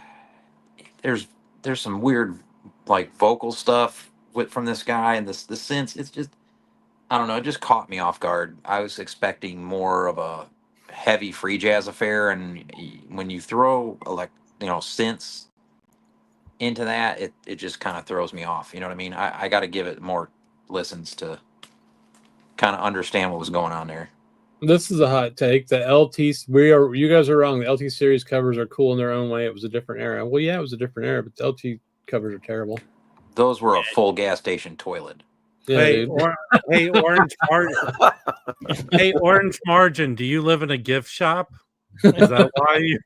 there's some weird like vocal stuff from this guy and the synths. It's just I don't know. It just caught me off guard. I was expecting more of a heavy free jazz affair, and when you throw synths into that, it just kind of throws me off. You know what I mean? I got to give it more listens to kind of understand what was going on there. This is a hot take. The you guys are wrong. The LT series covers are cool in their own way. It was a different era. Well, yeah, it was a different era, but the LT covers are terrible. Those were a full gas station toilet. Yeah, Hey, dude. hey, Orange Margin. Hey, Orange Margin. Do you live in a gift shop? Is that why you?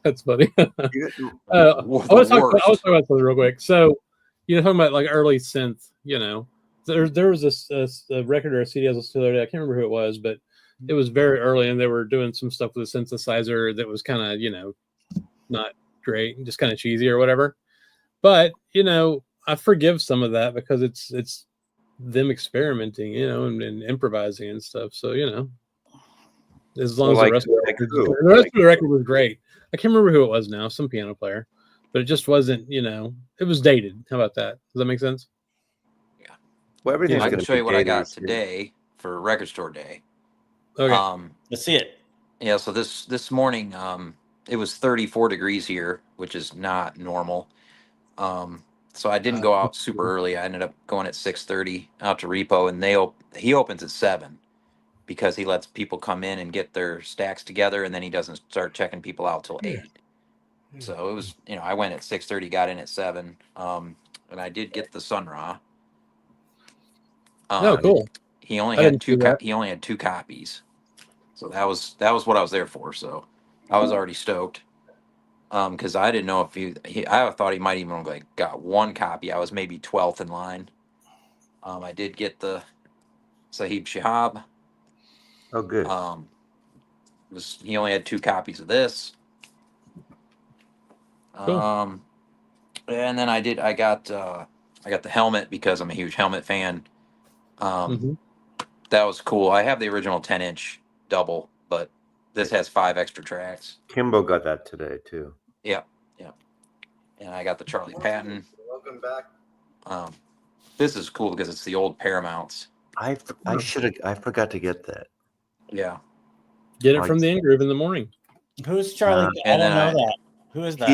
That's funny. I The was talking worst. about something real quick. So, talking about like early synth, there was a record or a CD I was listening to the other day. I can't remember who it was, but it was very early, and they were doing some stuff with a synthesizer that was kind of, not great, just kind of cheesy or whatever. But, I forgive some of that because it's them experimenting, and improvising and stuff. So, as long as the rest of the record was great. I can't remember who it was now, some piano player, but it just wasn't, it was dated. How about that? Does that make sense? Yeah. Well, everything's I going can to show be you what I dated. got today for Record Store Day. Okay. let's see it. Yeah, so this morning, it was 34 degrees here, which is not normal. So I didn't go out super early. I ended up going at 6:30 out to Repo, and he opens at 7 because he lets people come in and get their stacks together, and then he doesn't start checking people out till 8. So it was, I went at 6:30, got in at 7, and I did get the Sun Ra. Oh, cool. He only I had didn't see that. He only had 2 copies, so that was what I was there for. So I was already stoked. Because I didn't know if I thought he might even got 1 copy. I was maybe 12th in line. I did get the Sahib Shihab. Oh, good. He only had 2 copies of this. Cool. And then I got the helmet because I'm a huge helmet fan. That was cool. I have the original 10-inch double, but this has 5 extra tracks. Kimbo got that today too. Yeah. And I got the Charlie Patton. Welcome back. This is cool because it's the old Paramounts. I forgot to get that. Yeah. Get it from the In-Groove in the morning. Who's Charlie? I don't know that. Who is that?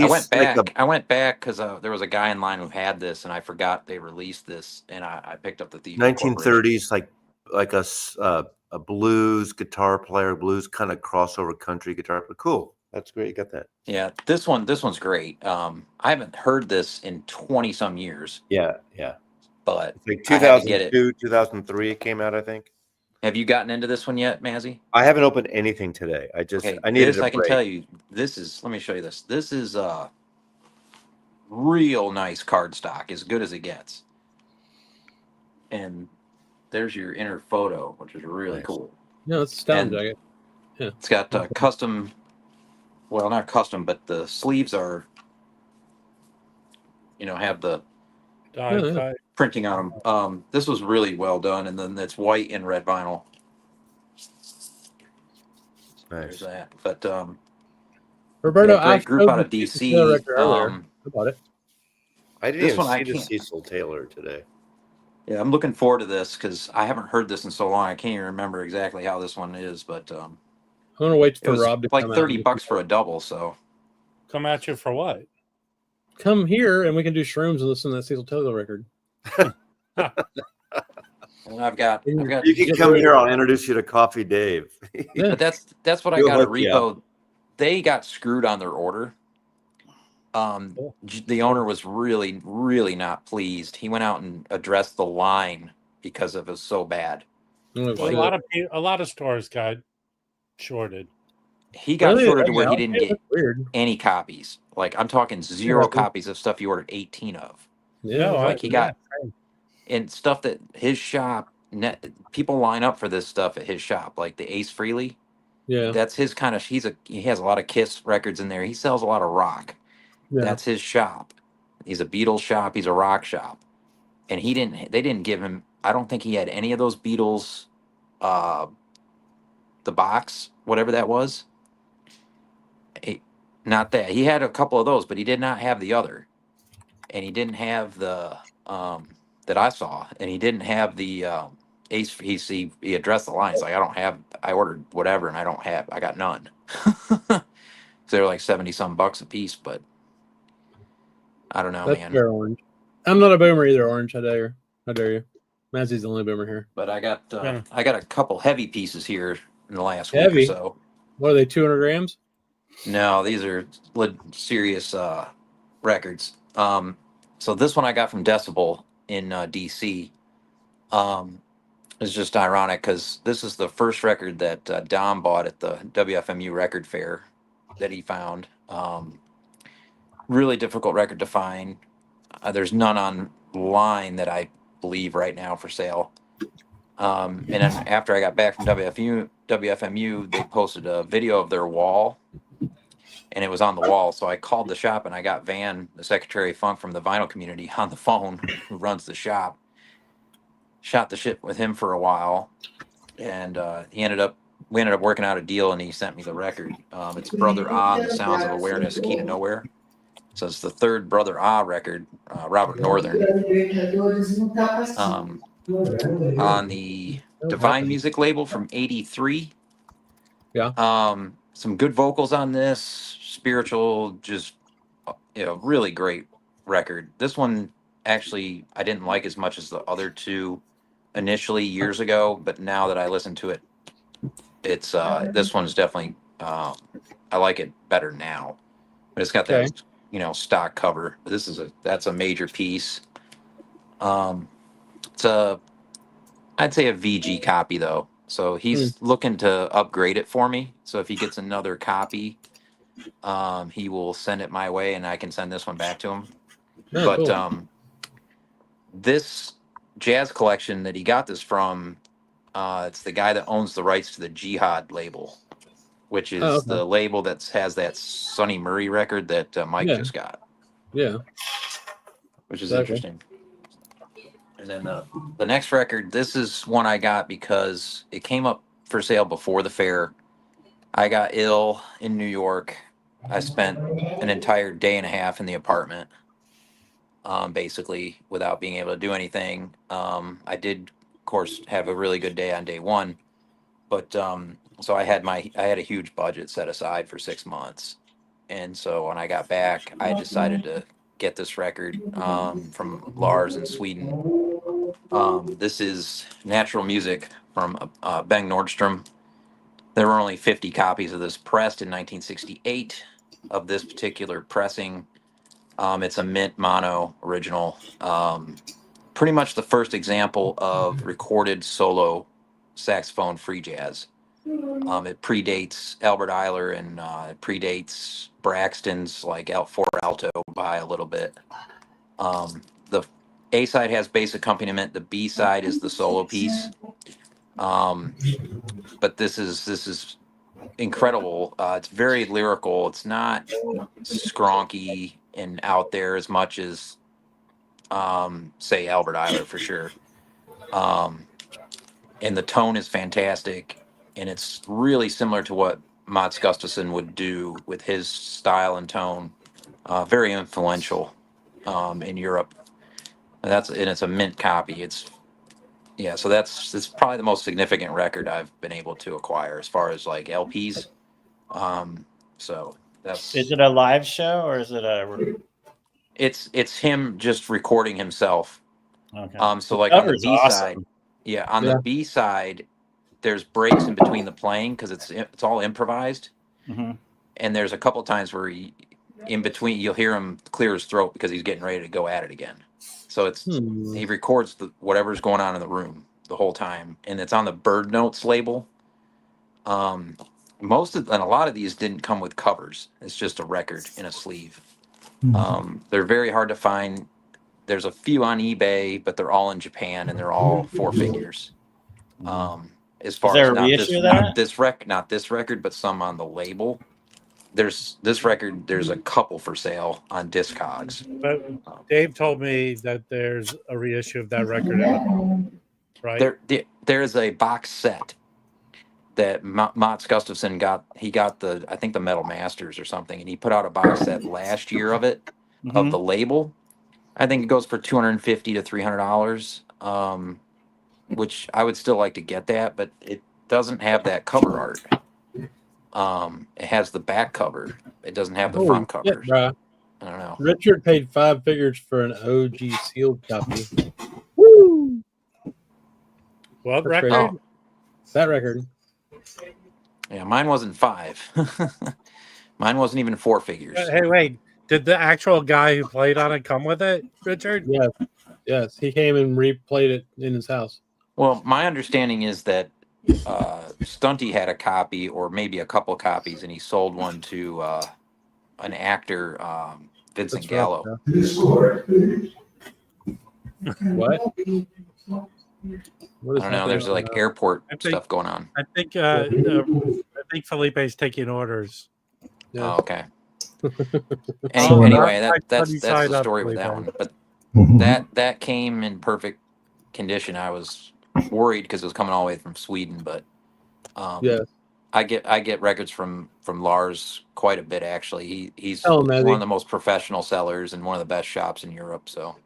I went back because there was a guy in line who had this, and I forgot they released this, and I picked up the Thief 1930s, like a blues guitar player, blues kind of crossover country guitar. But cool, that's great. You got that. Yeah, this one's great. I haven't heard this in 20 some years. Yeah. But It's like 2002, 2003 it came out, I think. Have you gotten into this one yet, Mazzy? I haven't opened anything today. I needed this. I can tell you, this is. Let me show you this. This is real nice cardstock, as good as it gets. And there's your inner photo, which is really cool. No, it's a style jacket. Yeah. It's got custom. Well, not custom, but the sleeves are. Have the printing on them. This was really well done, and then it's white and red vinyl. Nice. There's that. But Roberto, great group out of DC. About it. I didn't even see the Cecil Taylor today. Yeah, I'm looking forward to this because I haven't heard this in so long. I can't even remember exactly how this one is, but I'm gonna wait for Rob to like come $30 out. for a double. So Come at you for what? Come here and we can do shrooms and listen to that Cecil Taylor record. And I've got You can come here. I'll introduce you to Coffee Dave. Yeah. but that's what I He'll got a hook you repo. They got screwed on their order. The owner was really, really not pleased. He went out and addressed the line because it was so bad. Oh, A lot of stores got shorted. He got Really? shorted to where he Okay, didn't get that's weird. any copies. Like I'm talking zero Yeah. copies of stuff he ordered 18 of. Yeah. No, Like he got same. and stuff that his shop people line up for this stuff at his shop, like the Ace Frehley. Yeah. That's his kind of. He has a lot of Kiss records in there. He sells a lot of rock. Yeah. That's his shop. He's a Beatles shop. He's a rock shop, and they didn't give him. I don't think he had any of those Beatles, the box, whatever that was. Not that he had a couple of those, but he did not have the other, and he didn't have the that I saw, and he didn't have the Ace. He addressed the line. He's like, I don't have. I ordered whatever, and I don't have. I got none. So they're like 70 some bucks a piece, but I don't know, That's man. fair, Orange. I'm not a boomer either, Orange. How dare you? How dare you? Mazzy's the only boomer here. But I got Yeah. I got a couple heavy pieces here in the last week Heavy? or so. What are they, 200 grams? No, these are serious records. So this one I got from Decibel in DC. It's just ironic because this is the first record that Dom bought at the WFMU record fair that he found. Really difficult record to find. There's none online that I believe right now for sale. And then after I got back from WFMU, they posted a video of their wall, and it was on the wall. So I called the shop and I got Van, the Secretary of Funk from the vinyl community, on the phone, who runs the shop. Shot the shit with him for a while, and we ended up working out a deal, and he sent me the record. It's Brother Ah, The Sounds of Awareness, Key to Nowhere. So it's the third Brother Ah record, Robert Northern. On the Divine Music label from '83. Yeah. Some good vocals on this, spiritual, just really great record. This one actually I didn't like as much as the other two initially years ago, but now that I listen to it, it's this one's definitely I like it better now. But it's got that stock cover. That's a major piece. It's I'd say a VG copy though. So he's looking to upgrade it for me. So if he gets another copy, he will send it my way, and I can send this one back to him. Oh, But cool. this jazz collection that he got this from, it's the guy that owns the rights to the Jihad label, which is the label that has that Sonny Murray record that Mike just got. Yeah. Which is interesting. And then the next record, this is one I got because it came up for sale before the fair. I got ill in New York. I spent an entire day and a half in the apartment, basically without being able to do anything. I did, of course, have a really good day on day one, but so I had a huge budget set aside for 6 months, and so when I got back, I decided to get this record from Lars in Sweden. This is Natural Music from Bengt Nordstrom. There were only 50 copies of this pressed in 1968 of this particular pressing. It's a mint mono original. Pretty much the first example of recorded solo saxophone free jazz. It predates Albert Ayler and it predates Braxton's like Four Alto by a little bit. The A side has bass accompaniment. The B side is the solo piece. But this is incredible. It's very lyrical. It's not skronky and out there as much as say Albert Ayler for sure. And the tone is fantastic, and it's really similar to what Mats Gustafsson would do with his style and tone. Very influential in Europe. And it's a mint copy. It's probably the most significant record I've been able to acquire as far as like LPs. So That's Is it a live show or is it a? it's him just recording himself. Okay. So like on the Cover's B side, awesome. on the B side, there's breaks in between the playing because it's all improvised, Hmm. and there's a couple times where in between you'll hear him clear his throat because he's getting ready to go at it again. So he records whatever's going on in the room the whole time, and it's on the Bird Notes label. And a lot of these didn't come with covers. It's just a record in a sleeve. They're very hard to find. There's a few on eBay, but they're all in Japan and they're all 4 figures. As far there as a reissue of that? not this record, but some on the label. There's this record. There's a couple for sale on Discogs. But Dave told me that there's a reissue of that record, right? There's a box set that Mats Gustafsson got. He got I think the Metal Masters or something, and he put out a box set last year of it, of the label. I think it goes for $250 to $300, which I would still like to get that, but it doesn't have that cover art. It has the back cover. It doesn't have the front cover. I don't know. Richard paid 5 figures for an OG sealed copy. Woo! What That's record? crazy. That record. Yeah, mine wasn't 5. Mine wasn't even 4 figures. Hey, wait. Did the actual guy who played on it come with it, Richard? Yes. He came and replayed it in his house. Well, my understanding is that Stunty had a copy or maybe a couple copies, and he sold one to an actor, Vincent Gallo. What? I don't know. There's like airport stuff going on. I think Felipe's taking orders. Yeah. Oh, okay. Anyway, that's the story with that one. But that came in perfect condition. I was worried because it was coming all the way from Sweden, but I get records from Lars quite a bit actually. He's one of the most professional sellers and one of the best shops in Europe. So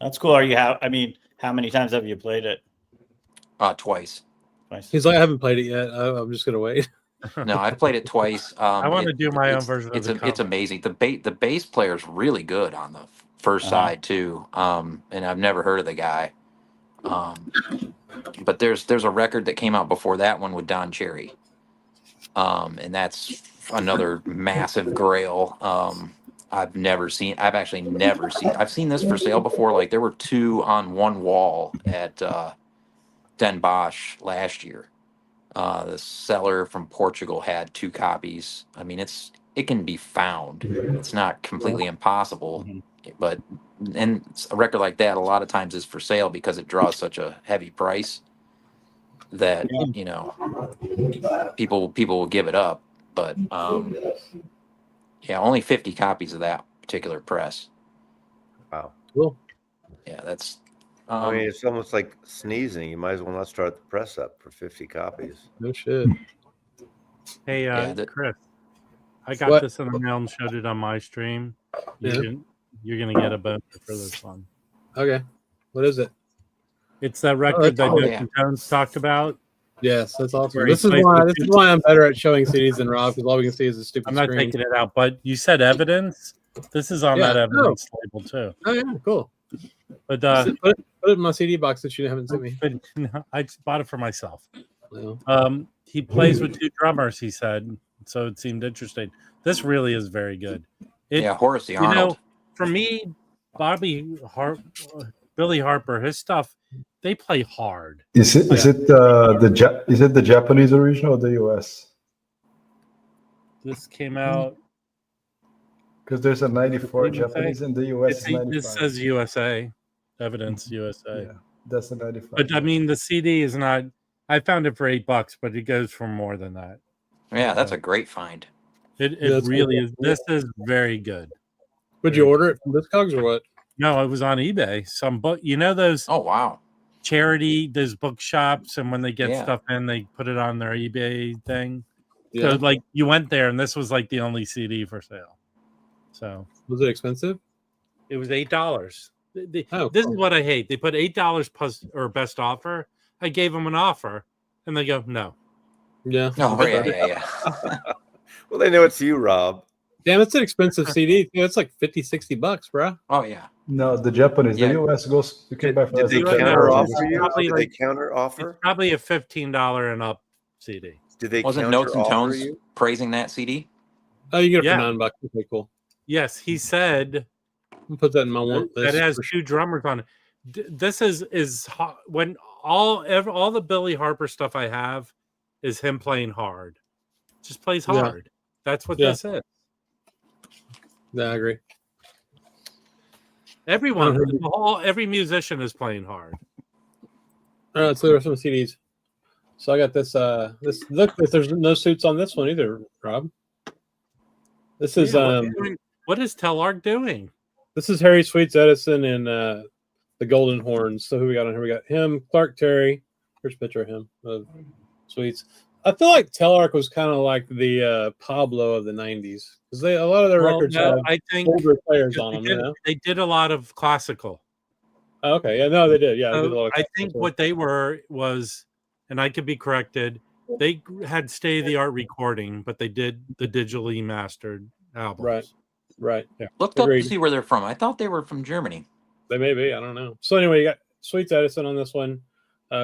That's cool. How many times have you played it? Twice. He's like, I haven't played it yet. I'm just gonna wait. No, I've played it twice. I want to do my own version of it's amazing. The bass player's really good on the first side too. And I've never heard of the guy. But there's a record that came out before that one with Don Cherry. And that's another massive grail. I've actually never seen. I've seen this for sale before. Like there were 2 on one wall at Den Bosch last year. The seller from Portugal had 2 copies. I mean, it can be found. It's not completely impossible, but a record like that a lot of times is for sale because it draws such a heavy price that people will give it up. But only 50 copies of that particular press. Wow. Cool. Yeah, that's. It's almost like sneezing. You might as well not start the press up for 50 copies. No shit. Hey, Chris, I got this in the mail and showed it on my stream. You're gonna get a bonus for this one. Okay. What is it? It's that record that Justin Jones talked about. Yes, that's awesome. This is why I'm better at showing CDs than Rob, because all we can see is a stupid I'm not screen. taking it out, but you said evidence. This is on that evidence label too. Oh yeah, cool. But put it in my CD box that you haven't sent me. I just bought it for myself. No. He plays with 2 drummers, he said, so it seemed interesting. This really is very good. Horace Arnold. For me, Billy Harper, his stuff, they play hard. Is it the Japanese original or the US? This came out because there's a 94 Japanese in the US. It says USA, evidence USA. Yeah, that's the 95. But I mean, the CD is not. I found it for $8, but it goes for more than that. Yeah, that's a great find. It really is. This is very good. Would you order it from Discogs or what? No, it was on eBay. Some book, those. Oh wow. Charity, those bookshops, and when they get stuff in, they put it on their eBay thing. Yeah. So like you went there, and this was like the only CD for sale. So was it expensive? It was $8. This is what I hate. They put $8 plus or best offer. I gave them an offer, and they go no. Yeah. Oh yeah. Well, they know it's you, Rob. Damn, it's an expensive CD. It's like $50-$60, bro. Oh yeah. No, the Japanese, Yeah. the US goes. You can buy for Did they less than counter $10. offer you? Probably Did they like- counter It's offer? probably a $15 and up CD. Did they Wasn't counter Notes and offer Tones you? praising that CD? Oh, you get it Yeah. for $9. Okay, cool. Yes, he said I'll put that in my want that list. has two drummers on it. This is when all the Billy Harper stuff I have is him playing hard. Just plays Yeah. hard. That's what Yeah. this is. Yeah, I agree. Everyone, every musician is playing hard. All right, so there are some CDs. So I got this. Look, there's no suits on this one either, Rob. This is Yeah, what is Telarc doing? This is Harry Sweets Edison and the Golden Horns. So who we got on here? We got him, Clark Terry. Here's a picture of him of Sweets. I feel like Telarc was kind of like the Pablo of the '90s because a lot of their records have I think older players on them. they did a lot of classical. Oh, okay, yeah, no, they did. Yeah, they did a lot of I think classical. what they were was, and I could be corrected, they had state of the art recording, but they did the digitally mastered albums. Right. Yeah. Looked up Agreed. to see where they're from. I thought they were from Germany. They may be. I don't know. So anyway, you got Sweets Edison on this one,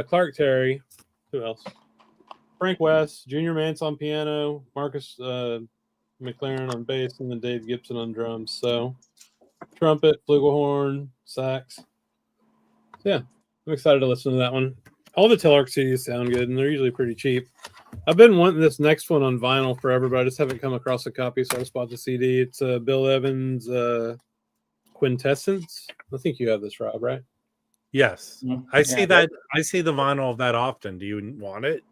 Clark Terry. Who else? Frank West, Junior Mance on piano, Marcus McLaren on bass, and then Dave Gibson on drums. So trumpet, flugelhorn, sax. Yeah, I'm excited to listen to that one. All the Telarc CDs sound good, and they're usually pretty cheap. I've been wanting this next one on vinyl forever, but I just haven't come across a copy, so I just bought the CD. It's Bill Evans' Quintessence. I think you have this, Rob, right? Yes, Mhm. I see Yeah. that. I see the vinyl of that often. Do you want it?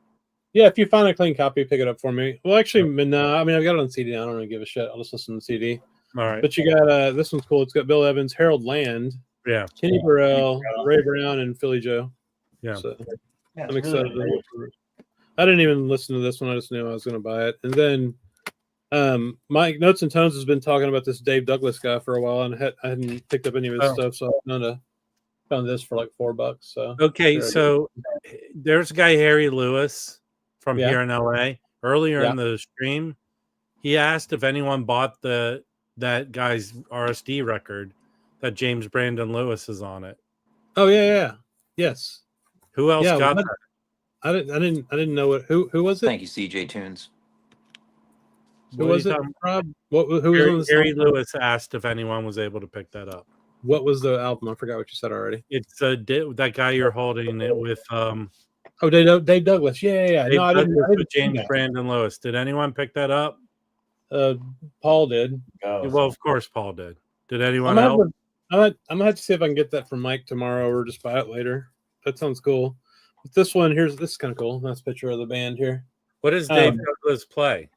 Yeah, if you find a clean copy, pick it up for me. Well, actually, no. I mean, I've got it on CD. I don't really give a shit. I'll just listen to the CD. All right. But you got this one's cool. It's got Bill Evans, Harold Land, Yeah. Kenny Burrell, Ray Brown, and Philly Joe. Yeah. So Yeah, I'm it's excited. really I didn't even listen to this one. I just knew I was going to buy it. And then Mike Notes and Tones has been talking about this Dave Douglas guy for a while, and I hadn't picked up any of his stuff, so I found this for like $4. So Okay, there it is. so there's a guy Harry Lewis from Yeah. here in LA. Earlier Yeah. in the stream, he asked if anyone bought that guy's RSD record that James Brandon Lewis is on it. Oh yeah, yes. Who else Yeah, got what- that? I didn't know who was it. Thank you, CJ Tunes. Who What are was you it, talking- Rob? Who was on Harry, the Harry song? Lewis asked if anyone was able to pick that up. What was the album? I forgot what you said already. It's that guy you're holding it with. Oh, Dave Douglas. Yeah. Dave No, I didn't. Douglas I with didn't see James that. Brandon Lewis. Did anyone pick that up? Paul did. Well, of course, Paul did. Did I'm anyone gonna, else? I'm gonna have to see if I can get that from Mike tomorrow or just buy it later. That sounds cool. But this one this is kind of cool. Nice picture of the band here. What does Dave Douglas play?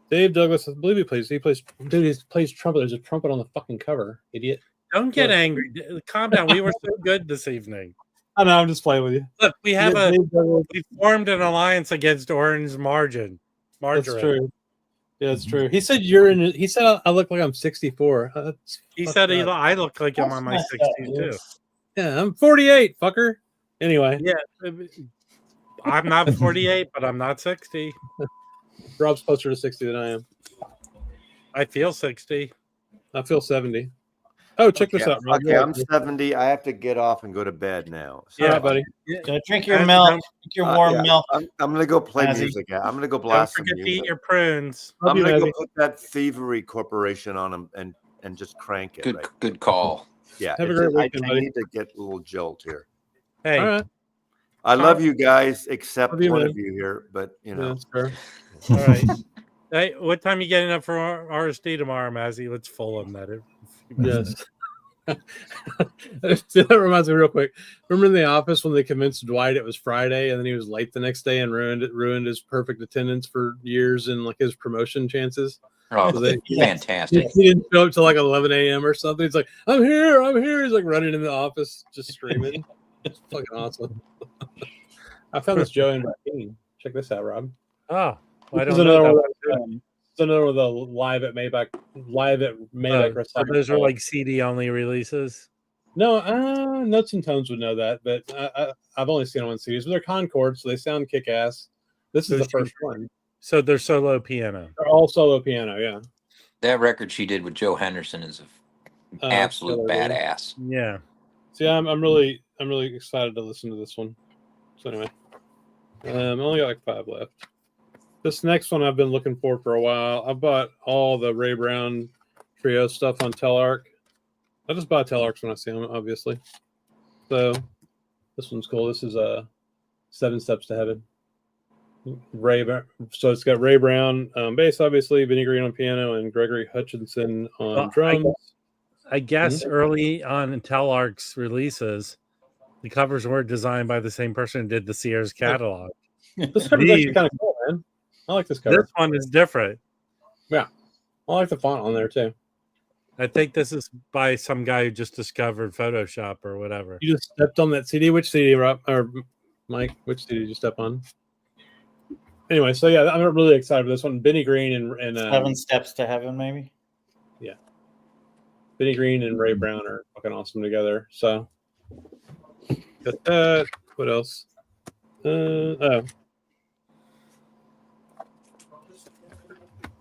Dave Douglas, I believe he plays trumpet. There's a trumpet on the fucking cover, idiot. Don't get Look. angry. Calm down. We were so good this evening. I know. I'm just playing with you. Look, we have Yeah, Dave Douglas, we formed an alliance against Orange Margarine. that's true. Yeah, it's true. He said he said I look like I'm 64. He Fuck said that. I look like I'm on my 60s too. Yeah, I'm 48, fucker. Anyway, Yeah, I'm not 48, but I'm not 60. Rob's closer to 60 than I am. I feel 60. I feel 70. Oh, check this out, Rob. Okay, I'm 70. I have to get off and go to bed now. So All right, buddy. Drink your And milk. don't- Drink your warm yeah, milk. I'm gonna go play Mazzy. music. I'm gonna go Don't blast some forget to eat music. your prunes. Love I'm you, gonna go Mazzy. put that Thievery Corporation on them and just crank it. Good, right? good call. Yeah, Have a it's great just- weekend, I buddy. need to get a little jolt here. Hey, All right. I love you guys, except Love you, one man. of you here, but you Yeah, know. that's fair. all right. Hey, what time you getting up for RSD tomorrow, Mazzy? Let's full on that. Yes. That reminds me real quick. Remember in the office when they convinced Dwight it was Friday and then he was late the next day and ruined his perfect attendance for years and like his promotion chances. Oh, So they- fantastic. He didn't show up till like 11 a.m. or something. He's like, I'm here. He's like running in the office, just screaming. It's fucking awesome. I found this Joey and Martine. Check this out, Rob. Oh, I This is don't know. another That one. It's another one of the live at Maybach so those are like CD only releases. No, Notes and Tones would know that, but I've only seen them on CDs. But they're Concord, so they sound kick ass. This is the Who's first one. So they're solo piano. They're all solo piano. Yeah. That record she did with Joe Henderson is an absolute killer, dude. badass. Yeah. See, I'm really excited to listen to this one. So anyway, I only got like 5 left. This next one I've been looking for a while. I bought all the Ray Brown trio stuff on Telarc. I just buy Telarcs when I see them, obviously. So this one's cool. This is 7 Steps to Heaven. So it's got Ray Brown bass, obviously, Benny Green on piano, and Gregory Hutchinson on drums. I guess early on in Telarc's releases, the covers were designed by the same person who did the Sears catalog. This cover's actually kind of cool, man. I like this cover. This one is different. Yeah. I like the font on there, too. I think this is by some guy who just discovered Photoshop or whatever. You just stepped on that CD. Which CD, Rob? Or Mike, which CD did you step on? Anyway, so yeah, I'm really excited for this one. Benny Green and 7 Steps to Heaven, maybe. Yeah, Benny Green and Ray Brown are fucking awesome together. So got that. What else?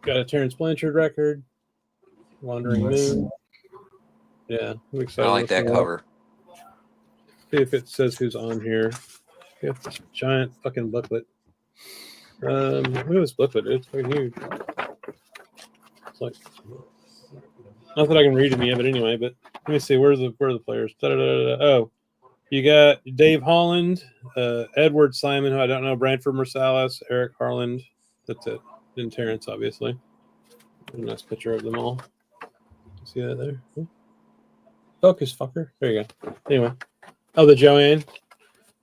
Got a Terrence Blanchard record, Wandering Moon. Yeah, I'm excited. I like that cover. See if it says who's on here. We have this giant fucking booklet. Look at this booklet. It's fucking huge. It's like, not that I can read it yet, but anyway. But let me see. Where are the players? Oh, you got Dave Holland, Edward Simon, who I don't know, Branford Marsalis, Eric Harland. That's it. And Terrence, obviously. A nice picture of them all. See that there? Focus, fucker. There you go. Anyway. Oh, the Joanne.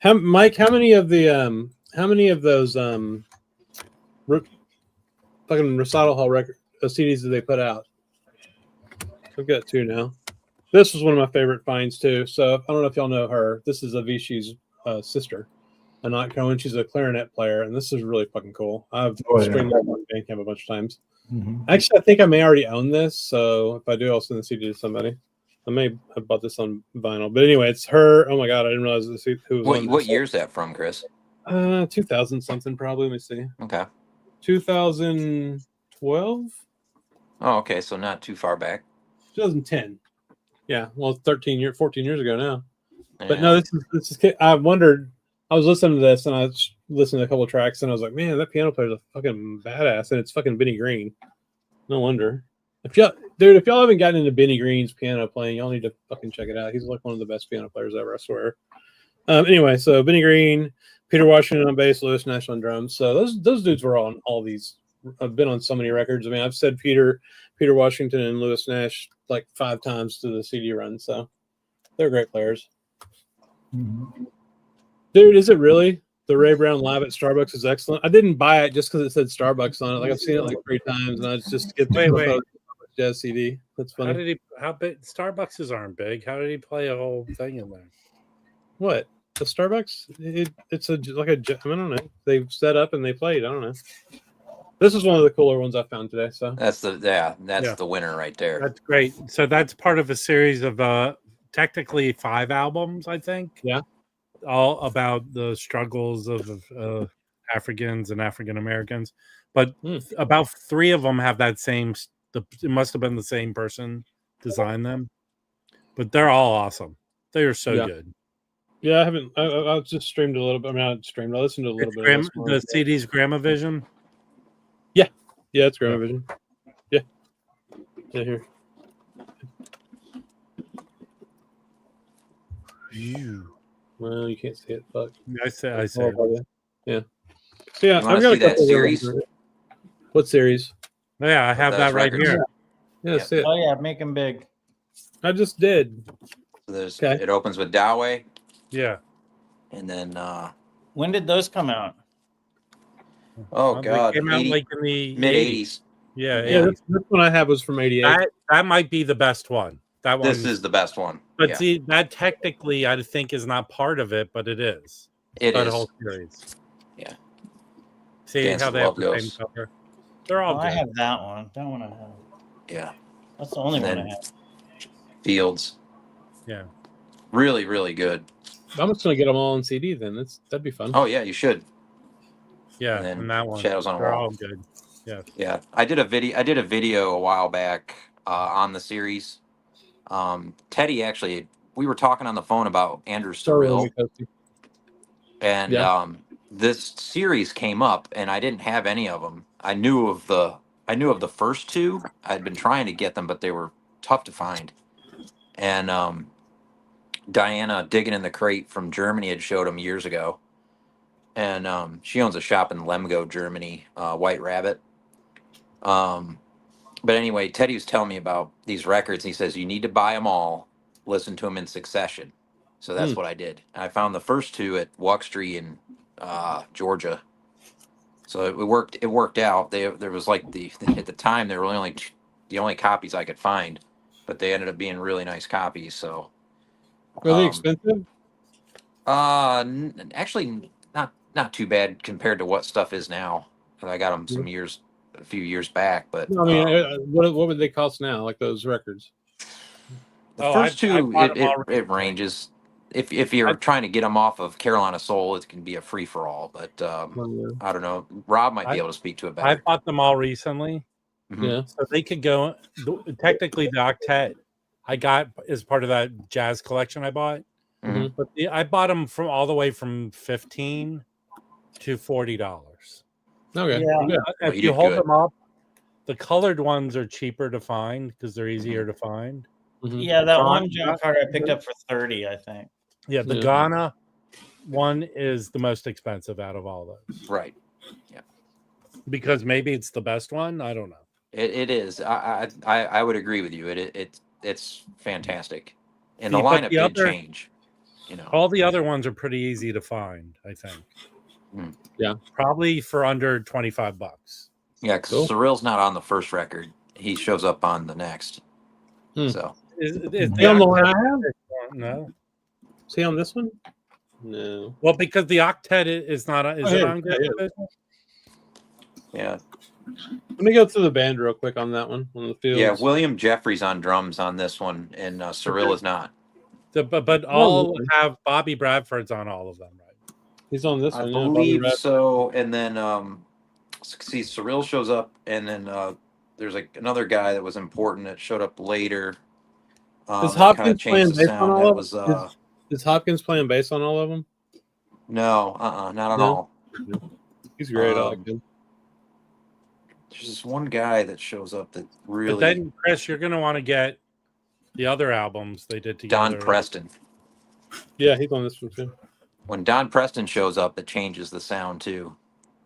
Mike, how many of those fucking recital hall record CDs did they put out? I've got 2 now. This was one of my favorite finds too. So I don't know if y'all know her. This is Avicii's sister, Anat Cohen. She's a clarinet player, and this is really fucking cool. I've streamed that on Bandcamp a bunch of times. Mm-hmm. Actually, I think I may already own this. So if I do, I'll send the CD to somebody. I may have bought this on vinyl, but anyway, it's her. Oh my god, I didn't realize this. Who was what year is that from, Chris? 2000 something probably. Let me see. Okay. 2012. Oh, okay, so not too far back. 2010. Yeah, well, 14 years ago now. Yeah. But no, this is. I wondered. I was listening to this, and I listened to a couple of tracks, and I was like, man, that piano player's a fucking badass, and it's fucking Benny Green. No wonder. If y'all haven't gotten into Benny Green's piano playing, y'all need to fucking check it out. He's like one of the best piano players ever, I swear. Anyway, so Benny Green, Peter Washington on bass, Lewis Nash on drums. So those dudes were on all these. I've been on so many records. I mean, I've said Peter Washington and Lewis Nash like 5 times to the CD run. So they're great players. Mm-hmm. Dude, is it really? The Ray Brown live at Starbucks is excellent. I didn't buy it just because it said Starbucks on it. Like I've seen it like 3 times, and I just skipped the jazz CD. That's funny. How big? Starbucks aren't big. How did he play a whole thing in there? What? The Starbucks? It's I don't know. They set up and they played. I don't know. This is one of the cooler ones I found today. So that's the winner right there. That's great. So that's part of a series of technically 5 albums, I think. Yeah. All about the struggles of Africans and African Americans, but about 3 of them have that same. It must have been the same person designed them, but they're all awesome. They are so good. Yeah, I haven't. I just streamed a little bit. I mean, I listened to a little bit. The CD's Gramavision. Yeah, it's Gramavision. Yeah, here. Well, you can't see it. Fuck. I say it. Yeah. So yeah, I've got that series. What series? Yeah, I have that right here. Yeah, see it. Oh yeah, make them big. I just did. So it opens with Doway. Yeah. And then when did those come out? Oh god, they came out like in the mid 80s. Yeah. This one I have was from 88. That might be the best one. This is the best one. But see, that technically I think is not part of it, but it is. It is. The whole series. Yeah. See how they have the same color. They're all good. I have that one. That one I have. Yeah. That's the only one I have. Fields. Yeah. Really, really good. I'm just gonna get them all on CD then. That'd be fun. Oh yeah, you should. Yeah, and then and that one. Shadows on a They're Wall. all good. Yeah. Yeah, I did a video a while back on the series. Teddy actually, we were talking on the phone about Andrew Surreal, and Yeah. this series came up, and I didn't have any of them. I knew of the first two. I'd been trying to get them, but they were tough to find. And Diana Digging in the Crate from Germany had showed them years ago, and she owns a shop in Lemgo, Germany, White Rabbit. But anyway, Teddy was telling me about these records. He says you need to buy them all, listen to them in succession. So that's what I did. I found the first two at Walk Street in Georgia. So it worked. It worked out. There was like at the time there were only the only copies I could find, but they ended up being really nice copies. So Were they expensive? actually not too bad compared to what stuff is now. I got them a few years back, but No, I mean, what would they cost now? Like those records? the first I two, bought 'em all it recently. ranges. If you're trying to get them off of Carolina Soul, it can be a free for all. But I don't know. Rob might be able to speak to it better. I bought them all recently. Mhm. Yeah. So they could go. Technically, the octet I got as part of that jazz collection I bought. Mhm. But I bought them from all the way from $15 to $40. Okay. Yeah. If you you did hold good. them up, the colored ones are cheaper to find because they're easier to find. Yeah, that Ghana- one John Carter I picked up for 30, I think. Yeah, the Yeah. Ghana one is the most expensive out of all those Right. because maybe it's the best one. I don't know. It is. I would agree with you. It's fantastic, and the But lineup the did other- change. You know. All the other ones are pretty easy to find, I think. Yeah. Probably for under $25. Yeah, because Cool. Surreal's not on the first record. He shows up on the next. So Is He on the one I have? No. Is he on this one? No. Well, because the octet is not. Is it yeah, on good? yeah. yeah, Let me go through the band real quick on that one on the fields. yeah. William Jeffries on drums on this one, and Surreal is not. But all have Bobby Bradford's on all of them, right? He's on this I one. believe Yeah, so. And then see, Surreal shows up, and then there's like another guy that was important that showed up later. Is that Hopkins kinda playing changed the bass on sound. all That of was them? Is Hopkins playing bass on all of them? no, not at No? all. He's great. I like him. There's this one guy that shows up that really But then, Chris, you're going to want to get the other albums they did together. Don Preston. Yeah, he's on this one too. When Don Preston shows up, it changes the sound too.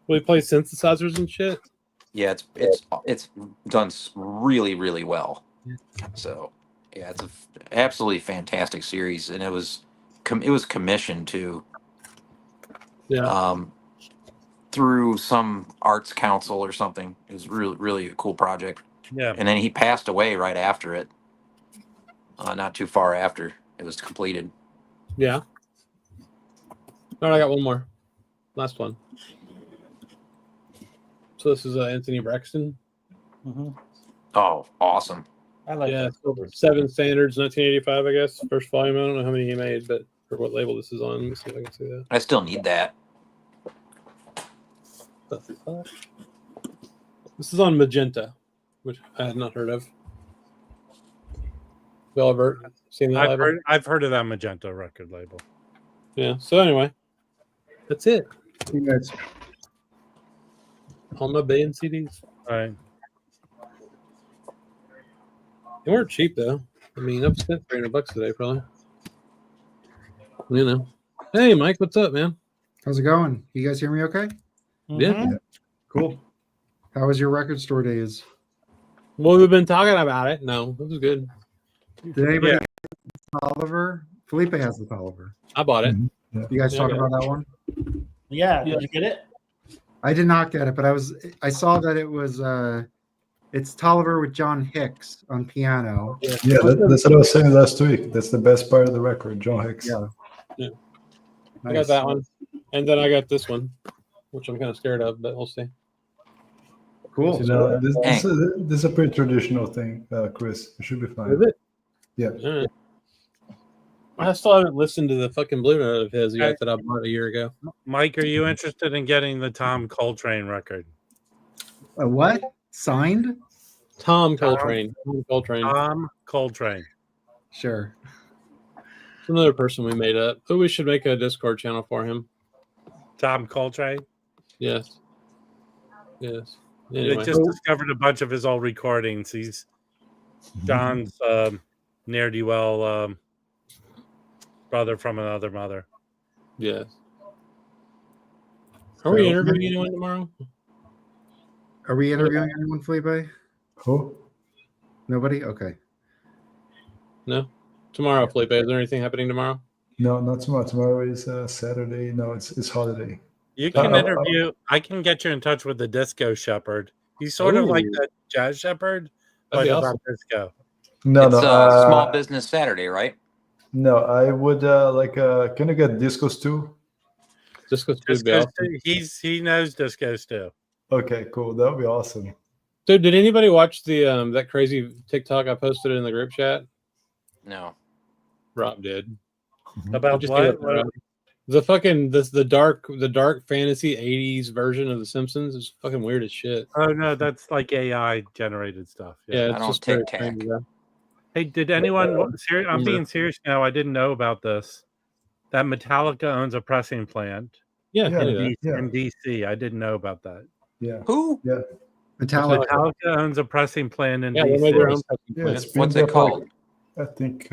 Will he play synthesizers and shit? Yeah, it's done really, really well. So yeah, it's absolutely fantastic series, and it was commissioned too. Yeah. Through some arts council or something. It was really a cool project. Yeah. And then he passed away right after it. Not too far after it was completed. Yeah. All right, I got one more. Last one. So this is Anthony Braxton. Oh, awesome. I like Yeah, that. so Seven Standards, 1985, I guess. First volume. I don't know how many he made, but for what label this is on. Let me see if I can see that. I still need that. What the fuck? This is on Magenta, which I had not heard of. Y'all ever seen that label? I've heard of that Magenta record label. Yeah. So anyway, that's it. Yes. All my band CDs. All right. They weren't cheap though. I mean, I've spent $300 today, probably. You know. Hey, Mike, what's up, man? How's it going? You guys hear me okay? Yeah. Cool. How was your record store days? Well, we've been talking about it. No, it was good. Did anybody Yeah. get the Tolliver? Felipe has the Tolliver. I bought it. You guys Yeah, talk I about that one? Yeah, did you get it? I did not get it, but I saw that it was it's Tolliver with John Hicks on piano. Yeah, that's what I was saying last week. That's the best part of the record, John Hicks. Yeah. Yeah. I Nice. got that one. And then I got this one, which I'm kind of scared of, but we'll see. Cool. No, this is a pretty traditional thing, Chris. It should be fine. Is it? Yeah. All right. I still haven't listened to the fucking Blue Note of his yet Hey. that I bought a year ago. Mike, are you interested in getting the Tom Coltrane record? A what? Signed? Tom Coltrane. Tom Coltrane. Tom Coltrane. Sure. It's another person we made up. Oh, we should make a Discord channel for him. Tom Coltrane. Yes. Yes. They Anyway. just discovered a bunch of his old recordings. He's John's ne'er-do-well brother from another mother. Yes. Are we interviewing anyone tomorrow? Are we interviewing anyone, Felipe? Who? Nobody? Okay. No. Tomorrow, Felipe. Is there anything happening tomorrow? No, not tomorrow. Tomorrow is Saturday. No, it's holiday. You can interview. I can get you in touch with the Disco Shepherd. He's sort of like the Jazz Shepherd, but That'd be about awesome. disco. No, It's no. Small Business Saturday, right? No, I would can I get discos too? Disco's Disco he knows discos too. Okay, cool. That would be awesome. Dude, did anybody watch the that crazy TikTok I posted in the group chat? No. Rob did. About what? The fucking the dark fantasy 80s version of The Simpsons is fucking weird as shit. Oh no, that's like AI generated stuff. Yeah, I it's don't just very tic-tac. strange, yeah. Hey, did anyone? I'm being serious now. I didn't know about this. That Metallica owns a pressing plant Yeah, Yeah, I knew that. in DC. I didn't know about that. Yeah. Who? Yeah. Metallica. Metallica owns a pressing plant in Yeah, they made their DC. own pressing Yeah, plant. it's been What's there it for, called? I think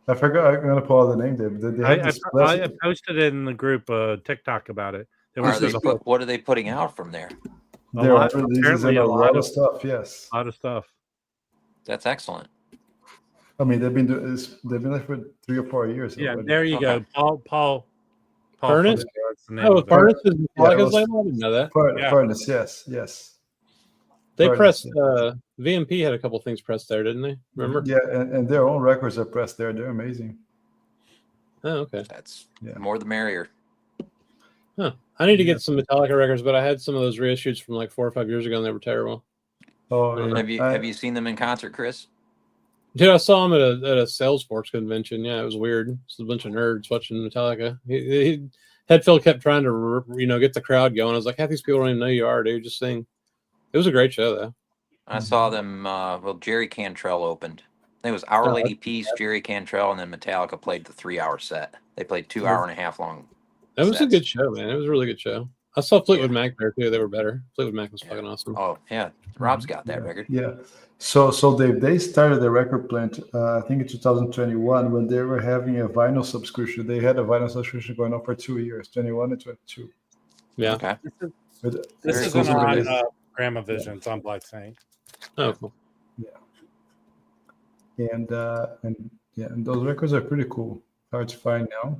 I forgot. I'm gonna pull out the name there. But they have this I plastic- posted it in the group TikTok about it. There was What are they putting out from there? there lot- are releases apparently and a a lot lot of- of stuff. Yes, a lot of stuff. That's excellent. I mean they've been there for 3 or 4 years. Yeah, already. there you Okay. go. Paul Furnace? Fernandez, that's the name Oh, of it. Furnace is Metallica's was- label? I didn't know that. Yeah. Furnace, yes. They Furnace, pressed VMP had a couple things pressed there, didn't they? Remember? Yeah, and their own records are pressed there. They're amazing. Oh, okay. That's Yeah. more the merrier. I need to get some Metallica records, but I had some of those reissues from like 4 or 5 years ago, and they were terrible. Oh, yeah. Have you seen them in concert, Chris? Dude, I saw him at a Salesforce convention. Yeah, it was weird. It's a bunch of nerds watching Metallica. Headfield kept trying to, get the crowd going. I was like, half these people don't even know you are, dude. Just sing. It was a great show, though. I saw them. Jerry Cantrell opened. I think it was Our Lady Peace, Jerry Cantrell, and then Metallica played the 3-hour set. They played 2 hour and a half long. That was a sets. good show, man. It was a really good show. I saw Fleetwood Mac there too. They were better. Fleetwood Mac was fucking awesome. Oh yeah, Rob's got that record. Yeah. So they started the record plant, I think in 2021, when they were having a vinyl subscription. They had a vinyl subscription going on for 2 years, 21 and 22. Yeah. Okay. With This is exclusive on release. Gramavision. It's on Black Saint. Oh, cool. And those records are pretty cool. Hard to find now.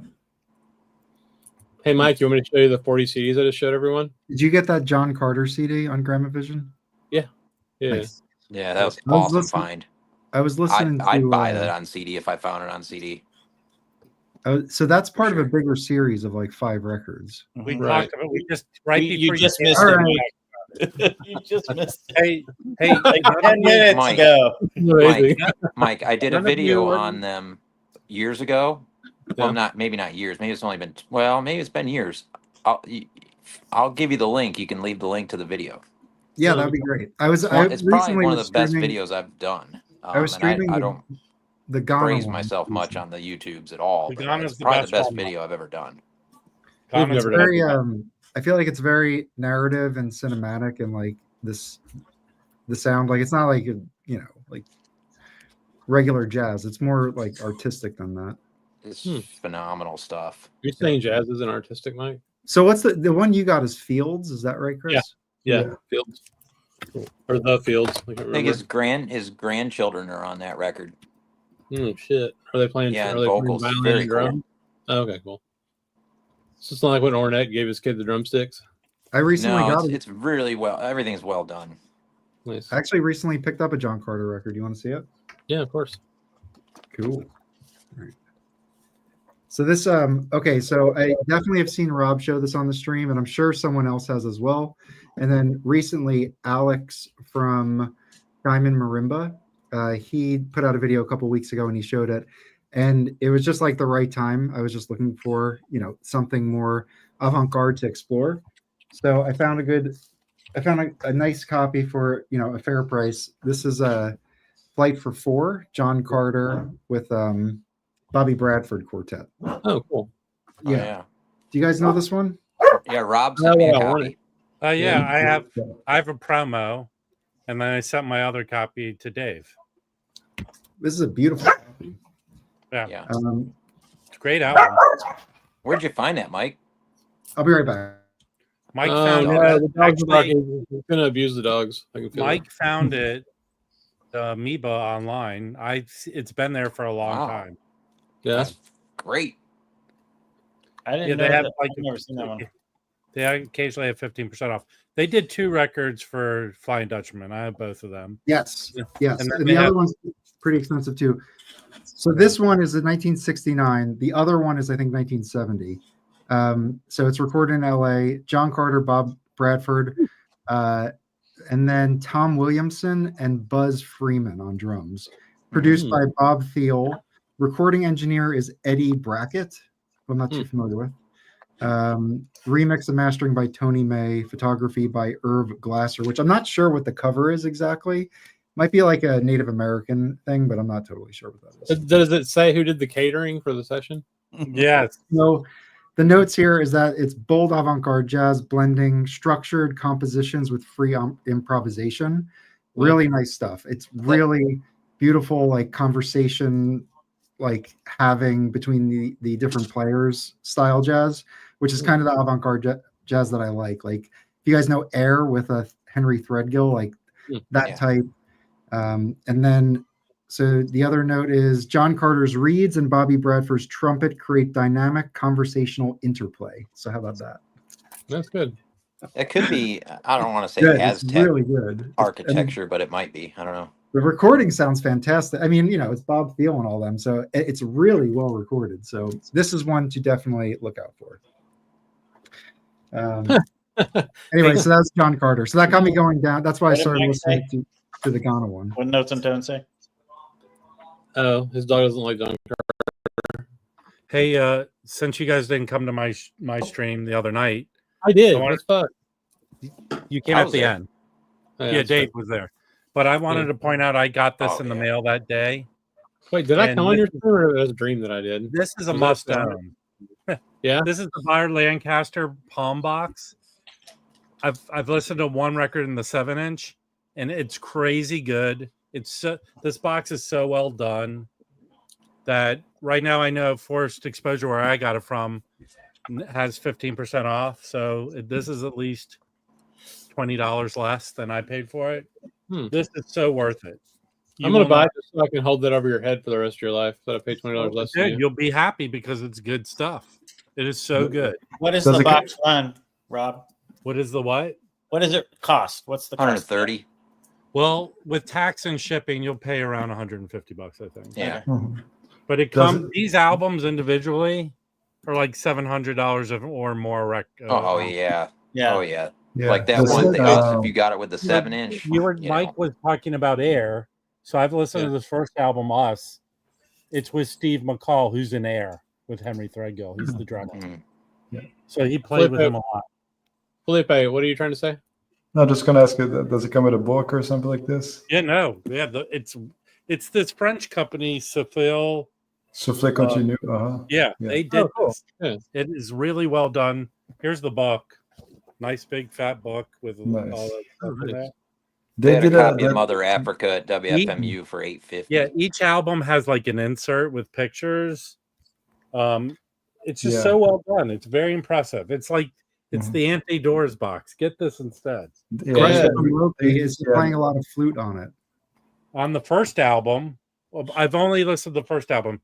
Hey, Mike, you want me to show you the 40 CDs I just showed everyone? Did you get that John Carter CD on Gramavision? Yeah. Nice. Yeah, that was I was awesome listening- find. I was listening I'd to buy that on CD if I found it on CD. so that's part sure. of a bigger series of like 5 records. We Right. talked about. We just You before just came missed on, it. You just missed it. Hey, Like 10 minutes Mike. ago. Amazing. Mike, I did a None of you video were- on them years ago. Yeah. Well, maybe not years. Maybe it's only been maybe it's been years. I'll give you the link. You can leave the link to the video. Yeah, Yeah. that'd be great. I It's probably recently one of was the best streaming videos I've done. I was and streaming I the- don't the Ghana praise one myself much recently. on the YouTubes at all. The But Ghana's it's the probably best the best one. video I've ever done. Comments never It's done very I feel like it's very narrative and cinematic and like the sound, like it's not like like regular jazz. It's more like artistic than that. It's Hmm. phenomenal stuff. You're saying jazz isn't artistic, Mike? So what's the one you got is Fields? Is that right, Chris? Yeah. Yeah. Fields. Or the Fields. I can't I think remember. his grandchildren are on that record. Shit. Are they playing? Yeah, are and they vocals. playing violin Very and cool. drum? Oh, okay, cool. So it's not like when Ornette gave his kid the drumsticks. I recently No, got it's really well. Everything's well done. Nice. I actually recently picked up a John Carter record. You want to see it? Yeah, of course. Cool. All right. So this okay, so I definitely have seen Rob show this on the stream, and I'm sure someone else has as well. And then recently, Alex from Diamond Marimba, he put out a video a couple weeks ago, and he showed it. and it was just like the right time. I was just looking for, you know, something more avant-garde to explore. So I found a nice copy for, you know, a fair price. This is a Flight for Four, John Carter with Bobby Bradford Quartet. Oh, cool. Oh, yeah. Do you guys know this one? Yeah, Rob sent me a copy. Yeah, I have a promo, and then I sent my other copy to Dave. This is a beautiful copy. Yeah. It's a great album. Where'd you find that, Mike? I'll be right back. Mike found yeah, it. the dogs are Actually, barking. He's gonna abuse the dogs. I can feel Mike it. found it, Amoeba online. It's been there for a long Wow. time. Yeah. That's great. I didn't Yeah, know they have that. like I've never seen that one. They occasionally have 15% off. They did 2 records for Flying Dutchman. I have both of them. Yes, Yeah. yes. And then And they the other have- one's pretty expensive too. So this one is in 1969. The other one is, I think, 1970. So it's recorded in LA. John Carter, Bob Bradford, and then Tom Williamson and Buzz Freeman on drums. Produced by Bob Thiel. Recording engineer is Eddie Brackett, who I'm not too familiar with. Remix and mastering by Tony May. Photography by Irv Glasser, which I'm not sure what the cover is exactly. Might be like a Native American thing, but I'm not totally sure what that is. Does it say who did the catering for the session? Yes. So the notes here is that it's bold avant-garde jazz blending structured compositions with free improvisation. Really nice stuff. It's really beautiful, like conversation, like having between the different players style jazz, which is kind of the avant-garde jazz that I like. Like if you guys know Air with a Henry Threadgill, like that type. And then, so the other note is John Carter's reeds and Bobby Bradford's trumpet create dynamic conversational interplay. So how about that? That's good. It could be, I don't want to say Good. Aztec It's really good. architecture, but it might be. I don't know. The recording sounds fantastic. I mean, you know, it's Bob Thiel and all them, so it's really well recorded. So this is one to definitely look out for. Anyway, so that's John Carter. So that got me going down. That's why I What did started Mike listening to the Ghana one. What notes and tones say? Oh, his dog doesn't like John. Hey, since you guys didn't come to my stream the other night, I did. I wanted- That's fun. you came I at was the there. end. Oh, Yeah, that's Dave fun. was there. But I wanted to point out I got this in the mail that day. Wait, did I And come on this- your stream or was it a dream that I did? This is a Was must that- own. Yeah. This is the Byard Lancaster Palm Box. I've listened to one record in the 7-inch, and it's crazy good. This box is so well done that right now I know Forced Exposure, where I got it from, has 15% off. So this is at least $20 less than I paid for it. This is so worth it. I'm gonna buy it just so I can hold that over your head for the rest of your life. So I pay $20 less. than you. You'll be happy because it's good stuff. It is so good. What is Does the it box run, Rob? What is the what? What does it cost? What's the cost? 130. Well, with tax and shipping, you'll pay around $150, I think. Yeah. But it Does comes. These albums individually are like $700 or more. Oh, yeah. Yeah. Oh, yeah. Yeah. Like that Does one it, thing. If you got it with the 7-inch. Mike was talking about Air, so I've listened to this first album, Us. It's with Steve McCall, who's in Air with Henry Threadgill. He's the drummer. So he played with him a lot. Felipe, what are you trying to say? No, I'm just gonna ask you, does it come with a book or something like this? Yeah, no, yeah, it's this French company, Sophil. Souffle continue. Yeah, they did. cool. This. Yeah. It is really well done. Here's the book, nice big fat book with Nice. all that stuff in there. They had a did copy of that- Mother Africa at WFMU for $8.50. Yeah, each album has like an insert with pictures. It's just Yeah. so well done. It's very impressive. It's like it's the Anthony Doors box. Get this instead. Yeah. He's playing a lot of flute on it. On the first album, well, I've only listened to the first album.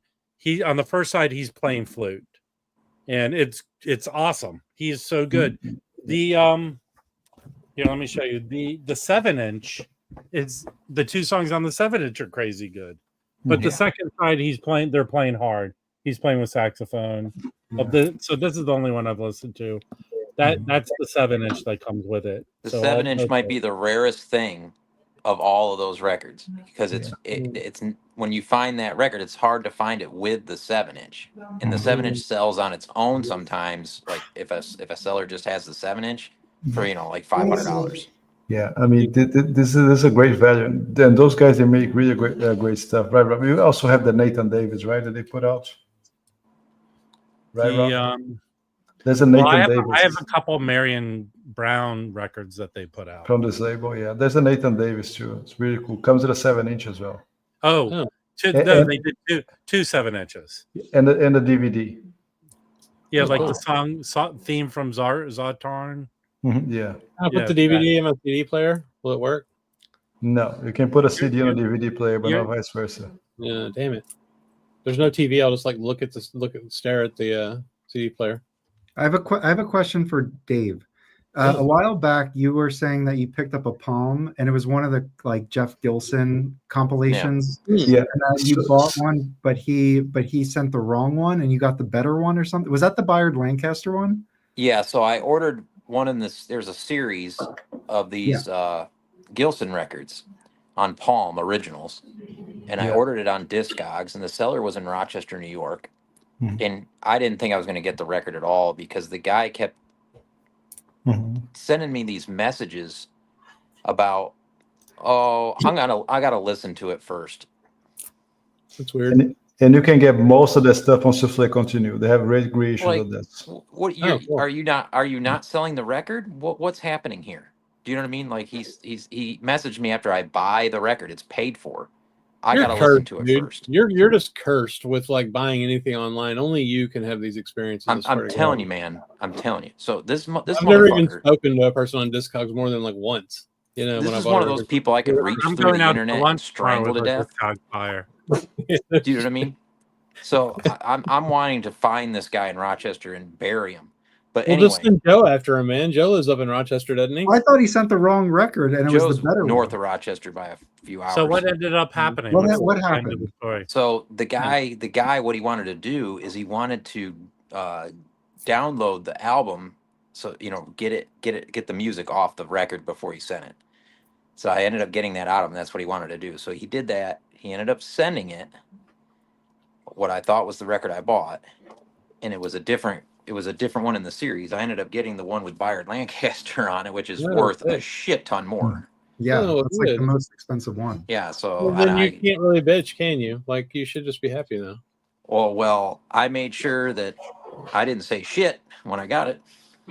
On the first side, he's playing flute, and it's awesome. He is so good. The here, let me show you the 7-inch. Is the 2 songs on the 7-inch are crazy good, but the second side they're playing hard. He's playing with saxophone. So this is the only one I've listened to. That's the 7-inch that comes with it. The So 7-inch might be the rarest thing of all of those records because it's when you find that record, it's hard to find it with the 7-inch, and the 7-inch sells on its own sometimes. Like if a seller just has the 7-inch for like $500. Yeah, I mean, this is a great value. And those guys, they make really great stuff, right, Rob? You also have the Nathan Davis, right, that they put out, right, Rob? There's a Well, Nathan I Davis have a couple Marion Brown records that they put out. from this label. Yeah, there's a Nathan Davis too. It's really cool. Comes with a 7-inch as well. Oh, Oh. no, they did two 7-inches. And the DVD. Yeah, Oh, like cool. the song theme from Zartan. Yeah. Can I put Yeah, the DVD in my CD player? Will it work? No, you can put a CD on a DVD player, but not you're- vice versa. Yeah, damn it. There's no TV. I'll just like stare at the CD player. I have a question for Dave. A while back, you were saying that you picked up a Palm, and it was one of the like Jeff Gilson compilations. Yeah. And you bought one, but he sent the wrong one, and you got the better one or something. Was that the Bayard Lancaster one? Yeah, so I ordered one in this. There's a series of these Gilson records on Palm originals, and I ordered it on Discogs, and the seller was in Rochester, New York, and I didn't think I was going to get the record at all because the guy kept sending me these messages about, I gotta listen to it first. That's weird. And you can get most of the stuff on Souffle Continue. They have great creations Like, of this. what cool. are you not selling the record? What's happening here? Do you know what I mean? Like he messaged me after I buy the record. It's paid for. I You're gotta cursed, listen to it dude. first. You're just cursed with like buying anything online. Only you can have these experiences. I'm telling you, man. I'm telling you. So this I've never even motherfucker. spoken to a person on Discogs more than like once. You know, This when is I bought one a of those record. people I can reach I'm through going the out internet to and lunch strangle to with a death. Discog buyer. Do you know what I mean? So I'm wanting to find this guy in Rochester and bury him. But Well, anyway, just send Joe after him, man. Joe lives up in Rochester, doesn't he? I thought he sent the wrong record, and it was Joe's the better north one. of Rochester by a few hours. So what ended up happening? Well, What's what the end of happened? the story? So the guy, what he wanted to do is he wanted to download the album, so get the music off the record before he sent it. So I ended up getting that out of him. That's what he wanted to do. So he did that. He ended up sending it, what I thought was the record I bought, and it was a different one in the series. I ended up getting the one with Bayard Lancaster on it, which is worth a shit ton more. Yeah, Oh, that's like good. the most expensive one. Yeah. So Well, then you can't really bitch, can you? Like, you should just be happy though. well, I made sure that I didn't say shit when I got it.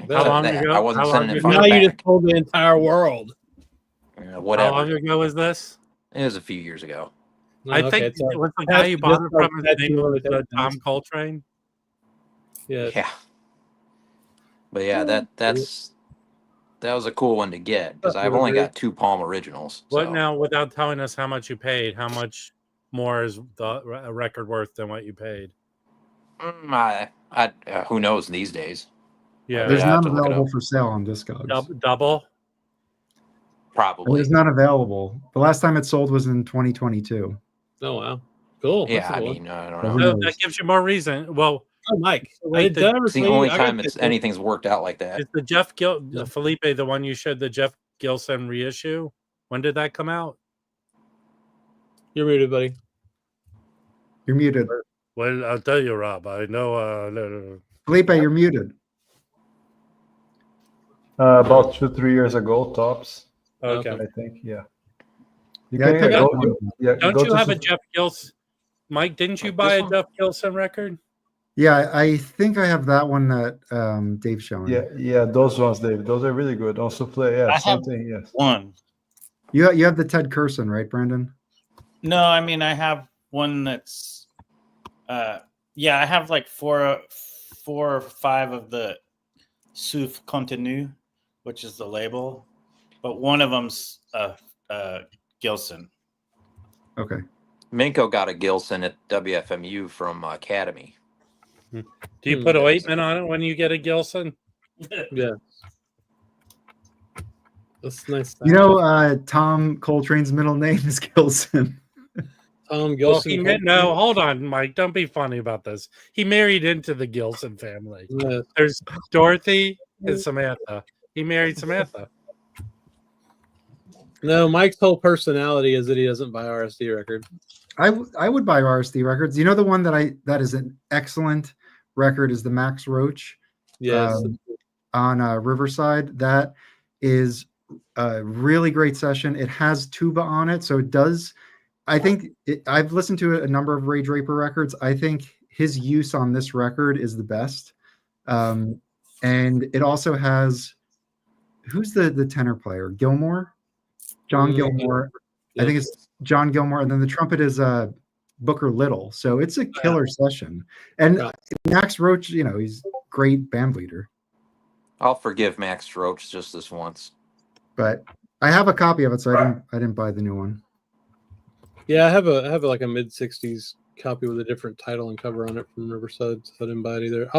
How long ago? I wasn't How sending long it ago? Now fucking you just back. told the entire world. Whatever. How long ago was this? It was a few years ago. No, I okay, think it's all- it was the guy you bought it from. His that's name the was only Tom thing. Coltrane. Yeah. Yeah. But yeah, that was a cool one to get because I've only got 2 Palm originals. What So. now? Without telling us how much you paid, how much more is the record worth than what you paid? Who knows these days? Yeah, There's I'd have none to look it available up. for sale on Discogs. double. Probably. There's none available. The last time it sold was in 2022. Oh wow, cool. Yeah, That's a I cool. mean, I don't So know. who So knows? that gives you more reason. Well, Oh, Mike. Wait, Did I ever It's the tell you- only I got time this- anything's worked out like that. is the Felipe the one you showed the Jeff Gilson reissue? When did that come out? You're muted, buddy. You're muted. Well, I'll tell you, Rob. I know. Felipe, you're muted. About 2-3 years ago, tops. Okay. I think. Yeah. Yeah, I picked up one. Don't go you to have a Souffle- Jeff Gilson? Mike, didn't you This buy a one? Jeff Gilson record? Yeah, I think I have that one that Dave's showing. Yeah, those ones, David. Those are really good. On Souffle, yeah, I same have- thing. Yes. One. You have the Ted Curson, right, Brandon? No, I mean I have one that's I have like four or five of the Souffle Continue, which is the label, but one of them's Gilson. Okay. Minko got a Gilson at WFMU from Academy. Do you put ointment on it when you get a Gilson? Yeah. That's nice. You know, Tom Coltrane's middle name is Gilson. Tom Well, Gilson. no, hold on, Mike. Don't be funny about this. He married into the Gilson family. Yeah. There's Dorothy and Samantha. He married Samantha. No, Mike's whole personality is that he doesn't buy RSD records. I would buy RSD records. You know, the one that is an excellent record is the Max Roach. Yes. On Riverside. That is a really great session. It has tuba on it, so it does. I think I've listened to a number of Ray Draper records. I think his use on this record is the best. And it also has, who's the tenor player? Gilmore, John Gilmore. Yeah. I think it's John Gilmore, and then the trumpet is Booker Little. So it's a killer session. And Max Roach, you know, he's great band leader. I'll forgive Max Roach just this once. But I have a copy of it, so I didn't buy the new one. Yeah, I have like a mid-60s copy with a different title and cover on it from Riverside, so I didn't buy it either.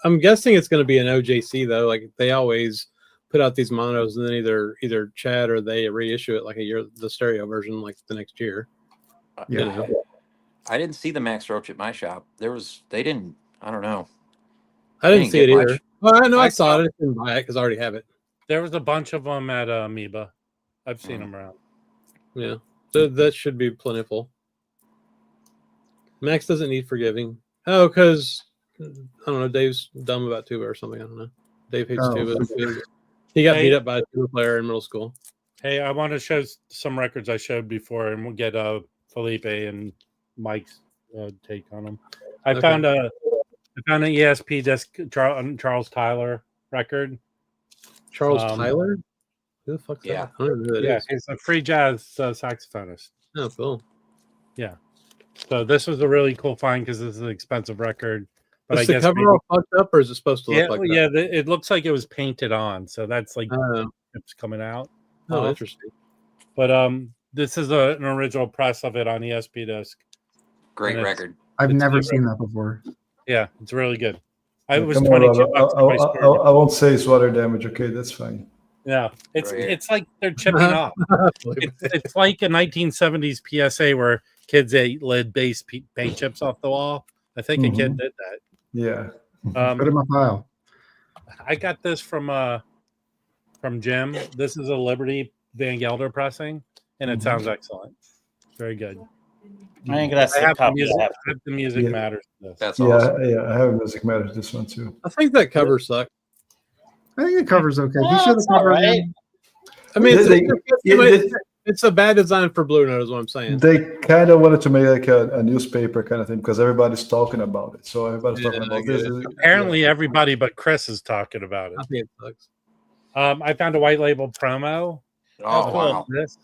I'm guessing it's going to be an OJC though. Like they always put out these monos and then either Chad or they reissue it like a year, the stereo version, like the next year. Yeah. You know? I didn't see the Max Roach at my shop. I don't know. I didn't see it either. much. Well, I know I saw it. I didn't buy it because I already have it. There was a bunch of them at Amoeba. I've seen them around. Yeah, so that should be plentiful. Max doesn't need forgiving. Oh, because I don't know. Dave's dumb about tuba or something. I don't know. Dave hates tuba. He got beat up by a tuba player in middle school. Hey, I want to show some records I showed before, and we'll get Felipe and Mike's take on them. I found an ESP disc Charles Tyler record. Charles Tyler? Who the fuck's Yeah. that? I don't know who that is. He's a free jazz saxophonist. Oh, cool. Yeah. So this was a really cool find because this is an expensive record. But Is I the guess cover all fucked up, or is it supposed to look like that? Yeah, it looks like it was painted on, so that's like it's coming out. Oh, interesting. But this is an original press of it on ESP disc. Great record. I've never seen that before. Yeah, it's really good. It was Come $22. on, I won't say it's water damage. Okay, that's fine. Yeah, it's like they're chipping off. It's like a 1970s PSA where kids ate lead-based paint chips off the wall. I think a kid did that. Yeah. Put it in my pile. I got this from Jim. This is a Liberty Van Gelder pressing, and it sounds excellent. Very good. I think that's the copy. The music matters. That's awesome. Yeah, I have Music Matters this one too. I think that cover sucked. I think the cover's okay. You should the cover again. I mean, it's a bad design for Blue Note, is what I'm saying. They kind of wanted to make like a newspaper kind of thing because everybody's talking about it. So everybody's talking about this. Apparently, everybody but Chris is talking about it. I think it sucks. I found a white label promo. Oh, wow. This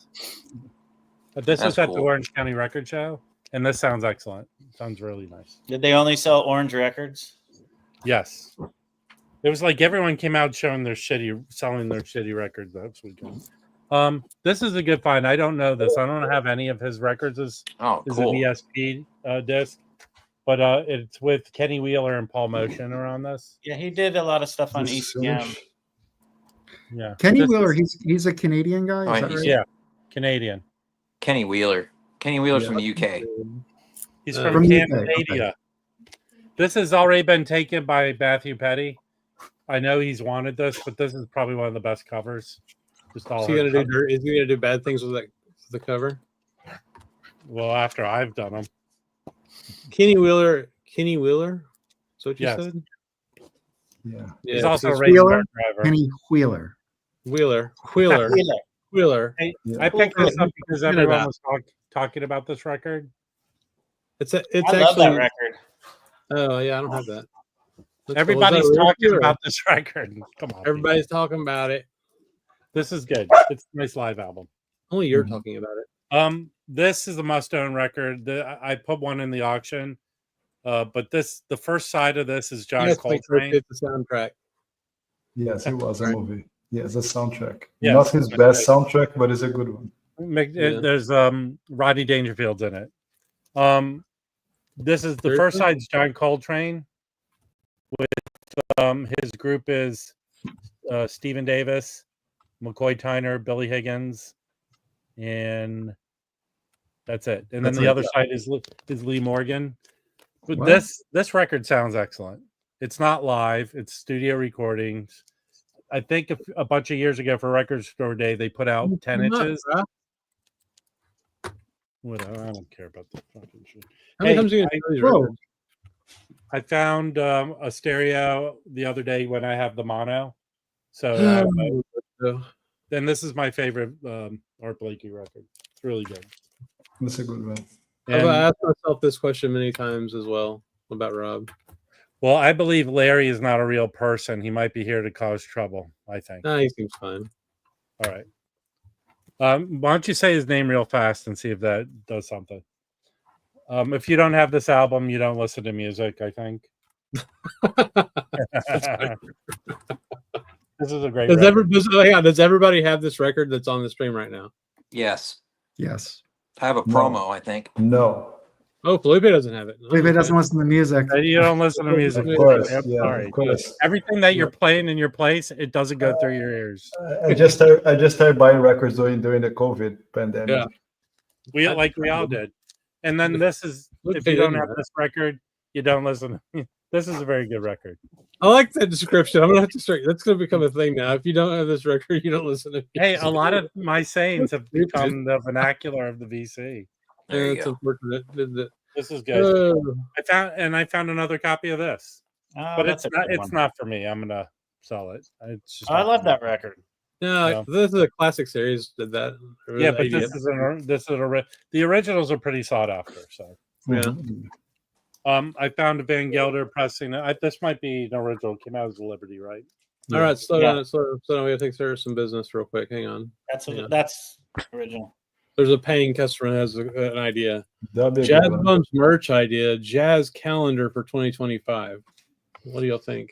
is at the cool. Orange County Record Show, and this sounds excellent. Sounds really nice. Did they only sell Orange records? Yes. It was like everyone came out selling their shitty records that weekend. This is a good find. I don't know this. I don't have any of his records as cool. an ESP disc, but it's with Kenny Wheeler and Paul Motion around this. Yeah, he did a lot of stuff on ECM. Yeah, Kenny Wheeler. He's a Canadian guy. Is that right? Yeah, Canadian. Kenny Wheeler. Kenny Wheeler's from the UK. He's from Canada. Okay. This has already been taken by Matthew Petty. I know he's wanted this, but this is probably one of the best covers. Just all. Is he gonna do bad things with the cover? Well, after I've done them. Kenny Wheeler. Is what you said? Yeah. He's also a Wheeler. driver. Kenny Wheeler. Wheeler. Hey, I picked this up because everyone was talking about this record. It's I actually love that record. Oh yeah, I don't have that. Everybody's talking about this record. Come on, everybody's talking about it. This is good. It's a nice live album. Only you're talking about it. This is a must-own record. I put one in the auction, but the first side of this is John Coltrane. The soundtrack. Yes, it was a movie. Yes, a soundtrack. Yes, not his best soundtrack, but it's a good one. There's Rodney Dangerfield's in it. This is the first side's John Coltrane with his group is Stephen Davis, McCoy Tyner, Billy Higgins, and that's it. And then the other side is Lee Morgan. But this record sounds excellent. It's not live; it's studio recordings. I think a bunch of years ago for Record Store Day, they put out 10 inches. Whatever. I don't care about that fucking shit. How many Hey, times are you gonna play these whoa. records? I found a stereo the other day when I have the mono. So I have then this is my favorite Art Blakey record. It's really good. That's a good one. I've And asked myself this question many times as well about Rob. well, I believe Larry is not a real person. He might be here to cause trouble, I think. Nah, he seems fine. All right. Why don't you say his name real fast and see if that does something? If you don't have this album, you don't listen to music, I think. This is a great record. Does everybody have this record that's on the stream right now? Yes. Yes. I have a No. promo, I think. No. Oh, Felipe doesn't have it. Felipe doesn't listen to music. You don't listen to music. Of course. Yep, Yeah, sorry. of course. Everything that you're playing in your place, it doesn't go through your ears. I just started buying records during the COVID pandemic. Yeah. We all did. And then this is if you don't have this record, you don't listen. This is a very good record. I like that description. I'm gonna have to start. That's gonna become a thing now. If you don't have this record, you don't listen to me. Hey, a lot of my sayings have become the vernacular of the VC. There you It's go. unfortunate. Isn't it? This is good. Oh. I found another copy of this, but that's a good it's one. not for me. I'm gonna sell it. It's just I not love for me. that record. No, Yeah. this is a classic series. Did that? Yeah, but the originals are pretty sought after. So Yeah. I found a Van Gelder pressing. This might be an original. It came out as a Liberty, right? All right, slow Yeah. down. Slow down. We gotta take care of some business real quick. Hang on. That's original. There's a paying customer that has an idea. That'd be a Jazz good one. Bum's merch idea. Jazz calendar for 2025. What do y'all think?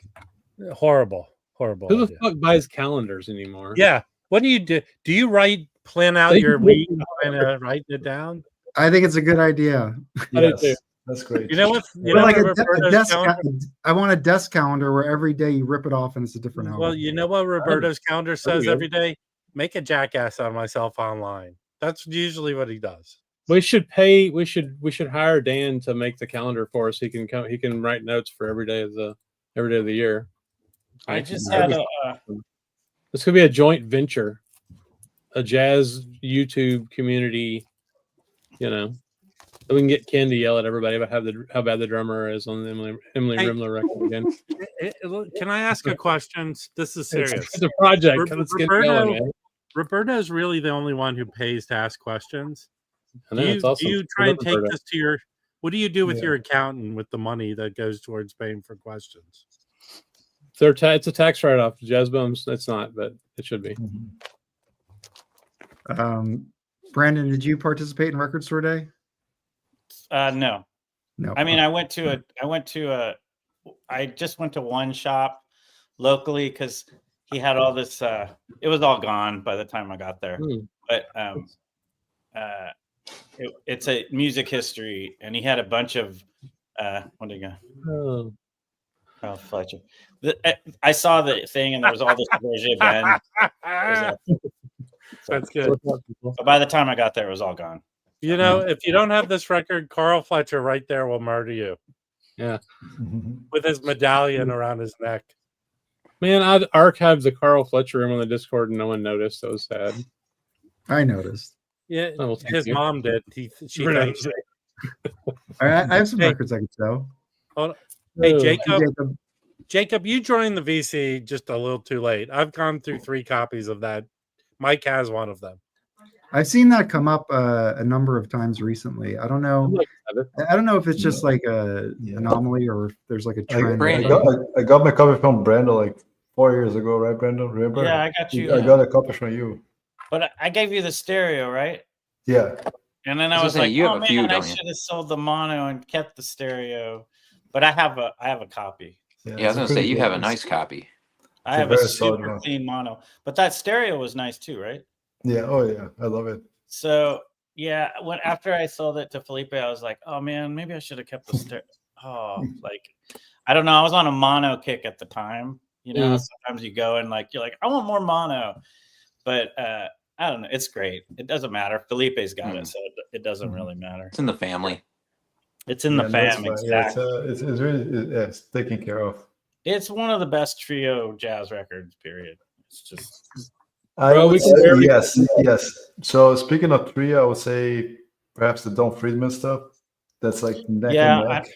Horrible. Who the idea. fuck buys calendars anymore? Yeah. What do you do? Do you plan out your week and write it down? I think it's a good idea. I do too. Yes, that's great. You know what? But like a Roberto's desk, calendar- I want a desk calendar where every day you rip it off and it's a different album. Well, you know what Roberto's calendar says go. every day? Make a jackass out of myself online. That's usually what he does. We should pay. We should hire Dan to make the calendar for us. He can come. He can write notes for every day of the year. I just had a This could be a joint venture, a jazz YouTube community. You know, we can get Ken to yell at everybody about how bad the drummer is on the Emily Hey. Rimler record again. Can I ask a question? This is serious. It's a project. Let's get going, man. Roberto's really the only one who pays to ask questions. I know, Do it's awesome. you try and take Roberto. this to your? What do you do with Yeah. your accountant with the money that goes towards paying for questions? It's a tax write-off. Jazz Bums, it's not, but it should be. Brandon, did you participate in Record Store Day? no. No. I mean, I just went to one shop locally because he had all this. It was all gone by the time I got there. But it's a music history, and he had a bunch of what do you go? Oh, Fletcher. I saw the thing, and there was all this Roger Ben. That's good. But by the time I got there, it was all gone. You know, if you don't have this record, Carl Fletcher right there will murder you. Yeah. With his medallion around his neck. Man, I'd archived the Carl Fletcher room on the Discord and no one noticed. That was sad. I noticed. Yeah, Oh, well, thank his you. mom did. She thanked him. All right, I have some Hey. records I could show. Hey, Oh. Jacob. Jacob, you joined the VC just a little too late. I've gone through 3 copies of that. Mike has one of them. I've seen that come up a number of times recently. I don't know. I don't know if it's just like a anomaly or if there's like a trend. I got my copy from Brandon like 4 years ago, right, Brandon? Remember? Yeah, I got you. I got a copy from you. But I gave you the stereo, right? Yeah. And then I I was was gonna say, like, you oh have a man, few, I don't you? should have sold the mono and kept the stereo. But I have a copy. Yeah, I was gonna say you have a nice copy. I have a very solid super one. clean mono. But that stereo was nice too, right? Yeah. Oh yeah, I love it. So yeah, after I sold it to Felipe, I was like, oh man, maybe I should have kept the stereo. Like I don't know. I was on a mono kick at the time. You know, sometimes you go and like you're like, I want more mono. But I don't know. It's great. It doesn't matter. Felipe's got it, so it doesn't really matter. It's in the family. It's in the that's fam. fine. Exactly. Yeah, it's really it's taken care of. It's one of the best trio jazz records. Period. It's just. I Bro, would we can say, barely- yes. So speaking of trio, I would say perhaps the Don Friedman stuff. That's like neck Yeah, and neck.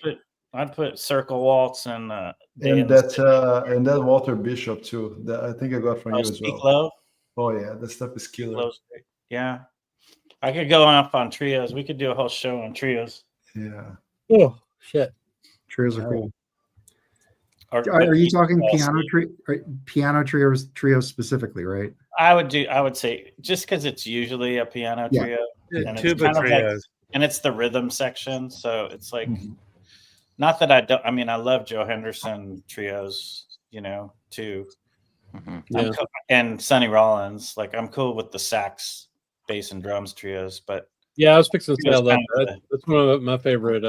I'd put Circle Waltz and And that Walter Bishop too. That I think I got from you as Speak well. Low. Oh yeah, that stuff is Speak killer. Low's great. Yeah, I could go off on trios. We could do a whole show on trios. Yeah. Oh shit! Trios are cool. Or Are you talking piano trios specifically, right? I would say just because it's usually a piano Yeah. trio, and it's Tuba kind of like, trios. and it's the rhythm section, so it's like, not that I don't. I mean, I love Joe Henderson trios, too. Yeah. And Sonny Rollins. Like, I'm cool with the sax, bass, and drums trios, but Yeah, I was fixing to say I Trios love kind of that. That's one of my favorite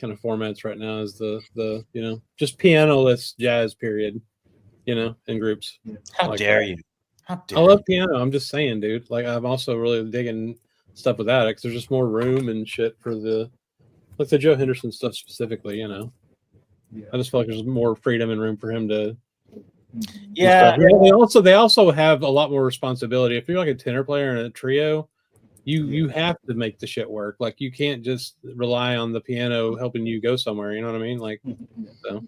kind of formats right now. Is the just piano-less jazz period. In groups. how like dare that. you? How I dare love you? piano. I'm just saying, dude. Like, I'm also really digging stuff with that because there's just more room and shit for the Joe Henderson stuff specifically. Yeah. I just feel like there's more freedom and room for him to. Yeah, They also have a lot more responsibility. If you're like a tenor player in a trio, you have to make the shit work. Like, you can't just rely on the piano helping you go somewhere. You know what I mean? Like, so.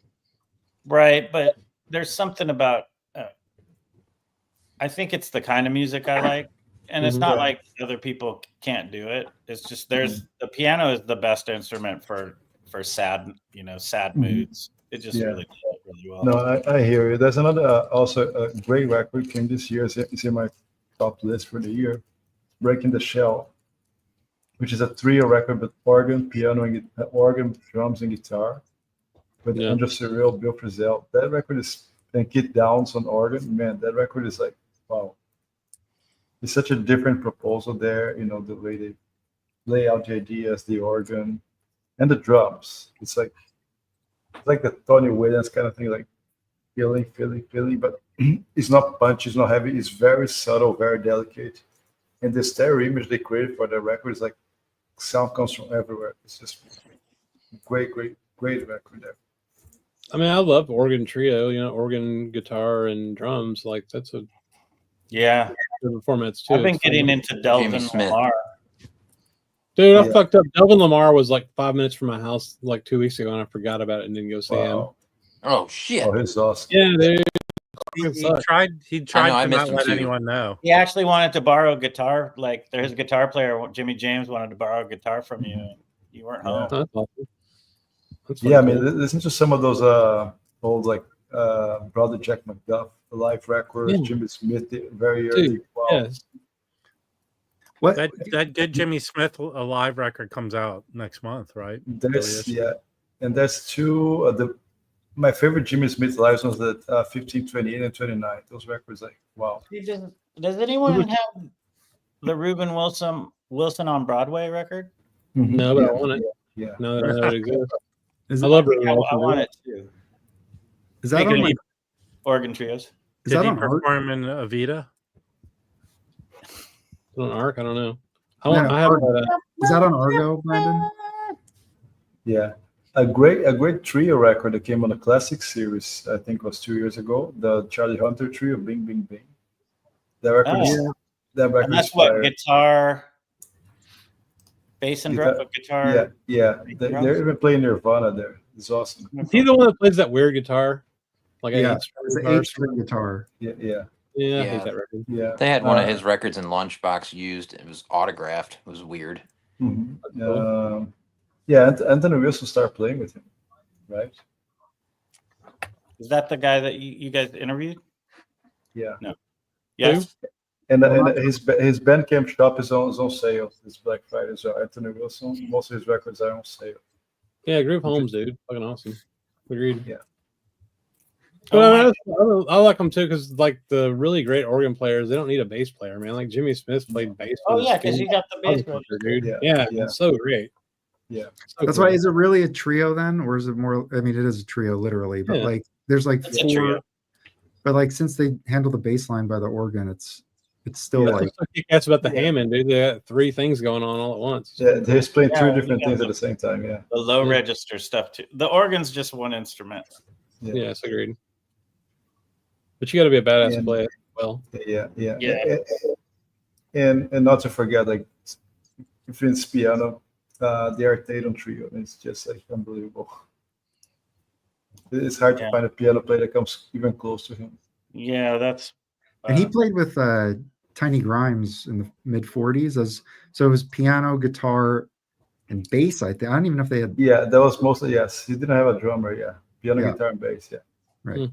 right. But there's something about. I think it's the kind of music I like, and it's not like other people can't do it. It's just the piano is the best instrument for sad moods. It just really does it really well. No, I hear you. There's another also a great record came this year. It's in my top list for the year. Breaking the Shell, which is a trio record with organ, piano, and organ, drums, and guitar. With Andrew Cyril, Bill Frisell. That record is, and Kit Downs on organ. Man, that record is like, wow. It's such a different proposal there. The way they lay out the ideas, the organ, and the drums. It's like the Tony Williams kind of thing, like feeling, but it's not punchy, it's not heavy. It's very subtle, very delicate. And the stereo image they created for the record is like sound comes from everywhere. It's just great record there. I mean, I love organ trio. Organ, guitar, and drums. Like, that's a different formats too. I've been getting into Delvin Lamar. Dude, I fucked up. Delvin Lamar was like 5 minutes from my house like 2 weeks ago, and I forgot about it and didn't go see him. Oh shit! Oh, he's awesome. Yeah, dude. He tried I to missed not him let too. anyone know. He actually wanted to borrow a guitar. Like, his guitar player, Jimmy James, wanted to borrow a guitar from you. And you weren't home. That's awesome. That's Yeah, I cool. mean, listen to some of those old like Brother Jack McDuff live records, Jimmy Smith, very early. Dude, Wow. yes. What? That good Jimmy Smith a live record comes out next month, right? And there's two. My favorite Jimmy Smith lives was at 15, 28, and 29. Those records, like, wow. Does anyone have the Reuben Wilson on Broadway record? No, but I want it. Yeah. No, that I know it exists. I Is love I Reuben Wilson. want it too. Is that on, like, Organ trios. is Did that he on Art? perform in Evita? On Arc, I don't know. No, I have Is that on Argo, Brandon? Yeah. A great trio record that came on the classic series, I think was 2 years ago. The Charlie Hunter trio, Bing Bing Bing. That record And that's is what fire. guitar, bass and drum, guitar. Yeah. They're even playing Nirvana there. It's awesome. Is he the one that plays that weird guitar? Like Yeah, an it's an 8-string guitar. Yeah. Yeah, I hate that record. Yeah. They had one of his records in Lunchbox used. It was autographed. It was weird. Mm-hmm. Yeah, Anthony Wilson started playing with him, right? Is that the guy that you guys interviewed? Yeah. No. Yes. And his Bandcamp shop is on sale. It's Black Friday, so Anthony Wilson, most of his records are on sale. Yeah, Groove Holmes, dude. Fucking awesome. Agreed. Yeah. But I like them too because, like, the really great organ players, they don't need a bass player, man. Like, Jimmy Smith played bass. Oh, yeah, because you got the bass player, dude. Yeah. It's so great. Yeah. So That's cool. why. Is it really a trio then, or is it more? I mean, it is a trio literally, but like there's like It's a trio. But like since they handle the bass line by the organ, it's still like. That's about the Hammond, dude. They got 3 things going on all at once. Yeah, they're playing 3 Yeah, different you got things at the same time. Yeah. The low register stuff too. The organ's just one instrument. Yes, agreed. But you got to be a badass player as well. Yeah. Yeah. And not to forget, like, Vince piano, the Art Tatum trio. And it's just like unbelievable. It's hard to find a piano player that comes even close to him. Yeah, that's. And he played with Tiny Grimes in the mid 40s. So it was piano, guitar, and bass. I think I don't even know if they had. Yeah, that was mostly yes. He didn't have a drummer. Yeah, piano, Yeah. guitar, and bass. Yeah, Right.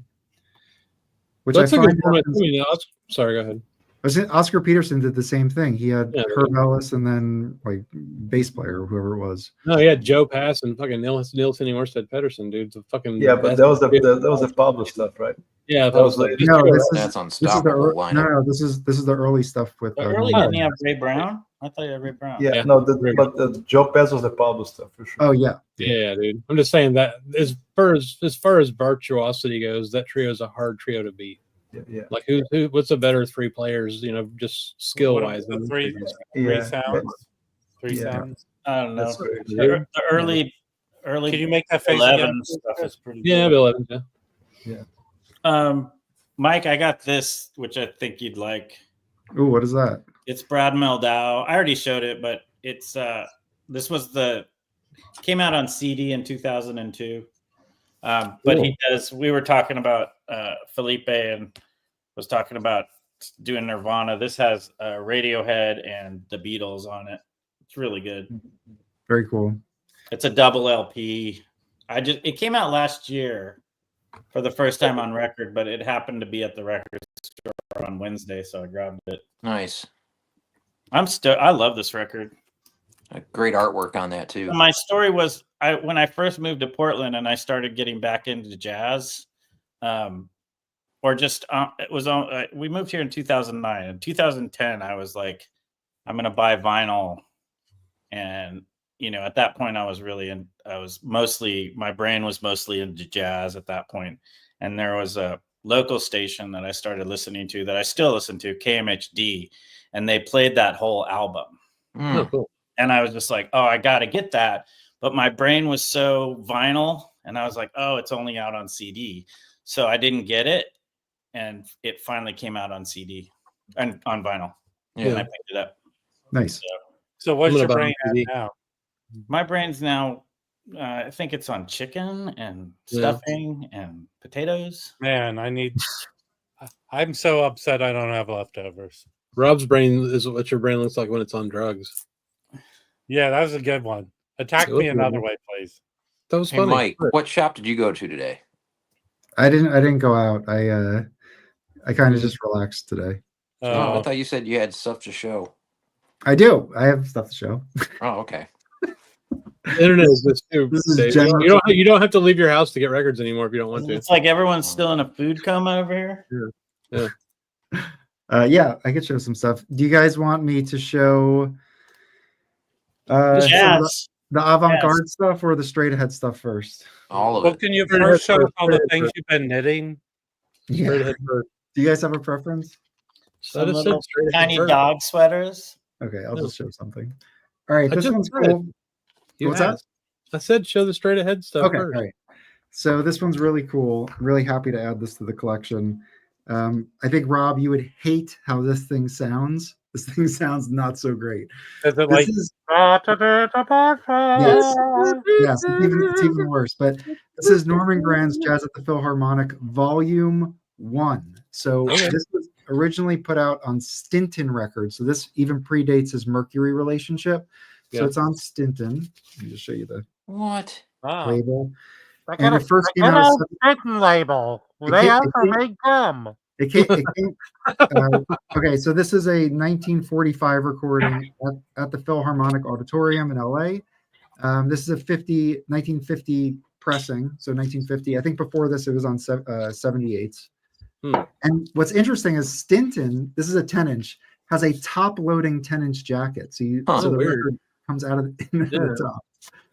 Which That's I a find good point. happens- Sorry, go ahead. Oscar Peterson did the same thing. He had Yeah, Herb Ellis and then like bass player, whoever it was. No, he had Joe Pass and fucking Nilsson and Orsted Pedersen, dude. It's a fucking yeah, but best- that was the Pablo stuff, right? Yeah, that was like, later. No, this That's is the unstoppable lineup. no. This is the early stuff with. But early, didn't he have Ray Brown? I thought he had Ray Brown. Yeah, Yeah. no, but Joe Pez was the Pablo stuff for sure. Oh yeah, yeah, dude. I'm just saying that as far as virtuosity goes, that trio is a hard trio to beat. Yeah. Like who what's a better three players, just skill wise What are the three Yeah. sounds. Three Yeah. sounds. I don't know. That's right. The early Can you make that face 11 again? stuff is pretty Yeah, good. Bill Evans, yeah. Mike, I got this, which I think you'd like. Ooh, what is that? It's Brad Meldau. I already showed it, but it's this was came out on CD in 2002. But he does. We were talking about Felipe and was talking about doing Nirvana. This has Radiohead and the Beatles on it. It's really good. Very cool. It's a double LP. It came out last year for the first time on record, but it happened to be at the record store on Wednesday, so I grabbed it. Nice. I love this record. Great artwork on that too. My story was when I first moved to Portland and I started getting back into jazz, or just it was on. We moved here in 2009. In 2010, I was like, I'm going to buy vinyl, and at that point, my brain was mostly into jazz at that point, and there was a local station that I started listening to that I still listen to, KMHD, and they played that whole album. Oh, cool. And I was just like, oh, I got to get that. But my brain was so vinyl. And I was like, oh, it's only out on CD. So I didn't get it. And it finally came out on CD and on vinyl. Yeah. And I picked it up. Nice. So what's I'm your gonna buy brain at CD. now? My brain's now, I think it's on chicken and stuffing and potatoes. Man, I'm so upset I don't have leftovers. Rob's brain is what your brain looks like when it's on drugs. Yeah, that was a good one. Attack It was me a good another one. way, please. That was Hey funny. Mike, what shop did you go to today? I didn't go out. I kind of just relaxed today. Oh, I thought you said you had stuff to show. I do. I have stuff to show. Oh, okay. The internet is this too. This is Dave. general- You don't have to leave your house to get records anymore if you don't want to. It's like everyone's still in a food coma over here. Yeah, I could show some stuff. Do you guys want me to show some of Jazz. the avant-garde stuff or the straight ahead stuff first? All of Well, it. can you Straight first ahead show first, all the straight things ahead you've been knitting? Straight ahead first. Do you guys have a preference? Some just said little straight ahead tiny first. dog sweaters. Okay, I'll just show something. All right, I this just one's said it. cool. You What's that? asked. I said show the straight ahead stuff Okay, all first. right. So this one's really cool. I'm really happy to add this to the collection. I think Rob, you would hate how this thing sounds. This thing sounds not so great. Is it This like is yes. yes, it's even worse. But this is Norman Granz Jazz at the Philharmonic, Volume 1. So this was originally put out on Stinton Records. So this even predates his Mercury relationship. So Yeah. it's on Stinton. Let me just show you the What? label. And it first came out. label. They also make gum. It came okay, so this is a 1945 recording at the Philharmonic Auditorium in LA. This is a 1950 pressing, so 1950. I think before this it was on 78s. And what's interesting is Stinton, this is a 10-inch, has a top-loading 10-inch jacket. So so the weird. record comes out of the top.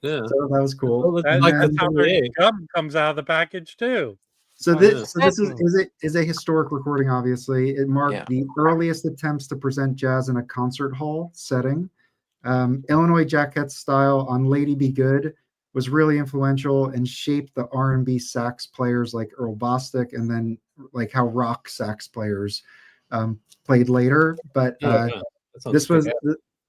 Yeah. So that was cool. That, Like that's the how their 78. gum comes out of the package too. So Oh, this, yeah. so this is a historic recording, obviously. It marked the earliest attempts to present jazz in a concert hall setting. Illinois Jacquette's style on Lady Be Good was really influential and shaped the R&B sax players like Earl Bostic, and then like how rock sax players played later. But this was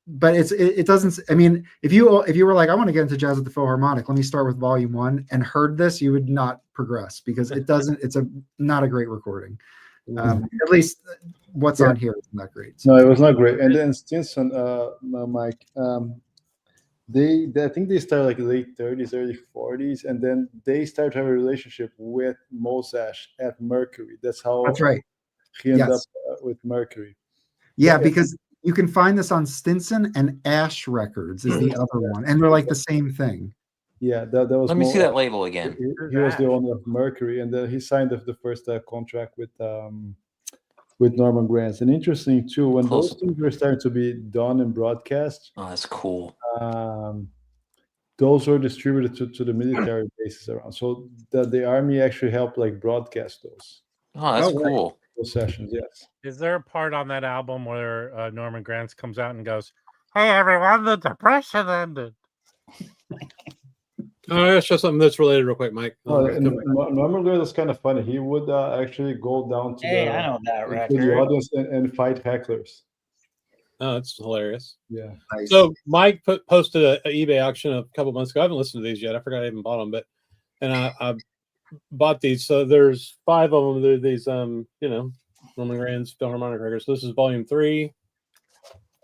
but it doesn't. I mean, if you were like, I want to get into jazz at the Philharmonic, let me start with Volume 1, and heard this, you would not progress because it doesn't. It's not a great recording. At least what's on here isn't that great. So. No, it was not great. And then Stinson, Mike, I think they started like late 30s, early 40s, and then they started to have a relationship with Mosash at Mercury. That's how. That's right. He ended up with Mercury. Yeah, because you can find this on Stinson and Ash Records is the other one, and they're like the same thing. Yeah, that was. Let me see that label again. He was the owner of Mercury, and then he signed the first contract with Norman Granz. And interesting too, when those things were starting to be done and broadcast. Oh, that's cool. Those were distributed to the military bases around, so that the army actually helped like broadcast those. Oh, that's cool. Those sessions, yes. Is there a part on that album where Norman Granz comes out and goes, "Hey everyone, the Depression ended"? Oh, I gotta show something that's related real quick, Mike. Norman Granz was kind of funny. He would actually go down to I know that the audience and fight hecklers. Oh, that's hilarious. Yeah. Nice. So Mike posted an eBay auction a couple months ago. I haven't listened to these yet. I forgot I even bought them, and I bought these. So there's 5 of them. They're these Norman Granz Philharmonic records. So this is volume 3.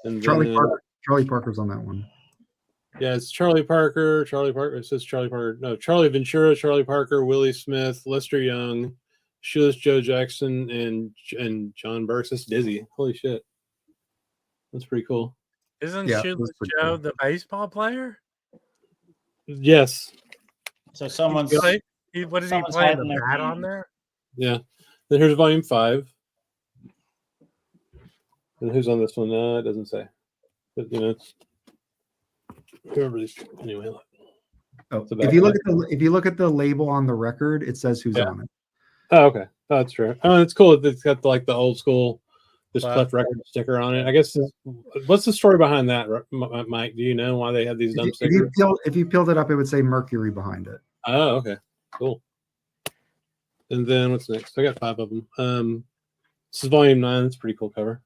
And Charlie Parker's on that one. Yeah, it's Charlie Parker. It says Charlie Parker. No, Charlie Ventura, Charlie Parker, Willie Smith, Lester Young, Shoeless Joe Jackson, and John Burks. That's Dizzy. Holy shit. That's pretty cool. Isn't Shoeless Joe the baseball player? Yes. So someone's. What did he play? The bat on there? Yeah. Then here's volume 5. And who's on this one? It doesn't say. But it's whoever these anyway. If you look at the label on the record, it says who's on it. Oh, okay. Oh, that's true. Oh, it's cool. It's got the old school Clef record sticker on it. I guess what's the story behind that, Mike? Do you know why they have these dumb stickers? If you peeled it up, it would say Mercury behind it. Oh, okay. Cool. And then what's next? I got 5 of them. This is volume 9. It's a pretty cool cover.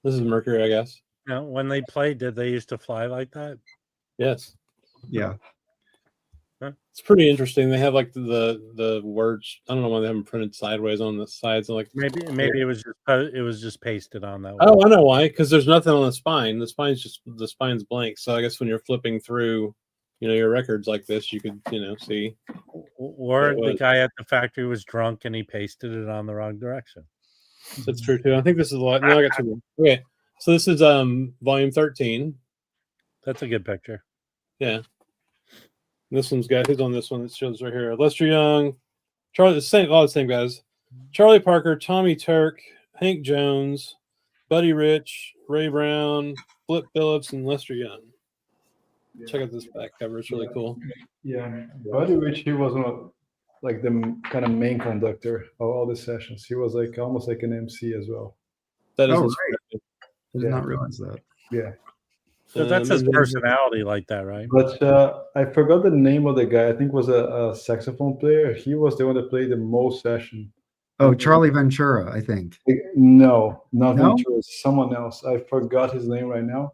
This is Mercury, I guess. No, when they played, did they used to fly like that? Yes. Yeah. It's pretty interesting. They have like the words. I don't know why they have them printed sideways on the sides. And maybe it was just pasted on that. Oh, I know why. Because there's nothing on the spine. The spine's blank. So I guess when you're flipping through, your records like this, you could see. Or the guy at the factory was drunk and he pasted it on the wrong direction. That's true too. I think this is I got 2 more. Okay, so this is volume 13. That's a good picture. Yeah. This one's got who's on this one that shows right here. Lester Young, Charlie, the same guys. Charlie Parker, Tommy Turk, Hank Jones, Buddy Rich, Ray Brown, Flip Phillips, and Lester Young. Check out this back cover; it's really cool. Yeah, Buddy Rich, he was like the kind of main conductor of all the sessions. He was like almost like an MC as well. That is right. I did not realize that. Yeah. So that's his personality like that, right? But I forgot the name of the guy. I think it was a saxophone player. He was the one that played the most session. Oh, Charlie Ventura, I think. No, not Ventura. It's someone else. I forgot his name right now.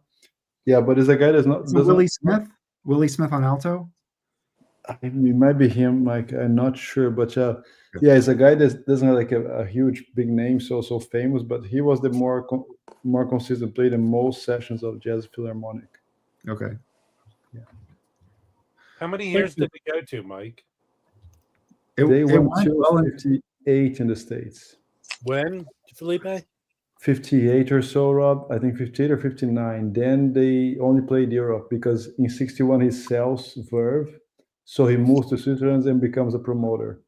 Yeah, but it's a guy that's not. Willie Smith? Willie Smith on alto? It might be him, Mike. I'm not sure, but yeah, it's a guy that doesn't have like a huge big name, so famous, but he was the more consistent, played the most sessions of Jazz Philharmonic. Okay. Yeah. How many years did we go to, Mike? They went to 58 in the States. When, Felipe? 58 or so, Rob. I think 58 or 59. Then they only played Europe because in 61 he sells Verve. So he moves to Switzerland and becomes a promoter.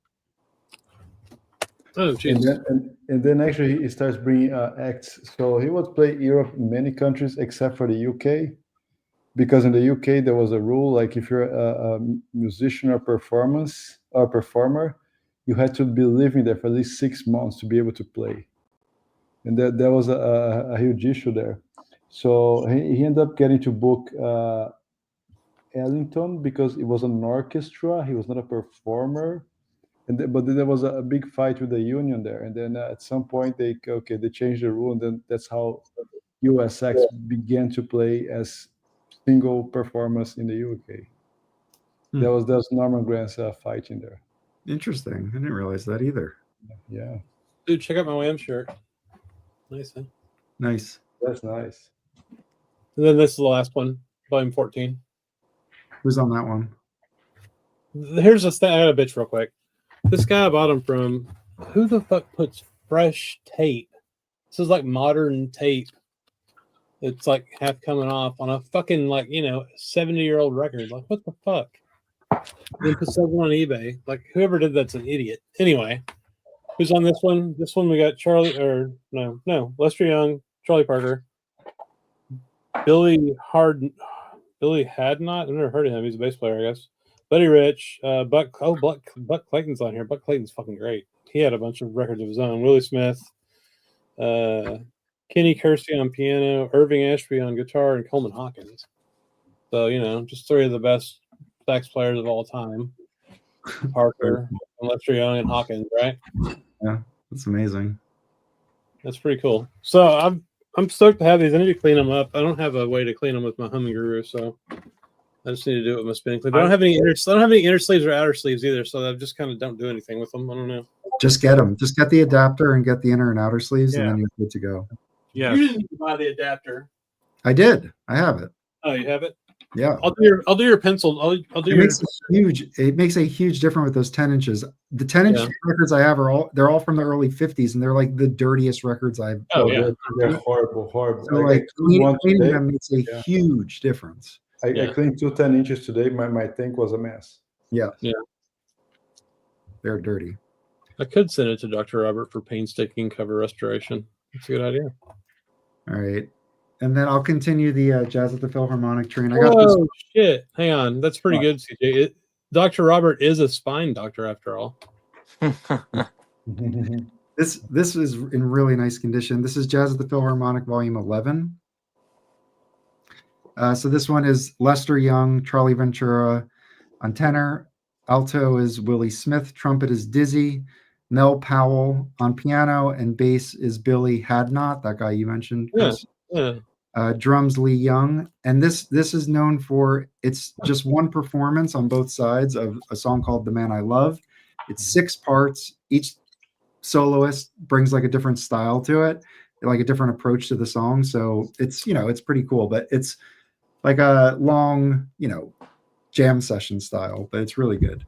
Oh, geez. And then actually he starts bringing acts. So he would play Europe in many countries except for the UK. Because in the UK there was a rule, like if you're a musician or performer, you had to be living there for at least 6 months to be able to play. And that was a huge issue there. So he ended up getting to book Ellington because it was an orchestra. He was not a performer. But then there was a big fight with the union there. And then at some point they changed the rule, and then that's how USX began to play as single performance in the UK. There was Norman Grant's fight in there. Interesting. I didn't realize that either. Yeah, Dude, check out my Wham shirt. Nice, huh? Nice. that's nice. And then this is the last one, volume 14. Who's on that one? Here's a thing. I got a bitch real quick. This guy I bought them from. Who the fuck puts fresh tape? This is like modern tape. It's like half coming off on a fucking 70-year-old record. Like, what the fuck? Then put something on eBay. Like, whoever did that's an idiot. Anyway, who's on this one? This one we got Lester Young, Charlie Parker, Billy Hadnot. I've never heard of him. He's a bass player, I guess. Buddy Rich, Buck Clayton's on here. Buck Clayton's fucking great. He had a bunch of records of his own. Willie Smith, Kenny Kersey on piano, Irving Ashby on guitar, and Coleman Hawkins. So, just three of the best sax players of all time. Parker, Lester Young, and Hawkins, right? Yeah, that's amazing. That's pretty cool. So I'm stoked to have these. I need to clean them up. I don't have a way to clean them with my Humming Guru, so I just need to do it with my spinning cleaner. I don't have any inner sleeves or outer sleeves either, so I just kind of don't do anything with them. I don't know. Just get them. Just get the adapter and get the inner and outer sleeves, and then you're good to go. Yeah. You didn't buy the adapter. I did. I have it. Oh, you have it? Yeah. I'll do your pencil. I'll do It makes a huge difference with those 10 inches. The 10-inch records I have they're all from the early 50s, and they're like the dirtiest records I've. Oh yeah, they're horrible. So like cleaning them makes a huge difference. I cleaned 2 10 inches today. My tank was a mess. Yeah. Yeah. They're dirty. I could send it to Dr. Robert for painstaking cover restoration. That's a good idea. All right. And then I'll continue the Jazz at the Philharmonic train. I got this. Oh shit! Hang on, that's pretty good, CJ. Dr. Robert is a spine doctor after all. This is in really nice condition. This is Jazz at the Philharmonic, Volume 11. So this one is Lester Young, Charlie Ventura on tenor. Alto is Willie Smith. Trumpet is Dizzy. Mel Powell on piano, and bass is Billy Hadnot, that guy you mentioned. Yeah. Drums Lee Young, and this is known for it's just one performance on both sides of a song called "The Man I Love." It's 6 parts. Each soloist brings like a different style to it, like a different approach to the song. So it's it's pretty cool, but it's like a long jam session style, but it's really good.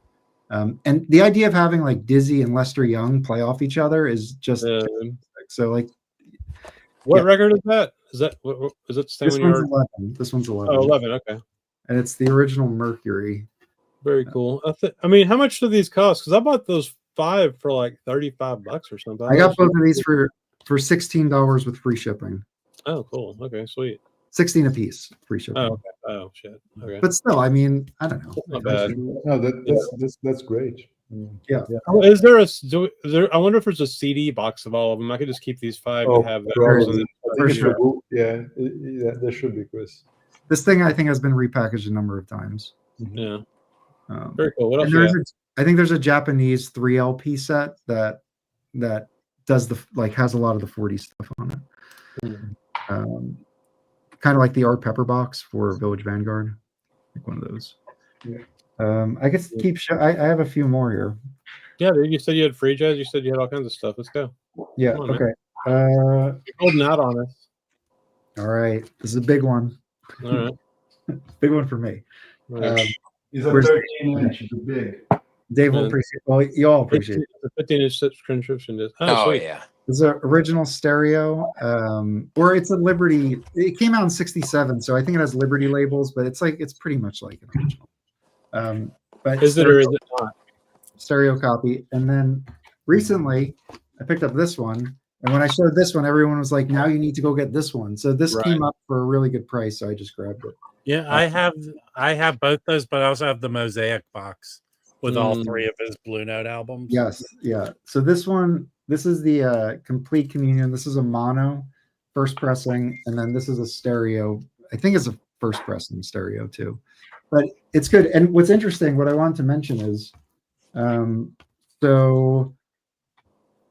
And the idea of having like Dizzy and Lester Young play off each other is just so like. What record is that? Is it the same This one? one's 11. This one's 11. Oh, 11. Okay. And it's the original Mercury. Very cool. I mean, how much do these cost? Because I bought those 5 for like $35 or something. I got both of these for $16 with free shipping. Oh, cool. Okay, sweet. 16 a piece, free shipping. Oh, okay. Oh, shit. Okay. But still, I mean, I don't know. Not bad. No, that's great. Yeah. Oh, is there I wonder if there's a CD box of all of them. I could just keep these 5 and have that. For sure. Yeah, there should be, Chris. This thing I think has been repackaged a number of times. Yeah. Very cool. What else? I think there's a Japanese 3 LP set that does has a lot of the 40 stuff on it. Kind of like the Art Pepper box for Village Vanguard, like one of those. Yeah. I guess keep. I have a few more here. Yeah, you said you had free jazz. You said you had all kinds of stuff. Let's go. Yeah. On, okay. You're holding out on us. All right. This is a big one. All right. Big one for me. It's a 13-inch. It's big. Dave will appreciate. Well, you all appreciate it. The 15-inch subscription disc. Oh yeah. It's an original stereo, or it's a Liberty. It came out in '67, so I think it has Liberty labels, but it's pretty much like an original. But is it or is it not? Stereo copy. And then recently, I picked up this one, and when I showed this one, everyone was like, "Now you need to go get this one." So this came up for a really good price, so I just grabbed it. Yeah, I have both those, but I also have the Mosaic box with all 3 of his Blue Note albums. Yes, yeah. So this is the Complete Communion. This is a mono first pressing, and then this is a stereo. I think it's a first pressing stereo too, but it's good. And what's interesting, what I wanted to mention is, so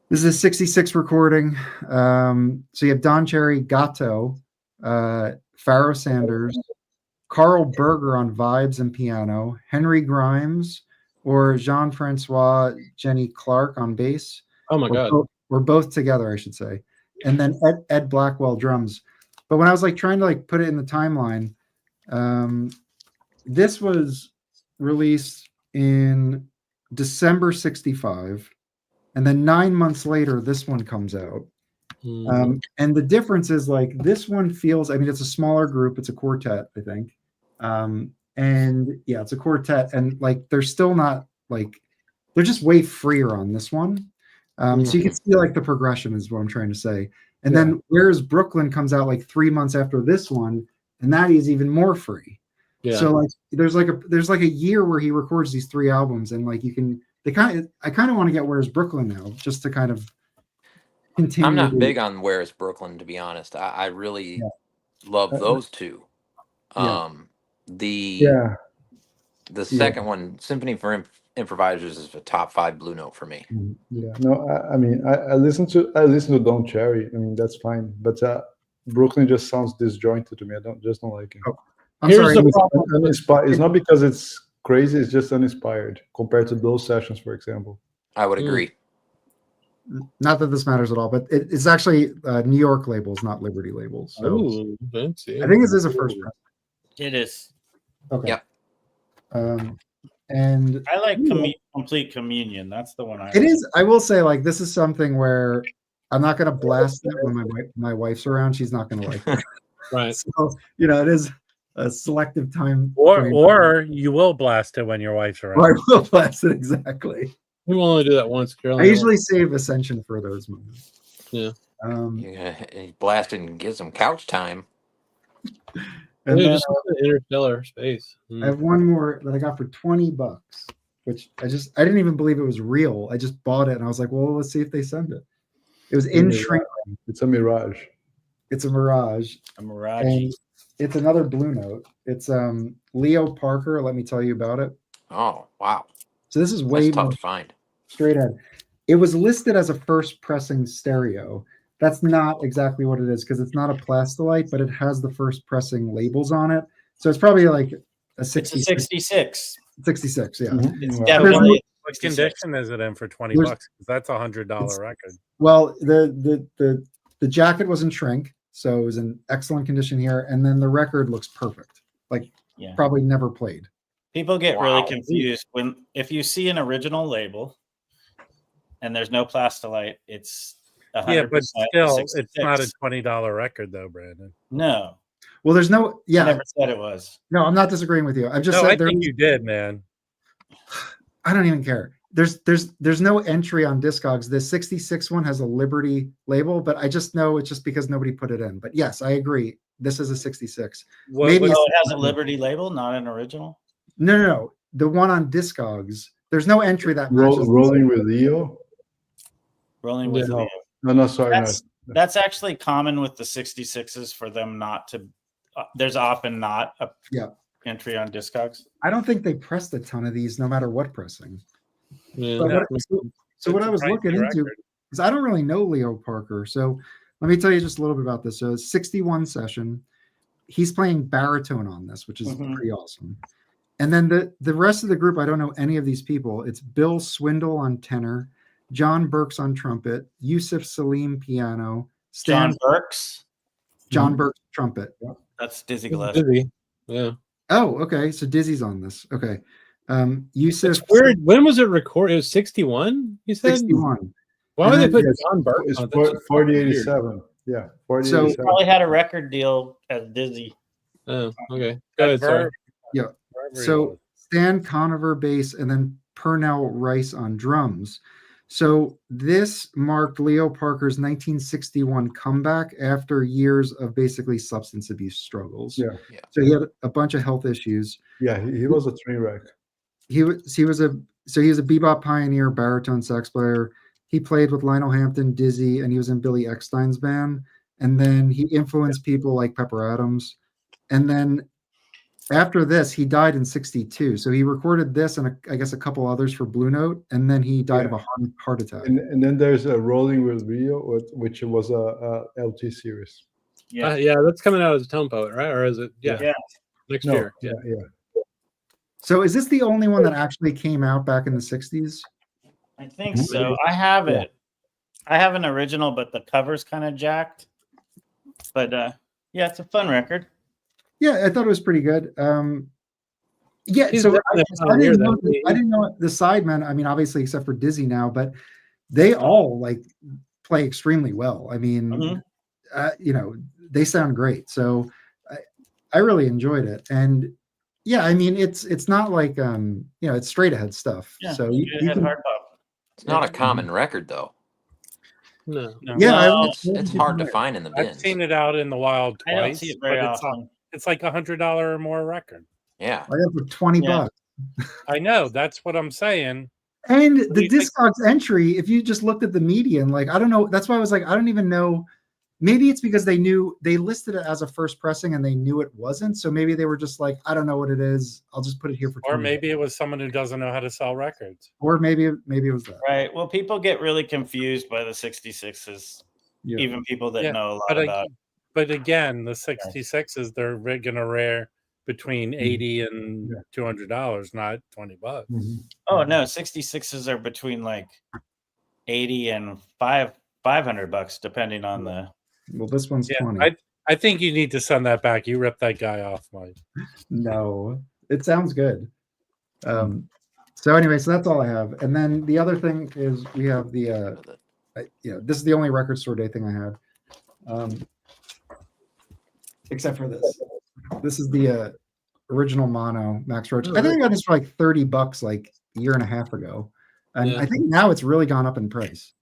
this is a '66 recording. So you have Don Cherry Gatto Pharoah Sanders, Carl Berger on vibes and piano, Henry Grimes, or Jean-Francois Jenny Clark on bass. Oh my God. We're both together, I should say. And then Ed Blackwell drums. But when I was like trying to like put it in the timeline, this was released in December 65. And then 9 months later, this one comes out. And the difference is like this one feels, I mean, it's a smaller group. It's a quartet, I think. And yeah, it's a quartet. And like, they're still not like, they're just way freer on this one. So you can see like the progression is what I'm trying to say. And then whereas Brooklyn comes out like 3 months after this one, and that is even more free. Yeah. So like there's like a year where he records these 3 albums, and like I kind of want to get Where's Brooklyn now, just to kind of continue. I'm not big on Where's Brooklyn, to be honest. I really love those two. The second one, Symphony for Improvisers, is a top 5 Blue Note for me. Yeah, no, I mean, I listen to Don Cherry. I mean, that's fine, but Brooklyn just sounds disjointed to me. I just don't like it. Oh, I'm sorry. It's not because it's crazy. It's just uninspired compared to those sessions, for example. I would agree. Not that this matters at all, but it's actually New York labels, not Liberty labels. So fancy. I think this is a first press. It is. Okay. Yep. And I like Complete Communion. That's the one I. It is. I will say, like, this is something where I'm not going to blast it when my wife's around. She's not going to like it. Right. So it is a selective time. Or you will blast it when your wife's around. Or I will blast it, exactly. We will only do that once, Carolyn. I usually save Ascension for those moments. Yeah. You blast it and get some couch time. And Dude, then, just interstellar space. I have one more that I got for $20, which I didn't even believe it was real. I just bought it and I was like, well, let's see if they send it. It was in shrink. It's a Mirage. It's a Mirage. A Mirage. And it's another Blue Note. It's Leo Parker. Let me tell you about it. Oh, wow. So this is way tough more to find. Straight ahead. It was listed as a first pressing stereo. That's not exactly what it is because it's not a Plastilite, but it has the first pressing labels on it. So it's probably like a 66. 66. 66, yeah. Mm-hmm. It's definitely. What condition is it in for $20? Because that's $100 record. Well, the jacket was in shrink, so it was in excellent condition here, and then the record looks perfect. Like probably never played. People get really confused if you see an original label and there's no Plastilite, it's 100%. But still, 66. it's not a $20 record, though, Brandon. No. Well, there's no. Yeah, I never said it was. No, I'm not disagreeing with you. I've just said I think you did, man. I don't even care. There's no entry on Discogs. The 66 one has a Liberty label, but I just know it's just because nobody put it in. But yes, I agree. This is a 66. Maybe it has a Liberty label, not an original. No. The one on Discogs, there's no entry that matches. Rolling with Leo. Rolling with Leo. No, sorry. That's actually common with the 66s for them not to. There's often not a entry on Discogs. I don't think they pressed a ton of these, no matter what pressing. Yeah. So what I was looking into, because I don't really know Leo Parker, so let me tell you just a little bit about this. So 61 session, he's playing baritone on this, which is pretty awesome. And then the rest of the group, I don't know any of these people. It's Bill Swindle on tenor, John Burks on trumpet, Yusuf Salim piano, John Burks trumpet. That's Dizzy Gillespie. Dizzy. Yeah. Oh, okay. So Dizzy's on this. Okay. Yusuf. It's weird. When was it recorded? It was 61. You said 61. Why would they put John Burke? It's 4087. Yeah, 4087. So he probably had a record deal as Dizzy. Oh, okay. Go ahead, sorry. Yeah. So Stan Conover bass and then Pernell Rice on drums. So this marked Leo Parker's 1961 comeback after years of basically substance abuse struggles. Yeah. So he had a bunch of health issues. Yeah, he was a train wreck. He was a bebop pioneer, baritone sax player. He played with Lionel Hampton, Dizzy, and he was in Billy Eckstine's band. And then he influenced people like Pepper Adams. And then after this, he died in 62. So he recorded this and I guess a couple others for Blue Note, and then he died of a heart attack. And then there's a Rolling with Rio, which was a LT series. Yeah, that's coming out as a tone poet, right? Or is it? Yeah, Yeah. next No, year. yeah, Yeah. yeah. So is this the only one that actually came out back in the 60s? I think so. I have it. I have an original, but the cover's kind of jacked. But yeah, it's a fun record. Yeah, I thought it was pretty good. Yeah, He's so definitely a I pioneer, didn't know, though. I didn't know the sidemen. I mean, obviously, except for Dizzy now, but they all like play extremely well. I mean, Mhm. you know, they sound great. So I really enjoyed it, and yeah, I mean, it's not like you know, it's straight ahead stuff. Yeah, So you you had can, hard pop. It's not a common record though. No. yeah, No, It's hard to find in the I've bins. seen it out in the wild I don't twice, see it but very often. it's like $100 or more record. Yeah. I got for $20. Yeah. I know, that's what I'm saying. And do the you think- Discogs entry, if you just looked at the median, like I don't know, that's why I was like, I don't even know. Maybe it's because they knew they listed it as a first pressing and they knew it wasn't. So maybe they were just like, I don't know what it is. I'll just put it here for Or $20. maybe it was someone who doesn't know how to sell records. Or maybe it was that. Right. Well, people get really confused by the 66s. Yeah. Even people that Yeah, know a lot but about. But again, the 66s, they're gonna rare between $80 and $200, not $20. Oh no, 66s are between like 80 and $500, depending on the. Well, this one's Yeah, 20. I think you need to send that back. You ripped that guy off, Mike. No, it sounds good. So anyway, so that's all I have. And then the other thing is we have the this is the only record store day thing I had. Except for this. This is the original mono Max Roach. I think I got this for like $30 like a year and a half ago. And I think now it's really gone up in price.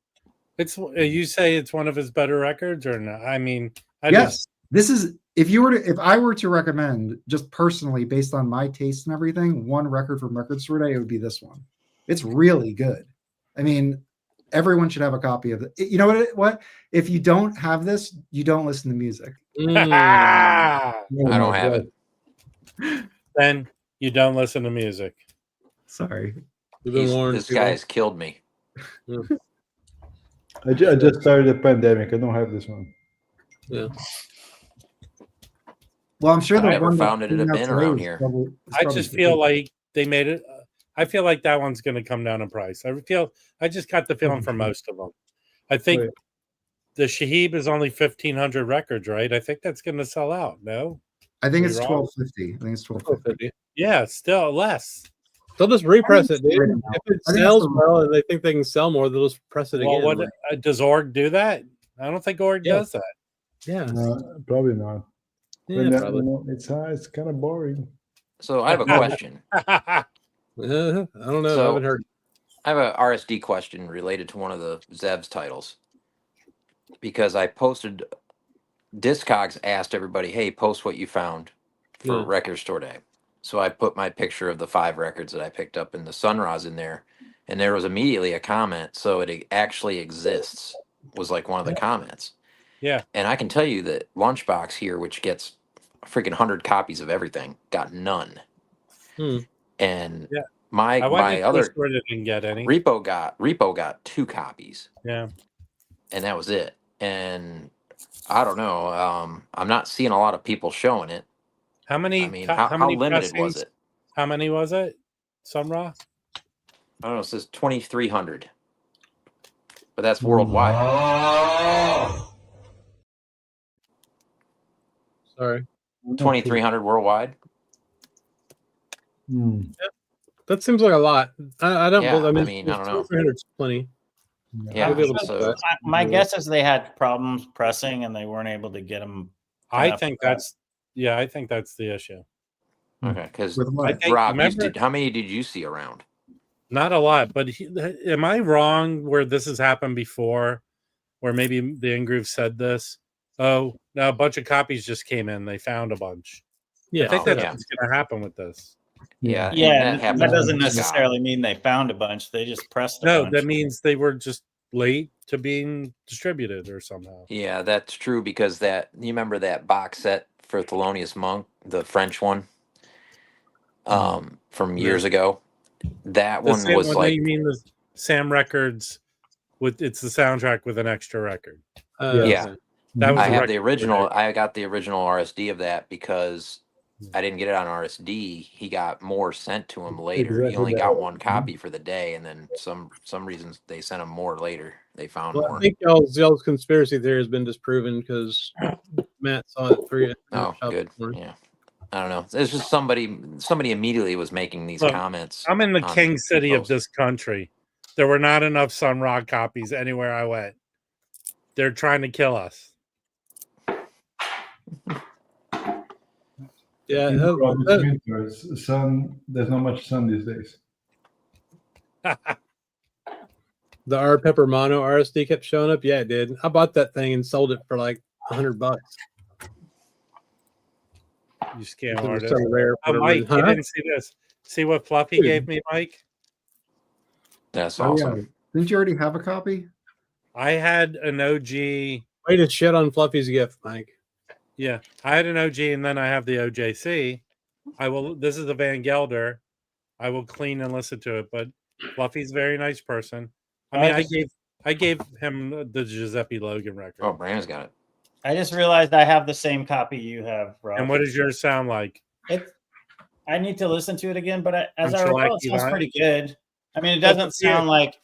It's you say it's one of his better records or not? I mean, this is if I were to recommend just personally based on my taste and everything, one record from Record Store Day, it would be this one. It's really good. I mean, everyone should have a copy of it. You know what? If you don't have this, you don't listen to music. I don't have it. Then you don't listen to music. Sorry. This guy's killed me. I just started the pandemic. I don't have this one. Yeah. Well, I'm sure I never found it in a bin around here. I just feel like they made it. I feel like that one's going to come down in price. I just got the feeling for most of them. I think the Shahib is only 1,500 records, right? I think that's going to sell out. No, I think it's $1,250. I think it's $1,250. Yeah, still less. They'll just repress it, dude. If it sells well and they think they can sell more, they'll just press it again. What does Org do that? I don't think Org does that. Yeah, probably not. Yeah, probably. It's kind of boring. So I have a question. I don't know. So, I haven't heard. I have a RSD question related to one of the Zev's titles because I posted. Discogs asked everybody, "Hey, post what you found for Record Store Day." So I put my picture of the 5 records that I picked up in the Sun Ra's in there, and there was immediately a comment. So it actually exists. Was like one of the comments. Yeah. And I can tell you that Lunchbox here, which gets a freaking 100 copies of everything, got none. And my other didn't get any. Repo got 2 copies. Yeah. And that was it. And I don't know. I'm not seeing a lot of people showing it. How many? I mean, how limited was it? How many was it? Sun Ra? I don't know. It says 2,300, but that's worldwide. Sorry. 2,300 worldwide. That seems like a lot. I don't. Yeah, I mean, I don't know. 300 is plenty. Yeah. So my guess is they had problems pressing and they weren't able to get them. I think that's the issue. Okay, because Rob, how many did you see around? Not a lot, but am I wrong where this has happened before? Where maybe the Ingroove said this? Oh, now a bunch of copies just came in. They found a bunch. Yeah, I think that's what's going to happen with this. Yeah, that doesn't necessarily mean they found a bunch. They just pressed. That means they were just late to being distributed or somehow. Yeah, that's true because you remember that box set for Thelonious Monk, the French one, from years ago. That one was like. You mean the Sam Records? It's the soundtrack with an extra record. Yeah. That was I a have record the original. store day. I got the original RSD of that because I didn't get it on RSD. He got more sent to him later. He Exactly only that. got one copy for the day, and then some reasons they sent him more later. They found Well, more. I think y'all's conspiracy theory has been disproven because Matt saw it for you. Oh, good. Yeah. I don't know. It's just somebody immediately was making these Look, comments. I'm in the on king city of post. this country. There were not enough Sun Ra copies anywhere I went. They're trying to kill us. Yeah, You know, Rob, it's winter. Sun. There's not much sun these days. the R Pepper Mono RSD kept showing up. Yeah, it did. I bought that thing and sold it for like $100. You scam It was artist. so rare. Oh, Mike, you didn't see this. See what Fluffy Dude. gave me, Mike? That's Oh awesome. yeah. Didn't you already have a copy? I had an OG. Way to shit on Fluffy's gift, Mike. Yeah, I had an OG, and then I have the OJC. I will. This is the Van Gelder. I will clean and listen to it. But Fluffy's a very nice person. I mean, I gave him the Giuseppe Logan record. Oh, Brandon's got it. I just realized I have the same copy you have, Rob. And what does yours sound like? I need to listen to it again, but as I'm I sure recall, like it sounds Eli. pretty good. I mean, it doesn't sound like.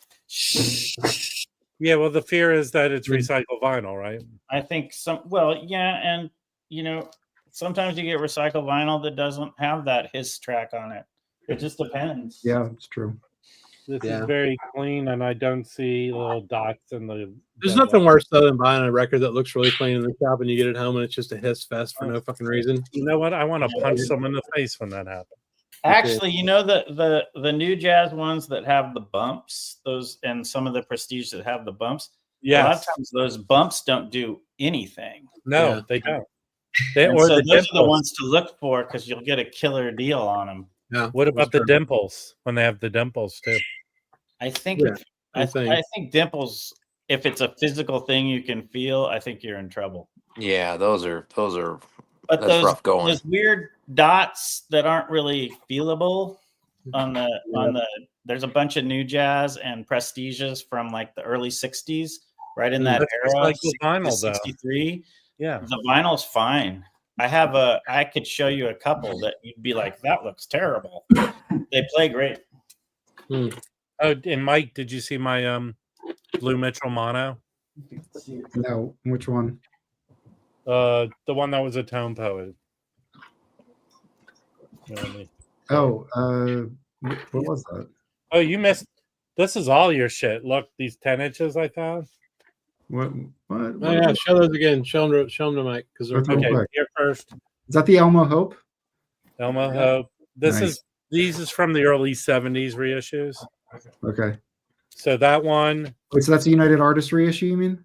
Yeah, well, the fear is that it's recycled vinyl, right? I think well, yeah, and sometimes you get recycled vinyl that doesn't have that hiss track on it. It just depends. Yeah, it's true. This is very clean, and I don't see little dots in the. There's nothing worse though than buying a record that looks really clean in the shop and you get it home and it's just a hiss fest for no fucking reason. You know what? I want to punch someone in the face when that happens. Actually, the new jazz ones that have the bumps, those and some of the prestige that have the bumps. Yeah, a lot of times those bumps don't do anything. No, they don't. Those are the ones to look for because you'll get a killer deal on them. Yeah. What about the dimples when they have the dimples too? I think I think dimples. If it's a physical thing you can feel, I think you're in trouble. Yeah, those are. But that's rough going. Those weird dots that aren't really feelable on the. There's a bunch of new jazz and prestiges from like the early '60s, right in that era. Like vinyl, 63. Yeah, the vinyl's fine. I could show you a couple that you'd be like, that looks terrible. They play great. Oh, and Mike, did you see my Blue Mitchell mono? No, which one? The one that was a tone poet. Oh, what was that? Oh, you missed. This is all your shit. Look, these 10 inches I found. What? Oh yeah, show those again. Show them to Mike because they're Okay, here first. Is that the Elmo Hope? Elmo Hope. Nice. These is from the early 70s reissues. Okay. So that one. Wait, so that's a United Artists reissue, you mean?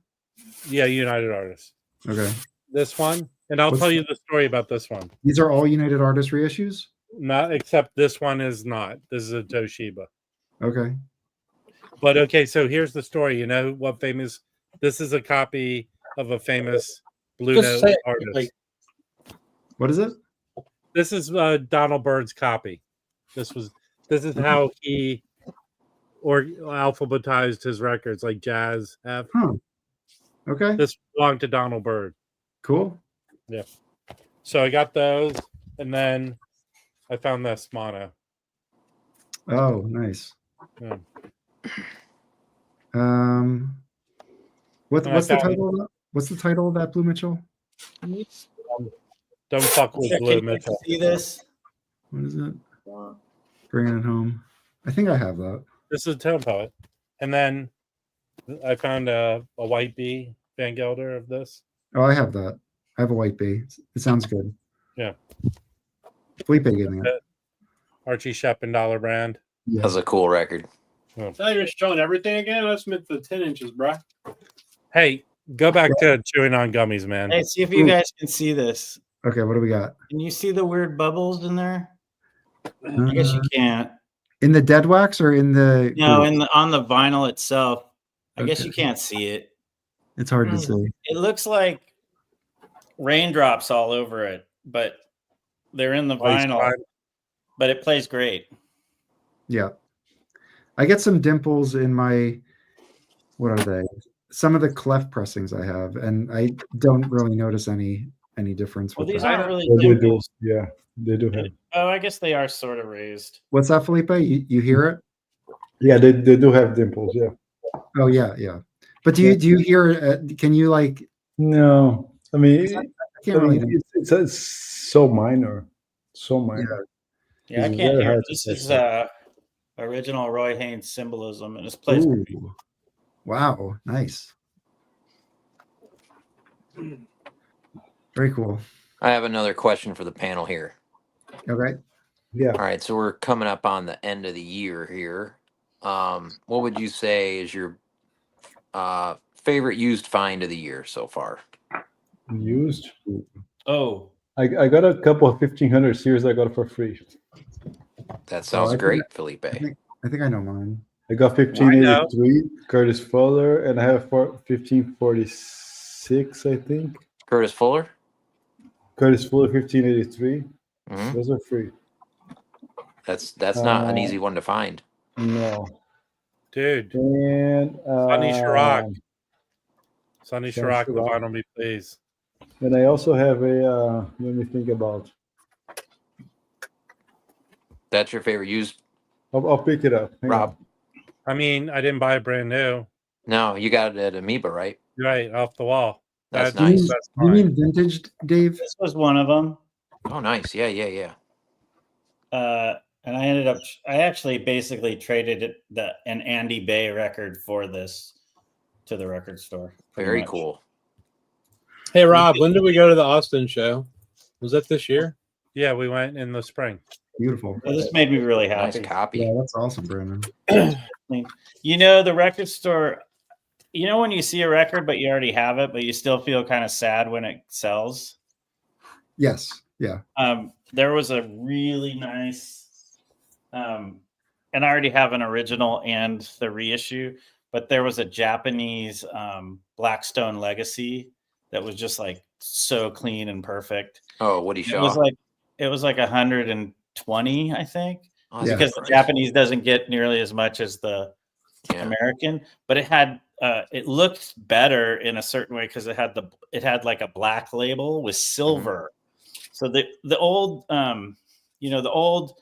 Yeah, United Artists. Okay. This one, and I'll tell you the story about this one. These are all United Artists reissues? Not except this one is not. This is a Toshiba. Okay. But okay, so here's the story. You know what famous? This is a copy of a famous Blue Note artist. What is it? This is Donald Byrd's copy. This is how he alphabetized his records, like Jazz F. Huh. Okay. This belonged to Donald Byrd. Cool. Yeah. So I got those, and then I found this mono. Oh, nice. Yeah. What's the title of that? What's the title of that Blue Mitchell? Don't fuck with Blue Mitchell. See this? What is it? Bringing it home. I think I have that. This is a tone poet. And then I found a white bee Van Gelder of this. Oh, I have that. I have a white bee. It sounds good. Yeah. Felipe gave me it. Archie Shep and Dollar Brand. Yeah. That's a cool record. Now you're showing everything again. Let's meant the 10 inches, bro. Hey, go back to chewing on gummies, man. Hey, see if you guys can see this. Okay, what do we got? Can you see the weird bubbles in there? I guess you can't. In the dead wax or in the No, on the vinyl itself. I guess you can't see it. It's hard to see. It looks like raindrops all over it, but they're in the vinyl. But it plays great. Yeah. I get some dimples in my, what are they? some of the clef pressings I have, and I don't really notice any difference Well, with these that. aren't really Well, they do. dimples. Yeah, they do have. Oh, I guess they are sort of raised. What's that, Felipe? You hear it? Yeah, they do have dimples. Yeah. Oh yeah. But do you hear? Can you like? No, I mean, I can't really. it's so minor, so minor. Yeah, I It's can't very hear. hard to This pick is up. original Roy Haynes symbolism, and it's plays. Ooh. Wow, nice. Very cool. I have another question for the panel here. Okay. Yeah. All right, so we're coming up on the end of the year here. What would you say is your favorite used find of the year so far? Used. Oh, I got a couple of 1500 series. I got for free. That sounds I think great, Felipe. I think I know mine. I got 1583 Curtis Fuller, and I have 1546. I think Curtis Fuller? Curtis Fuller 1583. Mhm. Those are free. That's not an easy one to find. No. Dude, And Sonny Chirac. Sonny Sonny Chirac, the Chirac. vinyl me please. And I also have a. Let me think about. That's your favorite used, I'll pick it up. Hang Rob? on. I mean, I didn't buy it brand new. No, you got it at Amoeba, right? Right off the wall. That's Do you nice. mean- That's do you fine. mean vintage, Dave? this was one of them. Oh, nice. Yeah. And I actually basically traded an Andy Bay record for this to the record store. pretty Very much. cool. Hey Rob, when did we go to the Austin show? Was that this year? Yeah, we went in the spring. Beautiful. Well, this made me really Nice happy. copy. Yeah, that's awesome, Brandon. You know, the record store, you know, when you see a record, but you already have it, but you still feel kind of sad when it sells. Yes. Yeah. There was a really nice, and I already have an original and the reissue, but there was a Japanese Blackstone Legacy that was just like so clean and perfect. Oh, Woody Shaw. It was like 120, I think, Oh, that's a because good the price. Japanese doesn't get nearly as much as the Yeah. American, but it had it looked better in a certain way because it had like a black label with silver. So the old the old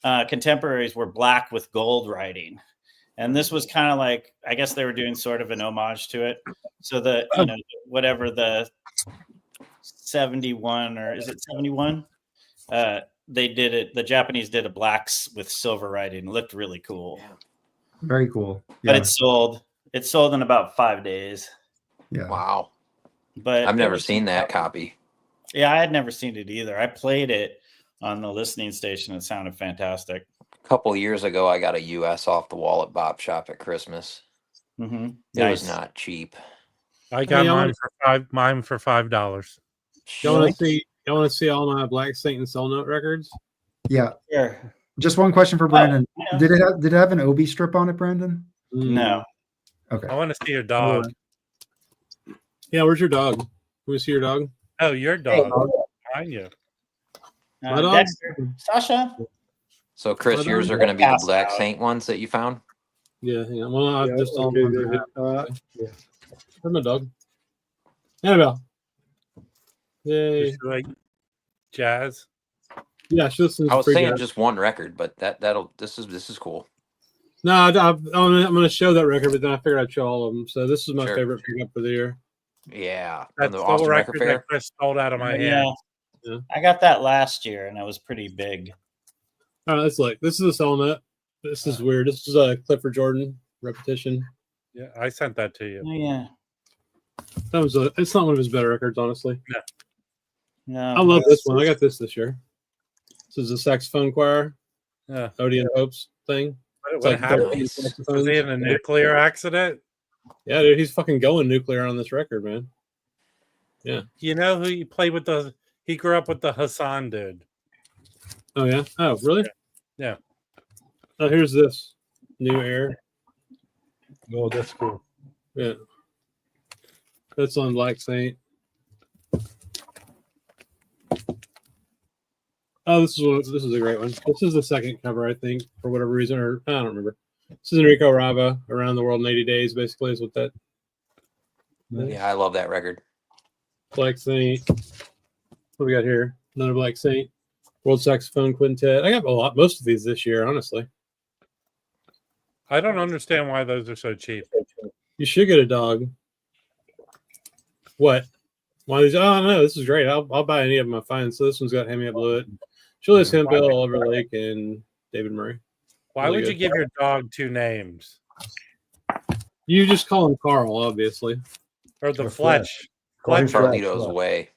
contemporaries were black with gold writing, and this was kind of like, I guess they were doing sort of an homage to it. So whatever the 71, or is it 71? They did it. The Japanese did a blacks with silver writing. It looked really cool. Yeah. Very cool. But Yeah. it sold. It sold in about 5 days. Yeah. Wow. But I've there never was seen some- that copy. Yeah, I had never seen it either. I played it on the listening station. It sounded fantastic. A couple years ago, I got a US off the wall at Bop Shop at Christmas. Mm-hmm. It was not cheap. I got Hey, I mine for $5. Y'all want to see? Y'all want to see all my Black Saint and Soul Note records? Yeah. Sure. Just one question for Brandon. yeah. Did it have an Obi strip on it, Brandon? No. Okay. I want to see your dog. Yeah, where's your dog? Can we see your dog? Oh, your dog. Behind you. My dog? Dexter. Sasha. So, Chris, Well, yours they're are going to be the passed Black out. Saint ones that you found? Yeah. Well, I Yeah, just okay, David. Yeah. Where's my dog? Annabelle. Yay. Just like jazz. Yeah, she listens I to was free saying jazz. just one record, but this is cool. No, I'm going to show that record, but then I figured I'd show all of them. So this is my Sure. favorite pickup of the year. Yeah, from That's the the Austin record Record Fair. that Chris stole out of my Yeah. hand. Yeah. I got that last year, and it was pretty big. All right, this is a Soul Note. This is weird. This is a Clifford Jordan repetition. Yeah, I sent that to you. Oh, yeah. It's not one of his better records, honestly. No. I love this one. I got this year. This is a saxophone choir, Yeah. Odie and Hope's thing. What like happened? 13 Nice. saxophones. Was he in a nuclear accident? Yeah, dude, he's fucking going nuclear on this record, man. You know who he played with he grew up with the Hassan dude. Oh yeah. Oh really? Yeah. Oh, here's this New Air. Oh, that's cool. Yeah. That's on Black Saint. Oh, this is a great one. This is the second cover, I think, for whatever reason, or I don't remember. This is Enrico Rava, Around the World in 80 Days, basically, is what that Yeah, I love that record. Black Saint. What we got here? Another Black Saint. World Saxophone Quintet. I got most of these this year, honestly. I don't understand why those are so cheap. You should get a dog. What? One of these? Oh no, this is great. I'll buy any of them I find. So this one's got Hand Me Up Blewett, Julius Hemphill, Oliver Lake, and David Murray. Why would you give your dog 2 names? You just call him Carl, obviously. Or the Fletch. Carlito's Way.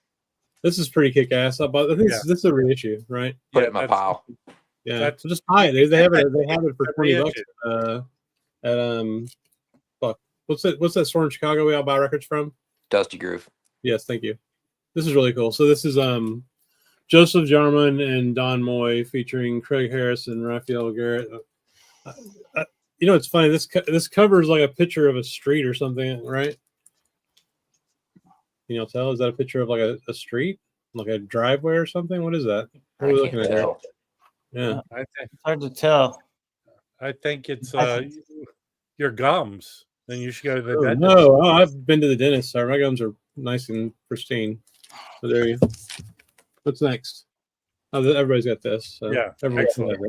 This is pretty kick-ass. I think this is a reissue, right? Put it in my pile. Yeah, so just buy it. They have it. They have it for $20 at fuck. What's that store in Chicago we all buy records from? Dusty Groove. Yes, thank you. This is really cool. So this is Joseph Jarman and Don Moy featuring Craig Harris and Raphael Garrett. You know, it's funny. This cover is like a picture of a street or something, right? Can you tell? Is that a picture of like a street, like a driveway or something? What is that? What are we looking at here? Yeah, It's hard to tell. I think it's your gums. Then you should go to the dentist. No, I've been to the dentist. Sorry, my gums are nice and pristine. So there you go. What's next? Oh, everybody's got this. So yeah, excellent.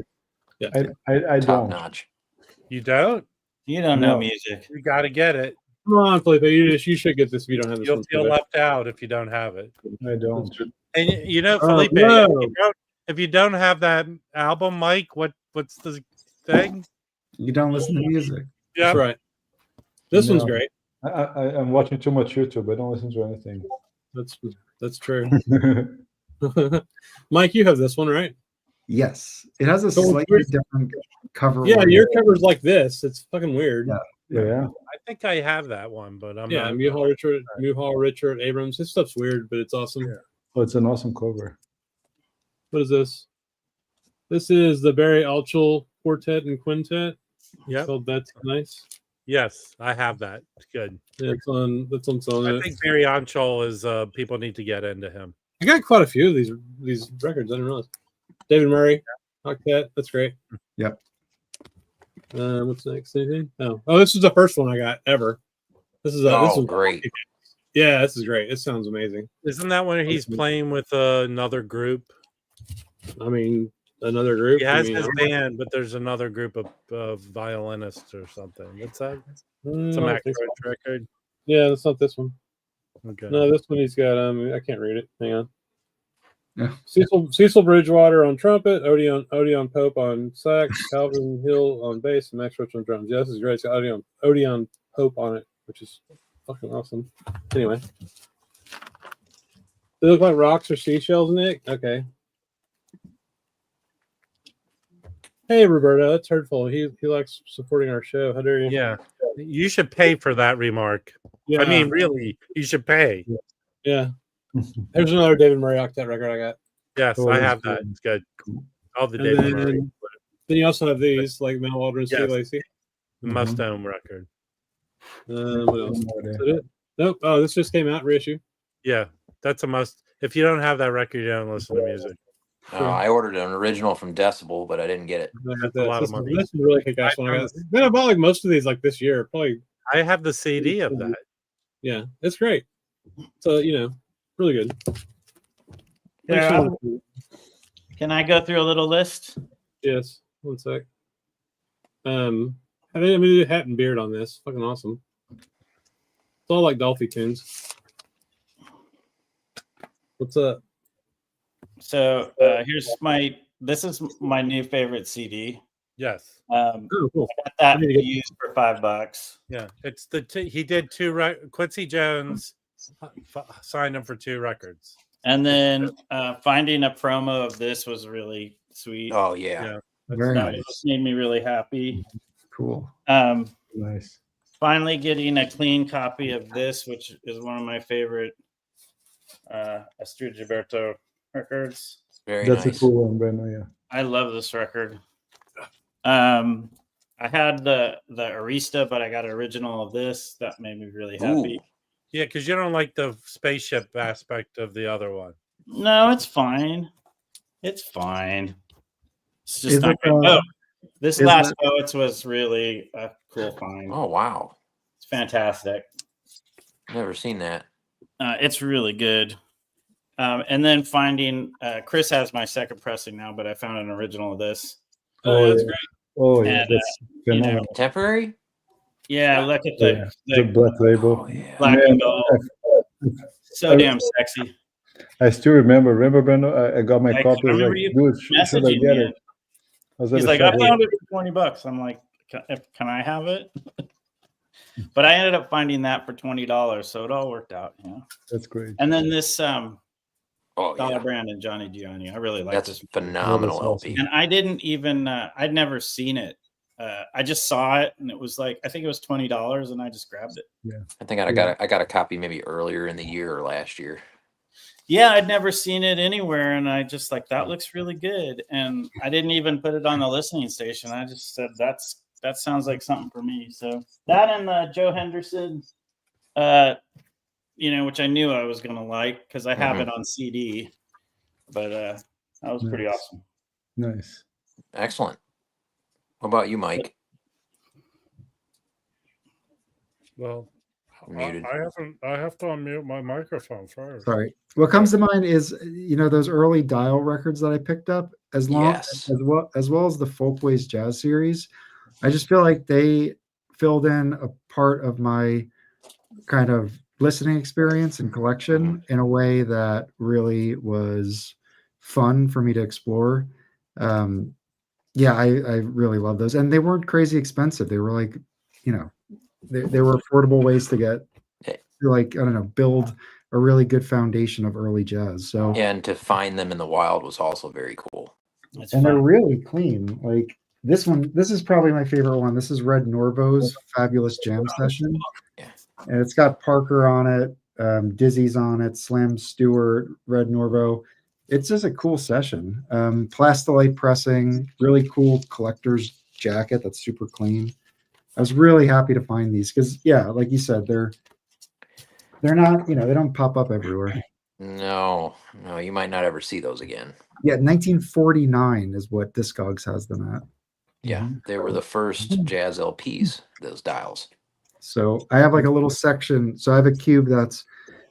Yeah, I Top don't. notch. You don't? You don't know music. You got to get it. Come on, Felipe. You should get this if you don't have this. You'll feel left out if you don't have it. I don't. And you know, Felipe, if you don't have that album, Mike, what's the thing? You don't listen to music. Yeah, that's right. This one's great. I'm watching too much YouTube. I don't listen to anything. That's true. Mike, you have this one, right? Yes, it has a slightly different cover. Yeah, your cover's like this. It's fucking weird. Yeah. I think I have that one, but I'm not. Muhal Richard Abrams. His stuff's weird, but it's awesome. Yeah. Oh, it's an awesome cover. What is this? This is the Barry Altschul Quartet and Quintet. Yeah, called That's Nice. Yes, I have that. It's good. Yeah, that's on Sony. I think Barry Altschul is people need to get into him. I got quite a few of these records. I didn't realize. David Murray, Octet. That's great. Yep. What's next? Anything? Oh, this is the first one I got ever. This is great. Yeah, this is great. It sounds amazing. Isn't that when he's playing with another group? I mean, another group. He has his band, but there's another group of violinists or something. What's that? It's a Mac record. Yeah, that's not this one. Okay. No, this one he's got. I can't read it. Hang on. Yeah. Cecil Bridgewater on trumpet, Odeon Pope on sax, Calvin Hill on bass, and Max Roach on drums. Yeah, this is great. It's got Odeon Pope on it, which is fucking awesome. Anyway, they look like rocks or seashells, Nick. Okay. Hey, Roberto, that's hurtful. He likes supporting our show. How dare you? Yeah, you should pay for that remark. Yeah. I mean, really, you should pay. Yeah. There's another David Murray Octet record I got. Yes, I have that. It's good. All the David Murray. Then you also have these, like Mel Waldron and Steve Lacy. The Mustang record. What else? Is that it? Nope. Oh, this just came out, reissue. Yeah, that's a must. If you don't have that record, you don't listen to music. I ordered an original from Decibel, but I didn't get it. That's a lot of money. This is really kick-ass one. I bought like most of these like this year. Probably. I have the CD of that. Yeah, it's great. So really good. Yeah. Can I go through a little list? Yes. 1 sec. I do Hat and Beard on this. Fucking awesome. It's all like Dolphy tunes. What's up? So this is my new favorite CD. Yes. Cool. I got that used for $5. Yeah, it's he did Quincy Jones signed him for 2 records. And then finding a promo of this was really sweet. Oh yeah. Very nice. Made me really happy. Cool. Nice. Finally getting a clean copy of this, which is one of my favorite Astrid Gilberto records. That's a cool one, Breno. Yeah. I love this record. I had the Arista, but I got an original of this. That made me really happy. Ooh. Yeah, because you don't like the spaceship aspect of the other one. No, it's fine. It's fine. It's just not great. This last Poets was really a cool find. Oh wow. It's fantastic. Never seen that. It's really good. And then finding Chris has my second pressing now, but I found an original of this. Oh, That's yeah. great. Oh, yeah, And, that's you know, phenomenal. Contemporary? Yeah, look at Oh, yeah. The black label. Oh, yeah. black Man, and gold. So damn sexy. I still remember, Brandon, I got my Like, copy. I I was remember like, you dude, should I messaging get me. it? I was at He's the like, I shop. found it for $20. I'm like, can I have it? But I ended up finding that for $20, so it all worked out. Yeah. That's great. And then this Oh, Dollar yeah. Brand and Johnny Gianni, I really like That's this. phenomenal Yeah, that's LP. And I didn't even I'd never seen it. I just saw it and it was like, I think it was $20 and I just grabbed it. I think I got a copy maybe earlier in the year or last year. Yeah, I'd never seen it anywhere, and I just like, that looks really good. And I didn't even put it on the listening station. I just said that sounds like something for me. So that and Joe Henderson, which I knew I was gonna like because I have it on CD. But that was pretty awesome. Nice. Excellent. What about you, Mike? Well, Muted. I have to unmute my microphone first. Sorry. What comes to mind is those early Dial records that I picked up, as well as the Folkways Jazz series. I just feel like they filled in a part of my kind of listening experience and collection in a way that really was fun for me to explore. I really love those, and they weren't crazy expensive. They were like, they were affordable ways to get build a really good foundation of early jazz. So And to find them in the wild was also very cool. they're really clean. Like this one, this is probably my favorite one. This is Red Norvo's Fabulous Jam Session. Yeah. And it's got Parker on it, Dizzy's on it, Slim Stewart, Red Norvo. It's just a cool session. Plastolite pressing, really cool collector's jacket that's super clean. I was really happy to find these because, like you said, they're not, they don't pop up everywhere. No, you might not ever see those again. Yeah, 1949 is what Discogs has them at. Yeah, they were the first jazz LPs, those dials. So I have like a little section. So I have a cube that's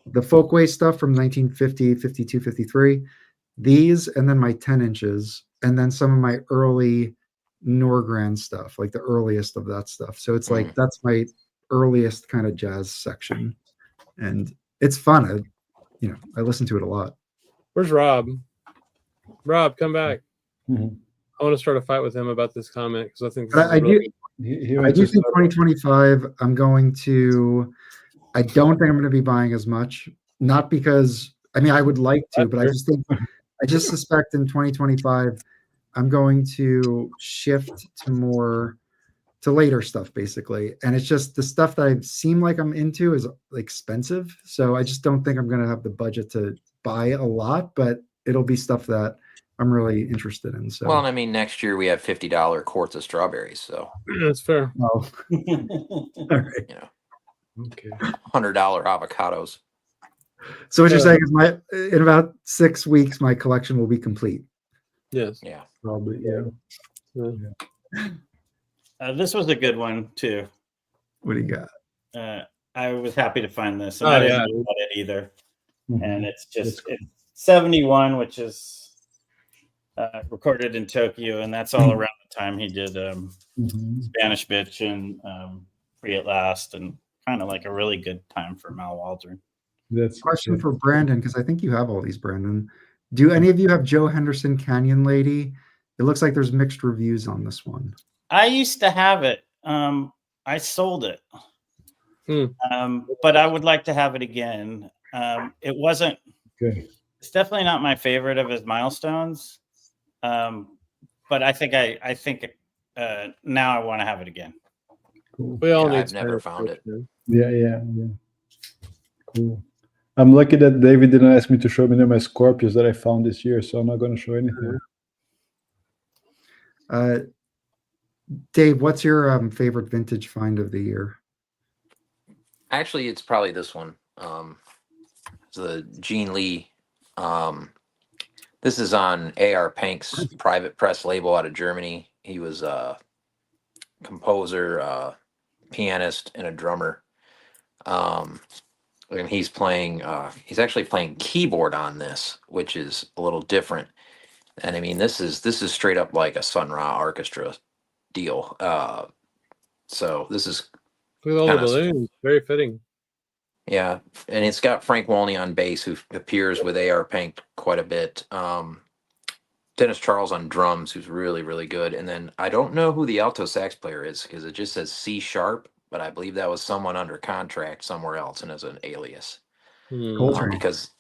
the Folkway stuff from 1950, 52, 53. These, and then my 10 inches, and then some of my early Norgran stuff, like the earliest of that stuff. So it's like that's my earliest kind of jazz section, and it's fun. I listen to it a lot. Where's Rob? Rob, come back. Mm-hmm. I want to start a fight with him about this comment because I think But I do think 2025. I don't think I'm going to be buying as much. Not because I would like to, but I just suspect in 2025 I'm going to shift to later stuff basically, and it's just the stuff that I seem like I'm into is expensive, so I just don't think I'm going to have the budget to buy a lot, but it'll be stuff that I'm really interested in. So well, next year we have $50 quarts of strawberries, so that's fair. Oh. All right. Okay. $100 avocados. So what you're saying is in about 6 weeks my collection will be complete. Yes. Yeah. Probably. Yeah. This was a good one too. What do you got? I was happy to find this, and I didn't know about it either. Mm-hmm. And it's 71, which is recorded in Tokyo, and that's all around the time he did Spanish Bitch and Free at Last, and kind of like a really good time for Mal Waldron. That's question for Brandon, because I think you have all these, Brandon. Do any of you have Joe Henderson Canyon Lady? It looks like there's mixed reviews on this one. I used to have it. I sold it. But I would like to have it again. It wasn't. Okay. It's definitely not my favorite of his milestones. But I think now I want to have it again. Cool. We all need. I've never found it. Yeah. Cool. I'm lucky that David didn't ask me to show me my Scorpios that I found this year, so I'm not going to show anything. Dave, what's your favorite vintage find of the year? Actually, it's probably this one. It's the Gene Lee. This is on A.R. Pank's private press label out of Germany. He was a composer, pianist, and a drummer. and he's playing. He's actually playing keyboard on this, which is a little different. And I mean, this is straight up like a Sun Ra orchestra deal. So this is Look at all the Kinda- balloons. Very fitting. yeah, and it's got Frank Wolney on bass, who appears with A.R. Pank quite a bit. Dennis Charles on drums, who's really, really good. And then I don't know who the alto sax player is because it just says C sharp, but I believe that was someone under contract somewhere else and as an alias. Coltrane. Because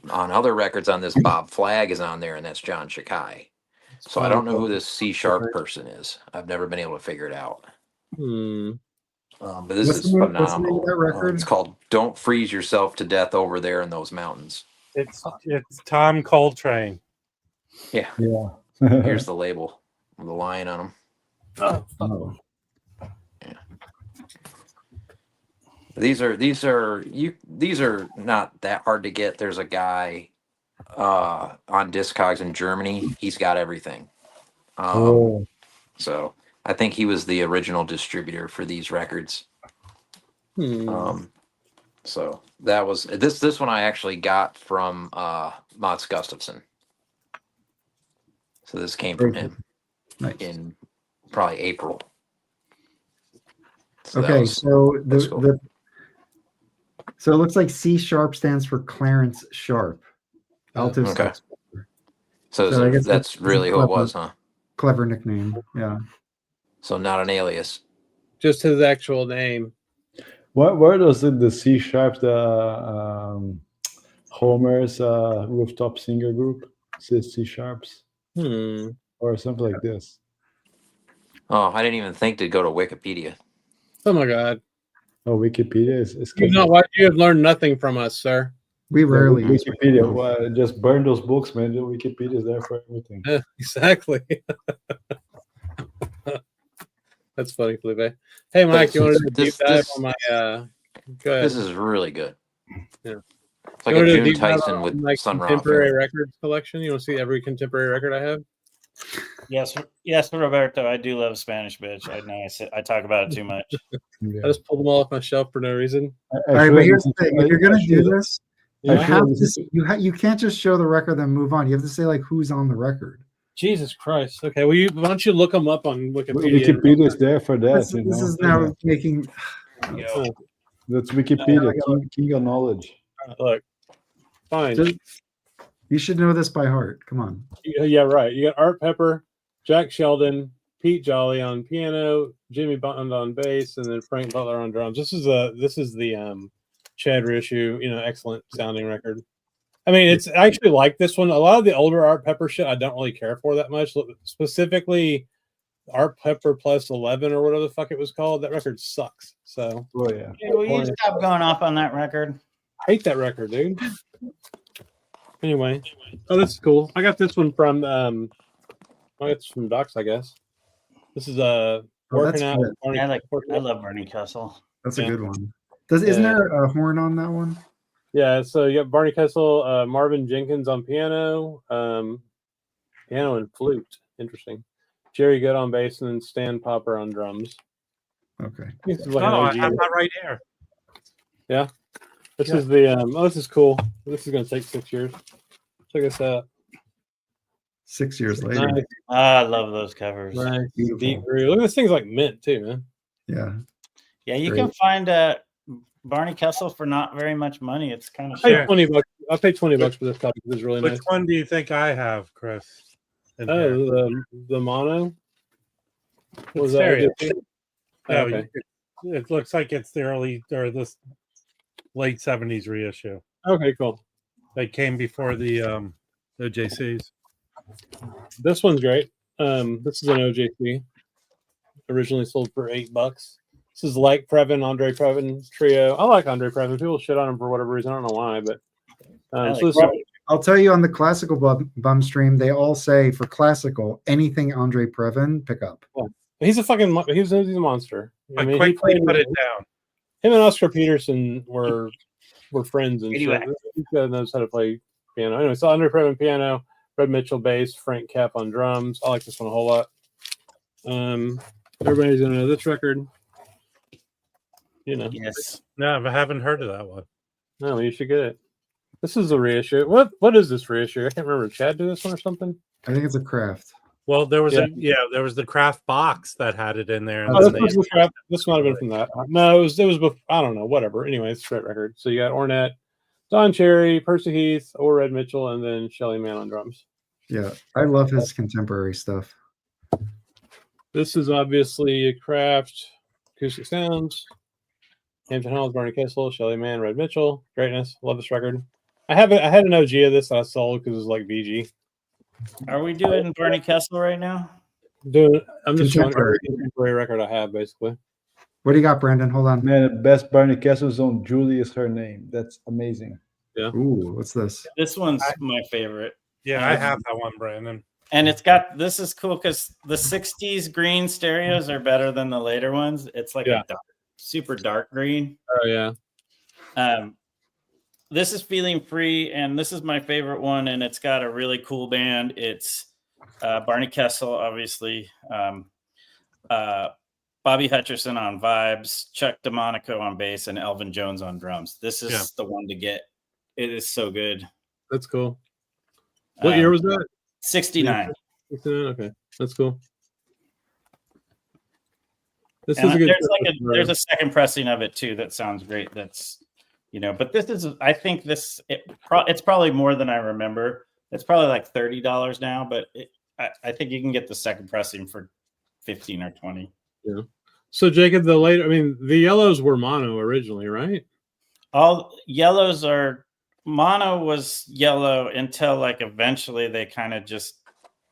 on other records on this, Bob Flagg is on there, and that's John Shakai. So I don't know who this C sharp person is. I've never been able to figure it out. But this What's is the name of phenomenal. that record? It's called "Don't Freeze Yourself to Death Over There in Those Mountains." It's Tom Coltrane. Yeah. Yeah. Here's the label with the lion on them. Oh. These are not that hard to get. There's a guy on Discogs in Germany. He's got everything. Oh. So I think he was the original distributor for these records. So that was this one I actually got from Mats Gustafsson. So this came from him in probably April. So that Okay, was- so that's cool. so it looks like C sharp stands for Clarence Sharp. Alto Okay. sax. So, So I guess that's really who it was, huh? Clever nickname. Yeah. So not an alias. Just his actual name. Where does the C sharp, the Homer's rooftop singer group, says C sharps or something like this? Oh, I didn't even think to go to Wikipedia. Oh my God. Oh, Wikipedia is You know what? You have learned nothing from us, sir. We rarely use Wikipedia. Well, just burn those books, man. The Wikipedia is there for everything. Exactly. That's funny, Felipe. Hey, Mike, you want to do a deep dive on my? Go ahead. This is really good. Yeah. It's like You a wanna do June deep dive Tyson on with my Sun Ra. contemporary records collection. You want to see every contemporary record I have? Yes, Roberto. I do love Spanish bitch. I know I talk about it too much. Yeah. I just pulled them all off my shelf for no reason. All right, but here's the thing: if you're gonna do should- this, I you should have listen to you can't just show the record then move on. You have to say like who's on the record. Jesus Christ. Okay, well, why don't you look them up on Wikipedia? Wikipedia is there for that. This is Yeah. now making. Oh, That's Wikipedia, king of knowledge. look, fine. You should know this by heart. Come on. Yeah, right. You got Art Pepper, Jack Sheldon, Pete Jolly on piano, Jimmy Bond on bass, and then Frank Butler on drums. This is the Chad Rishu, excellent sounding record. I mean, it's I actually like this one. A lot of the older Art Pepper shit I don't really care for that much. Specifically, Art Pepper Plus 11 or whatever the fuck it was called. That record sucks. So Oh yeah. Hey, will you stop going off on that record? I hate that record, dude. Anyway, oh, this is cool. I got this one from it's from Docs, I guess. This is working out. good. With Barney- I love Bernie Kessel. That's Yeah. a good one. Isn't there a horn on that one? Yeah, so you got Barney Kessel, Marvin Jenkins on piano and flute. Interesting. Jerry Good on bass, and then Stan Popper on drums. Okay. This is like Oh, an I OG. have that right here. This is the this is cool. This is gonna take 6 years. Check this out. 6 years later. Nice, I love those covers. nice. Beautiful. Deep groove. Look at this thing's like mint too, man. Yeah. Yeah, you Great. can find Barney Kessel for not very much money. It's kind of I paid Sure. $20. I'll pay $20 for this copy because it's really Which nice. one do you think I have, Chris? in here? Oh, the mono. Was It's that stereo. OJT? No, Okay. it looks like it's the early or this late 70s reissue. Okay, cool. They came before the OJCs. This one's great. This is an OJT. Originally sold for $8. This is like Previn, Andre Previn trio. I like Andre Previn. People shit on him for whatever reason. I don't know why, but so this, I'll tell you on the classical bum stream, they all say for classical, anything Andre Previn, pick up. he's a fucking he's a monster. But he quickly played- put it down. Him and Oscar Peterson were friends and Anyway. shit. This guy knows how to play piano. Anyway, so Andre Previn piano, Red Mitchell bass, Frank Cap on drums. I like this one a whole lot. Everybody's gonna know this record. yes. No, I haven't heard of that one. No, you should get it. This is a reissue. What is this reissue? I can't remember. Chad did this one or something? I think it's a craft. Well, there was Yeah. there was the craft box that had it in there. And Oh, then this they- was the crap. This might have been from that. No, it was I don't know, whatever. Anyway, it's a great record. So you got Ornette, Don Cherry, Percy Heath, or Red Mitchell, and then Shelly Manne on drums. Yeah, I love his contemporary stuff. This is obviously a Craft, Acoustic Sounds, Hampton Halls, Barney Kessel, Shelly Manne, Red Mitchell. Greatness. Love this record. I had an OG of this that I sold because it was like VG. Are we doing Barney Kessel right now? I'm just showing Contemporary. every contemporary record I have, basically. What do you got, Brandon? Hold on. Man, the best Barney Castle song, Julie is her name. That's amazing. Ooh, what's this? This one's my favorite. yeah, I have that one, Brandon. And this is cool because the 60s green stereos are better than the later ones. It's like a super dark green. Oh, yeah. This is Feeling Free, and this is my favorite one, and it's got a really cool band. It's Barney Kessel, obviously, Bobby Hutcherson on vibes, Chuck DeMonico on bass, and Elvin Jones on drums. This is the one to get. It is so good. That's cool. What year was that? 69. 69? Okay, that's cool. This And is a good. there's a second pressing of it too that sounds great. That's but this is, I think it's probably more than I remember. It's probably like $30 now, but I think you can get the second pressing for 15 or 20. Yeah. So Jacob, the yellows were mono originally, right? All yellows are mono was yellow until like eventually they kind of just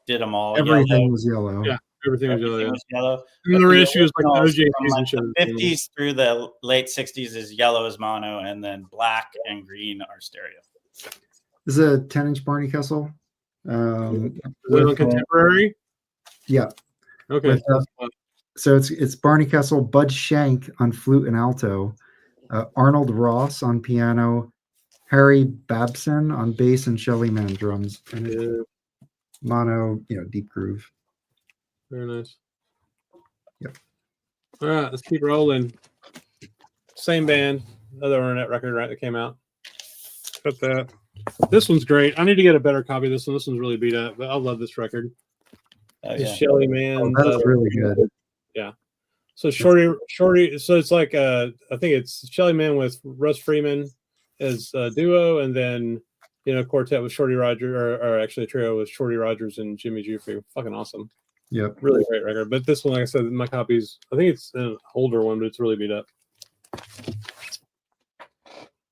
did them all. Everything yellow. was yellow. Yeah, everything was Everything yellow. was yellow. And But the the reissue is like originals OJ from, like, season the shows. 50s through the late 60s is yellow is mono, and then black and green are stereo. This is a 10-inch Barney Kessel. Is it on With, contemporary? yeah. Okay. With, so it's Barney Kessel, Bud Shank on flute and alto, Arnold Ross on piano, Harry Babson on bass, and Shelly Manne drums. And it's mono, deep groove. Very nice. Yep. All right, let's keep rolling. Same band, another Ornette record, right? That came out. Got that. This one's great. I need to get a better copy of this one. This one's really beat up, but I love this record. Oh, It's yeah. Shelly Manne. That's really good. Yeah. So Shorty. So it's like I think it's Shelly Manne with Russ Freeman as a duo, and then quartet with Shorty Rogers, or actually a trio with Shorty Rogers and Jimmy Jufrey. Fucking awesome. Yep. Really great record. But this one, like I said, my copy's, I think it's an older one, but it's really beat up.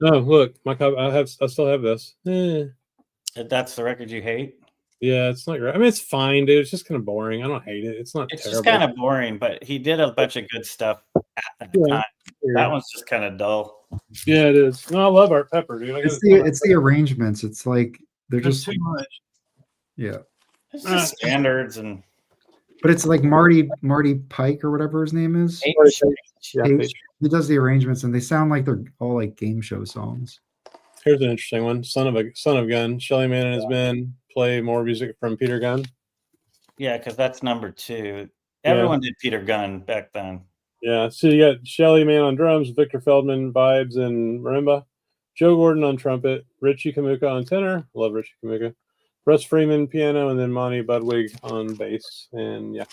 Oh, look, my copy. I still have this. That's the record you hate? Yeah, it's not great. I mean, it's fine, dude. It's just kind of boring. I don't hate it. It's not. It's terrible. just kind of boring, but he did a bunch of good stuff at the time. That one's just kind of dull. Yeah, it is. No, I love Art Pepper, dude. It's the arrangements. It's like they're just too much. Yeah. It's just standards and. But it's like Marty Pike or whatever his name is. Yeah, He does the arrangements, and they sound like they're all like game show songs. Here's an interesting one. Son of Gun. Shelly Manne and his men play more music from Peter Gunn. Yeah, because that's number 2. Everyone did Peter Gunn back then. Yeah, so you got Shelly Manne on drums, Victor Feldman vibes and marimba, Joe Gordon on trumpet, Richie Kamuka on tenor. Love Richie Kamuka. Russ Freeman piano, and then Monty Budwig on bass. And yeah,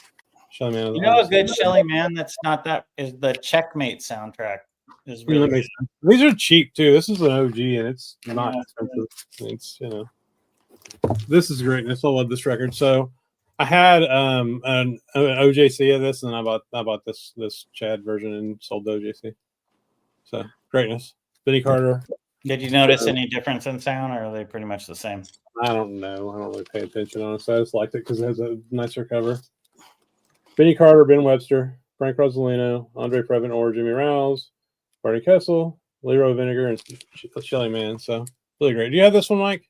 Shelly Manne. A good Shelly Manne that's not that is the Checkmate soundtrack. Is really good. These are cheap too. This is an OG, and it's not expensive. It's this is great. I love this record. So I had an OJC of this, and I bought this Chad version and sold the OJC. So greatness. Benny Carter. Did you notice any difference in sound, or are they pretty much the same? I don't know. I don't really pay attention, honestly. I just liked it because it has a nicer cover. Benny Carter, Ben Webster, Frank Rosolino, Andre Previn or Jimmy Rouse, Barney Kessel, Leroy Vinegar, and Shelly Manne. So really great. Do you have this one, Mike?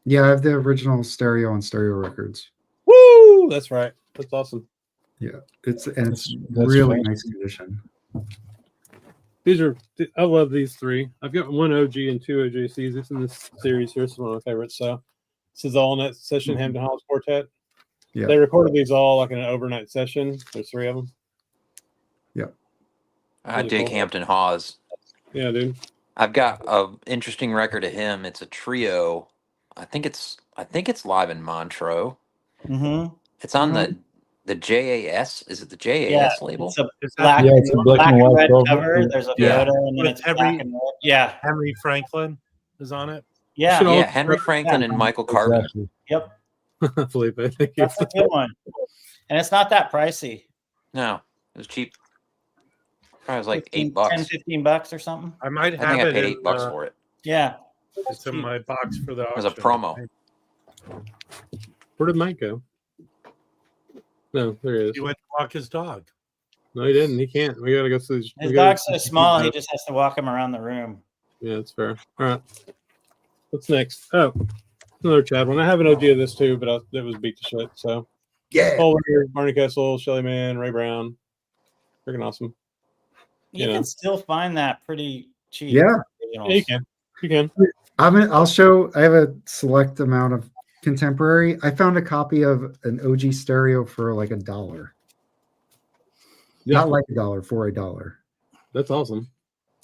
Yeah, I have the original stereo on Stereo Records. Woo! That's right. That's awesome. Yeah, it's really fun. nice condition. I love these 3. I've got 1 OG and 2 OJCs. It's in this series here. It's one of my favorites. So this is all Net Session Hampton Halls Quartet. Yeah. They recorded these all like in an overnight session. There's 3 of them. Yeah. I dig Hampton Hawes. Yeah, dude. I've got a interesting record of him. It's a trio. I think it's live in Montreux. Mm-hmm. It's on the JAS. Is it the Yeah, JAS label? it's a Is that black, Yeah, it's a black and white red cover. cover. There's a Yeah. photo, and then With it's black and red. Yeah, Henry Franklin is on it. yeah, Should all- Yeah, Henry Franklin and Michael Carbon. Exactly. yep. Felipe, thank you. That's a good one, and it's not that pricey. No, it was cheap. Probably was like 15, $8. 10, $15 or something. I might I have think I it paid in, $8 for it. Yeah, it's in my box for the It auction. was a promo. Where did Mike go? No, there he is. He went to walk his dog. No, he didn't. He can't. We gotta go through. his dog's so small, he just has to walk him around the room. Yeah, that's fair. All right. What's next? Oh, another Chad one. I have an OG of this too, but it was beat to shit. So, Yeah. Paul Winger, Barney Kessel, Shelly Man, Ray Brown. Freaking awesome. You Yeah. can still find that pretty cheap. Yeah. Yeah, you can. You can. I'll show. I have a select amount of contemporary. I found a copy of an OG stereo for like $1. Yeah. Not like $1, for $1. That's awesome.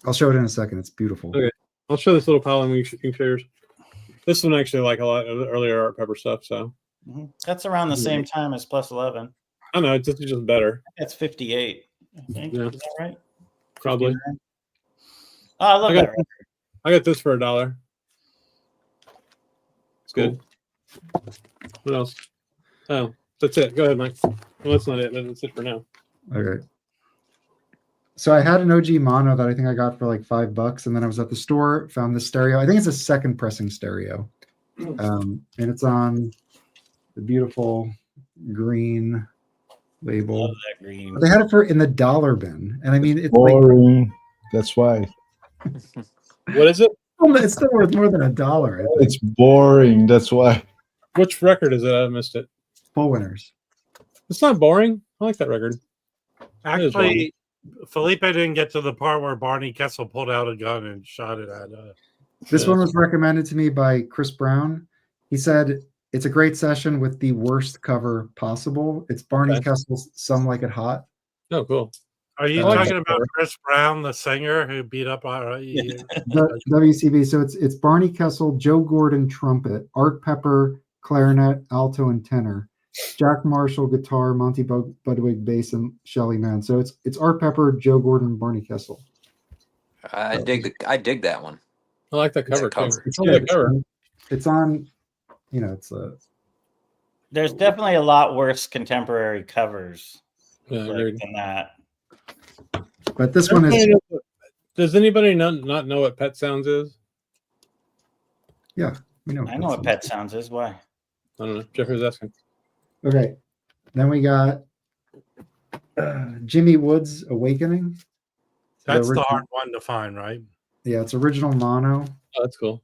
I'll show it in a second. It's beautiful. Okay. I'll show this little pile and you can share yours. This one actually like a lot of the earlier Art Pepper stuff. So Mhm. That's around the same time as Plus 11. I don't know. It's just better. It's 58. I think. Yeah. Is that right? Probably. 59? Oh, I love I that got, record. I got this for $1. It's good. What else? Oh, that's it. Go ahead, Mike. Well, that's not it. That's it for now. Okay. So I had an OG mono that I think I got for like $5, and then I was at the store, found this stereo. I think it's a second pressing stereo, and it's on the beautiful green label. Love that green. They had it for in the dollar bin, and I mean it's like Boring. That's why. What is it? it's still worth more than $1. I think. It's boring. That's why. Which record is it? I missed it. Full winners. It's not boring. I like that record. Actually, Felipe didn't get to the part where Barney Kessel pulled out a gun and shot it at. This one was recommended to me by Chris Brown. He said it's a great session with the worst cover possible. It's Barney Kessel's "Some Like It Hot." Oh, cool. Are you I like talking that about cover. Chris Brown, the singer who beat up The WCB. So it's Barney Kessel, Joe Gordon trumpet, Art Pepper clarinet, alto, and tenor, Jack Marshall guitar, Monty Budwig bass, and Shelly Man. So it's Art Pepper, Joe Gordon, Barney Kessel. I dig that one. I like that cover, cover. too. It's Yeah, the cover. It's on. It's a. There's definitely a lot worse contemporary covers Yeah, agreed. than that. But this one is. Does anybody not know what Pet Sounds is? Yeah, we know. I know what Pet Sounds is. Why? I don't know. Jeffrey's asking. Okay, then we got Jimmy Wood's "Awakening." That's the original- hard one to find, right? Yeah, it's original mono. Oh, that's cool.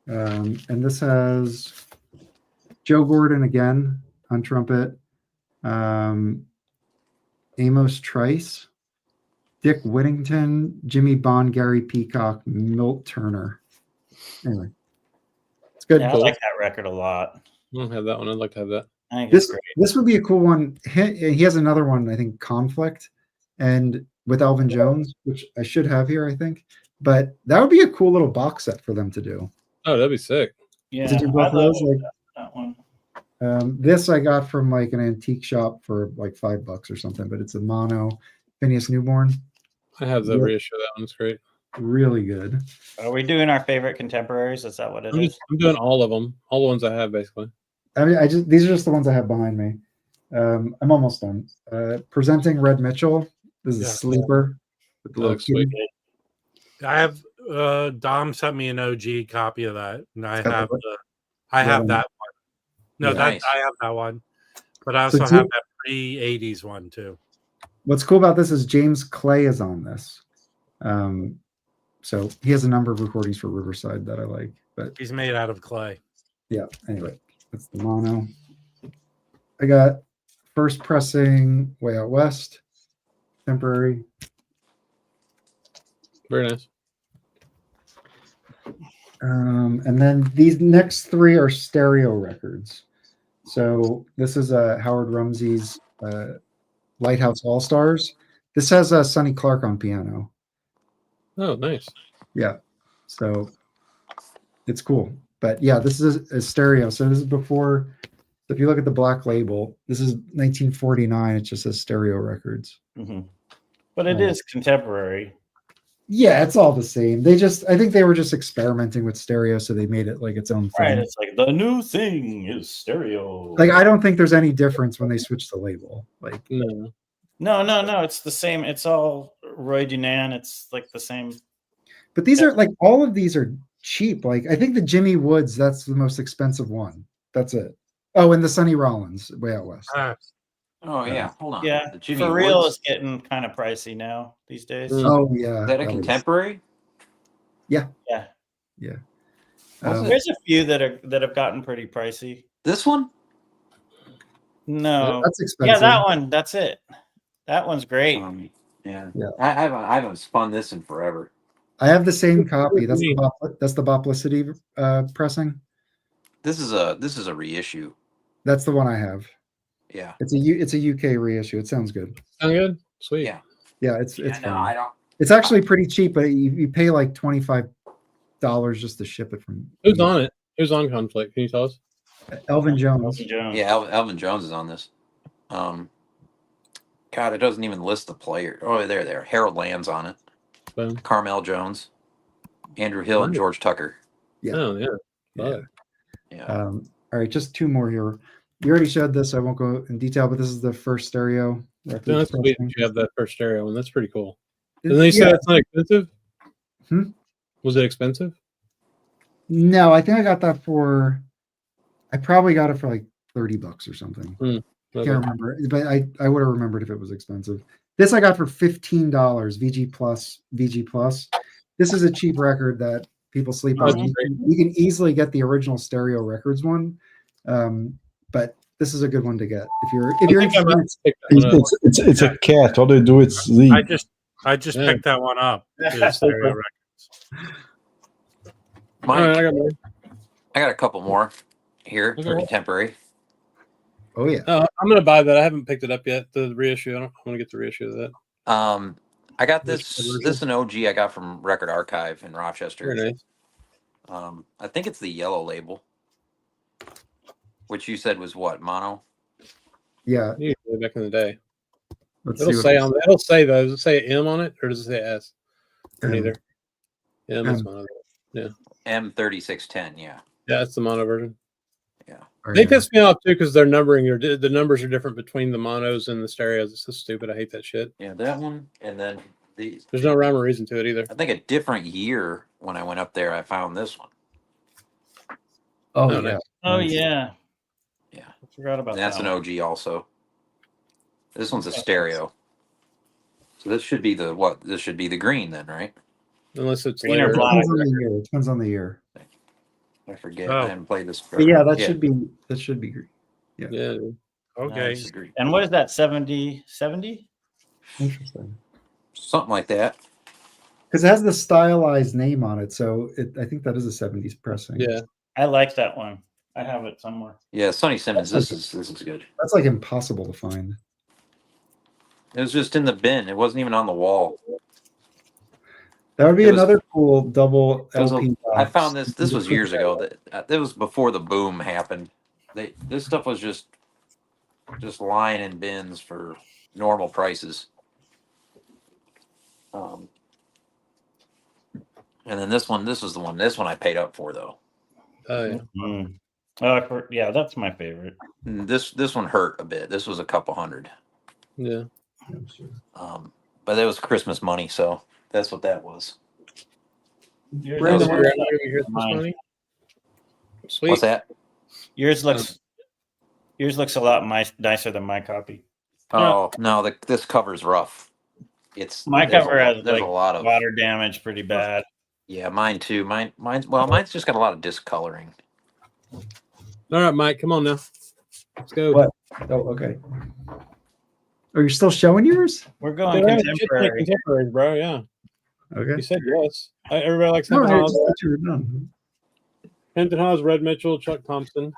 And this has Joe Gordon again on trumpet, Amos Trice, Dick Whittington, Jimmy Bond, Gary Peacock, Milt Turner. Anyway, it's good. Yeah, I like that record a lot. I don't have that one. I'd like to have that. I think it's This great. this would be a cool one. He has another one, I think, Conflict, and with Elvin Jones, which I should have here, I think. But that would be a cool little box set for them to do. Oh, that'd be sick. Yeah, To do I both of love those, like, that one. this I got from like an antique shop for like $5 or something, but it's a mono Phineas Newborn. I have the Yeah. reissue. That one's great. Really good. Are we doing our favorite contemporaries? Is that what it is? I'm doing all of them. All the ones I have, basically. I mean, these are just the ones I have behind me. I'm almost done. Presenting Red Mitchell. This is a Yeah. sleeper. With the That little looks sweet. kitty. I have Dom sent me an OG copy of that, and I got have the- I have one. that one. No, Nice. I have that one, but I also So have two- that pre-80s one too. What's cool about this is James Clay is on this. So he has a number of recordings for Riverside that I like. But He's made out of clay. yeah, anyway, that's the mono. I got first pressing Way Out West, temporary. Very nice. And then these next three are stereo records. So this is Howard Rumsey's Lighthouse All Stars. This has Sonny Clark on piano. Oh, nice. Yeah. So it's cool. But yeah, this is a stereo. So this is before. If you look at the black label, this is 1949. It just says stereo records. Mm-hmm. But it is contemporary. Yeah, it's all the same. I think they were just experimenting with stereo, so they made it like its own thing. Right. It's like the new thing is stereo. Like, I don't think there's any difference when they switch the label. Like, No. No. It's the same. It's all Roy Dunan. It's like the same. but these are like all of these are cheap. Like, I think the Jimmy Woods, that's the most expensive one. That's it. Oh, and the Sonny Rollins, way out west. Oh yeah, hold on. Yeah, The Jimmy for real Woods? is getting kind of pricey now these days. Oh yeah, Is that a is. contemporary? Yeah, there's a few that have gotten pretty pricey. This one? No, that's expensive. yeah, that one. That's it. That one's great. Yeah. Yeah. I haven't spun this in forever. I have the same copy. That's the Boplicity pressing. This is a reissue. That's the one I have. Yeah. It's a UK reissue. It sounds good. Sound good? Sweet. Yeah. Yeah, it's No, fine. I don't. It's actually pretty cheap, but you pay like $25 just to ship it from. Who's on it? Who's on Conflict? Can you tell us? Elvin Jones. Yeah, Elvin Jones is on this. God, it doesn't even list the player. Oh, there. Harold Land's on it. Boom. Carmel Jones, Andrew Hill, and George Tucker. Yeah. Oh yeah. Love it. Yeah. All right, just two more here. You already showed this. I won't go in detail, but this is the first stereo. No, that's sweet. You have that first stereo one. That's pretty cool. It- Didn't they say yeah. it's not expensive? Hmm? Was it expensive? No, I think I got that for. I probably got it for like $30 or something. Okay. Can't remember, but I would have remembered if it was expensive. This I got for $15. VG Plus. This is a cheap record that people sleep on. That's great. You can easily get the original Stereo Records one, but this is a good one to get if you're I think I interested. might pick that one up. It's a cat. All they do is sleep. I just Yeah. picked that one up. The stereo records. All right, I got more. I got a couple more here for Okay. contemporary. Oh yeah, I'm gonna buy that. I haven't picked it up yet. The reissue. I want to get the reissue of that. I got Which this. version? This is an OG I got from Record Archive in Rochester. Very nice. I think it's the yellow label, which you said was what, mono? yeah. Usually back in the day. Let's It'll see. say on. It'll say though. Does it say M on it or does it say S? Or M. neither. M is M. mono. M3610. Yeah. Yeah, it's the mono version. All They right. piss me off too because their numbering are the numbers are different between the monos and the stereos. It's so stupid. I hate that shit. Yeah, that one, and then these. There's no rhyme or reason to it either. I think a different year when I went up there, I found this one. Oh Oh, yeah. nice. Oh yeah, Yeah, I forgot about and that's that. an OG also. This one's a stereo. So this should be the what? This should be the green then, right? Unless it's Green or later. black. Depends on the year. Depends on the year. I forget. Oh. I haven't played this. But yeah, that Yeah. should be green. Yeah. Okay. It's green. And what is that? 70? Interesting. Something like that. Because it has the stylized name on it, so I think that is a 70s pressing. Yeah. I like that one. I have it somewhere. Yeah, Sonny Simmons. This is good. That's like impossible to find. It was just in the bin. It wasn't even on the wall. That would be It was- another cool double It was LP. I box. found this. This was years ago. That was before the boom happened. This stuff was just lying in bins for normal prices. And then this one. This was the one. This one I paid up for though. Oh yeah. Mm. Yeah, that's my favorite. And this one hurt a bit. This was a couple hundred. Yeah. But it was Christmas money, so that's what that was. Brandon, Yours, you hear this money? Sweet. What's that? yours looks a lot nicer than my copy. Oh no, this cover's rough. It's My cover has there's like a lot of water damage pretty bad. Yeah, mine too. Mine's just got a lot of discoloring. All right, Mike, come on now. Let's go. What? Oh, okay. Are you still showing yours? We're going Yeah, contemporary. contemporary, bro. Yeah. Okay. You said yes. Everybody likes No, Hampton I Hawes. just thought you were done. Hampton Hawes, Red Mitchell, Chuck Thompson.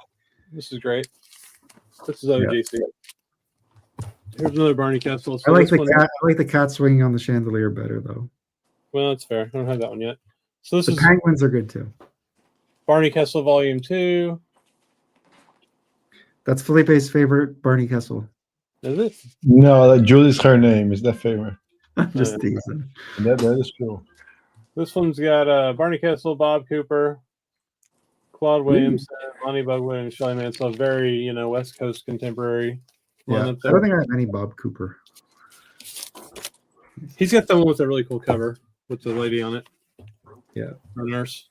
This is great. This is OGC. Here's another Barney Castle. I like the cat. I like the cat swinging on the chandelier better though. Well, that's fair. I don't have that one yet. So this The is Penguins are good too. Barney Kessel Volume 2. That's Felipe's favorite Barney Kessel. Is it? No, that Julie's her name is their favorite. I'm just teasing. And that is true. This one's got Barney Kessel, Bob Cooper, Claude Williamson, Lonnie Bugwood, and Shelley Mansell. Very, West Coast contemporary Yeah, lineup I there. don't think I have any Bob Cooper. He's got the one with a really cool cover with the lady on it. Yeah. Or nurse.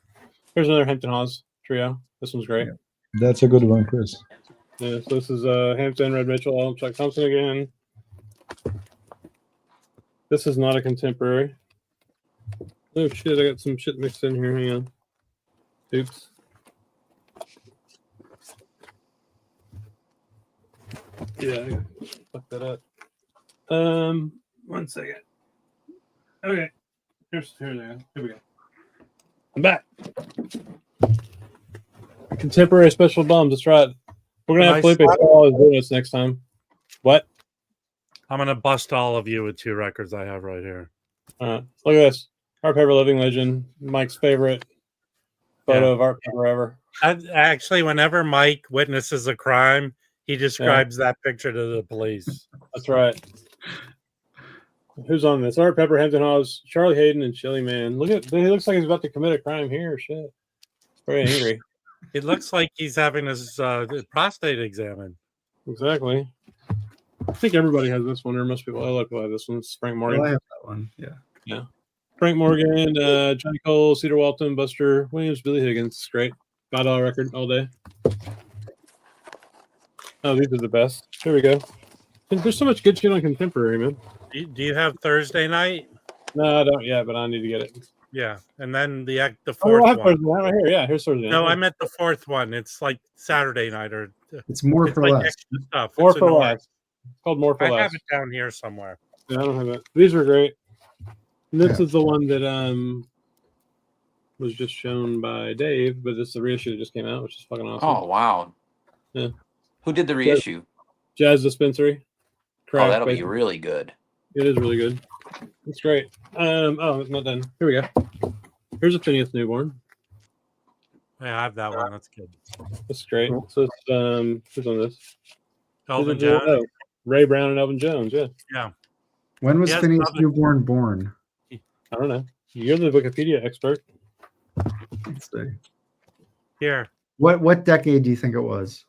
Here's another Hampton Hawes trio. This one's great. Yeah. That's a good one, Chris. Yeah, so this is Hampton, Red Mitchell, Chuck Thompson again. This is not a contemporary. Oh shit, I got some shit mixed in here. Hang on. Oops. Yeah, I fucked that up. 1 second. Okay. Here we go. I'm back. Contemporary special bums. That's right. We're gonna have Felipe doing this next time. What? I'm gonna bust all of you with 2 records I have right here. All right. Look at this. Art Pepper Living Legend. Mike's favorite photo of Art Pepper ever. Actually, whenever Mike witnesses a crime, he describes that picture to the police. That's right. Who's on this? Art Pepper, Hampton Hawes, Charlie Hayden, and Chili Man. Look at, he looks like he's about to commit a crime here. Shit. He's very angry. It looks like he's having his prostate examined. Exactly. I think everybody has this one, or most people. A lot of people have this one. It's Frank Morgan. Well, I have that one. Yeah. Yeah. Frank Morgan, Johnny Cole, Cedar Walton, Buster Williams, Billy Higgins. It's great. $5 record all day. Oh, these are the best. Here we go. There's so much good shit on contemporary, man. Do you have Thursday night? No, I don't yet, but I need to get it. Yeah, and then the Oh, fourth I have one. Thursday night right here. Yeah, here's Thursday night. No, I meant the 4th one. It's like Saturday night or It's more it's for like less. extra stuff. More It's for annoying. less. It's called More for I Less. have it down here somewhere. Yeah, I don't have it. These are great. And this Yeah. is the one that was just shown by Dave, but this is the reissue that just came out, which is fucking awesome. Oh wow. Yeah. Who did the reissue? Jazz Dispensary. Oh, that'll be basically. really good. It is really good. It's great. Oh, it's not done. Here we go. Here's a Phineas Newborn. Yeah, I have that one. That's good. That's great. So it's who's on this? Elvin Who's on- Jones. oh, Ray Brown and Elvin Jones. Yeah. Yeah. When was Yes, Phineas love it. Newborn born? I don't know. You're the Wikipedia expert. Let's see. Here. What decade do you think it was?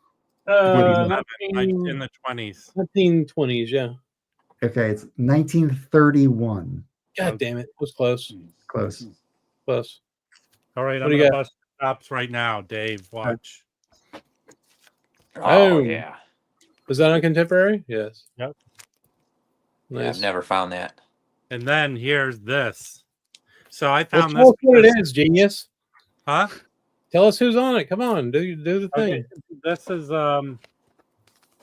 In the 20s. 1920s. Yeah. Okay, it's 1931. God damn it. It was close. Close. Close. All right, What I'm do you going to got? bust the chops right now, Dave. Watch. Oh Oh. yeah. Was that on contemporary? Yes. Yep. Yeah, Nice. I've never found that. And then here's this. So I Well, found tell this. us what it because- is, genius. Huh? Tell us who's on it. Come on, do the thing. Okay. This is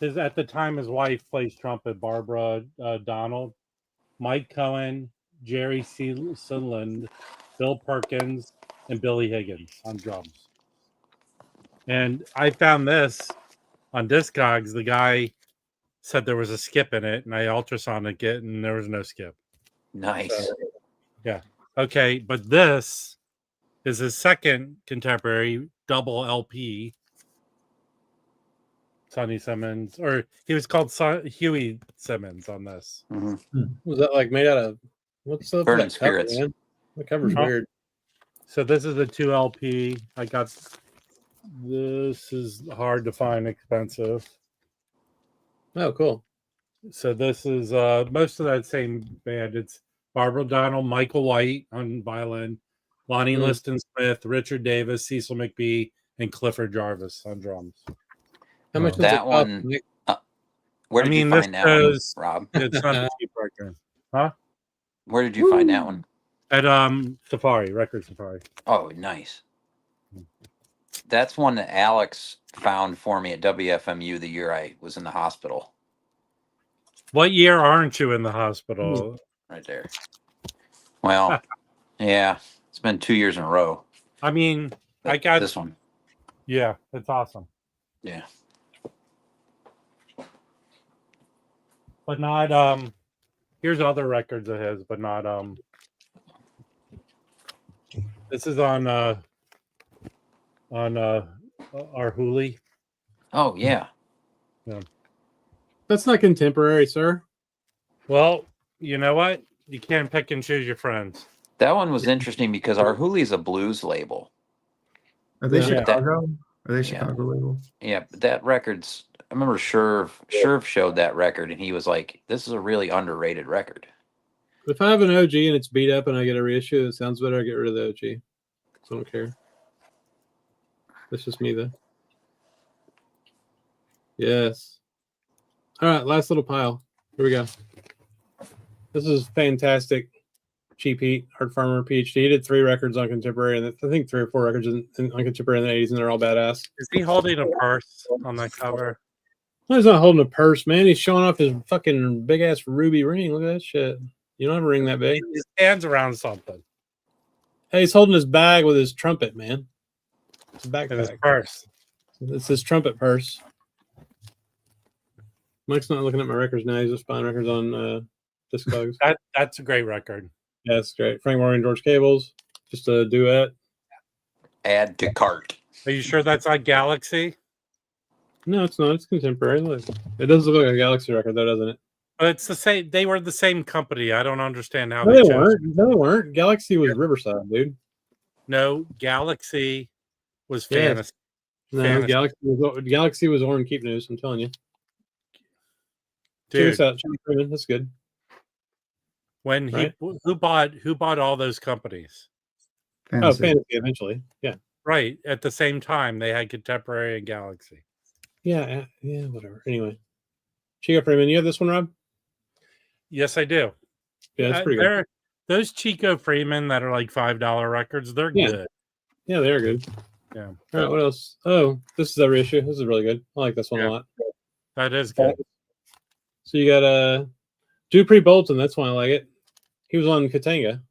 his at the time his wife plays trumpet, Barbara Donald, Mike Cohen, Jerry Sunland, Bill Perkins, and Billy Higgins on drums. And I found this on Discogs. The guy said there was a skip in it, and I ultrasonic it, and there was no skip. Nice. Yeah. Okay, but this is his second contemporary double LP. Sonny Simmons, or he was called Huey Simmons on this. Was that like made out of what's up? Burning that cover, Spirits. man? The cover's Huh? weird. So this is a 2 LP. I got this is hard to find, expensive. Oh, cool. So this is most of that same band. It's Barbara Donald, Michael White on violin, Lonnie Liston Smith, Richard Davis, Cecil McBee, and Clifford Jarvis on drums. How much does it That cost, one. Nick? Where did you this find that one, goes- Rob? It's not a cheap record. Huh? Where did you find that one? At Safari, Record Safari. Oh, nice. That's one that Alex found for me at WFMU the year I was in the hospital. What year aren't you in the hospital? Right there. Well, yeah, it's been 2 years in a row. I mean, I got this one. Yeah, it's awesome. Yeah. But not here's other records of his, but not This is on our Huli. Oh yeah. That's not contemporary, sir. Well, you know what? You can't pick and choose your friends. That one was interesting because our Huli is a blues label. Are they Yeah. Chicago? Are they Yeah. Chicago label? Yeah, but that record's. I remember Sherv showed that record, and he was like, "This is a really underrated record." If I have an OG and it's beat up and I get a reissue that sounds better, I get rid of the OG. I don't care. That's just me, though. Yes. All right, last little pile. Here we go. This is fantastic. Cheap Heat, Art Farmer, PhD. He did 3 records on contemporary, and I think 3 or 4 records on contemporary in the 80s, and they're all badass. Is he holding a purse on that cover? No, he's not holding a purse, man. He's showing off his fucking big ass ruby ring. Look at that shit. You don't have a ring that big. His hands around something. Hey, he's holding his bag with his trumpet, man. It's a In his backpack. purse. It's his trumpet purse. Mike's not looking at my records now. He's just buying records on Discogs. That's a great record. Yeah, that's great. Frank Morgan, George Cables, just a duet. Add to cart. Are you sure that's on Galaxy? No, it's not. It's contemporary. Look. It does look like a Galaxy record, though, doesn't it? But it's the same. They were the same company. I don't understand how No, they they chose. weren't. No, they weren't. Galaxy was Riverside, dude. No, Galaxy was Yes. Fantasy. No, Fantasy. Galaxy was Orange Keep News. I'm telling you. Check Dude, this out. Charlie Freeman. That's good. when Right. who bought all those companies? Oh, Fantasy eventually. Yeah. Right. At the same time, they had Contemporary and Galaxy. Yeah. Yeah. Whatever. Anyway, Chico Freeman. You have this one, Rob? Yes, I do. Yeah, that's pretty good. Those Chico Freeman that are like $5 records, they're Yeah. good. Yeah, they are good. Yeah. All right. What else? Oh, this is every issue. This is really good. I like this one Yeah. a lot. That is good. So you got Dupree Bolton. That's why I like it. He was on Katanga.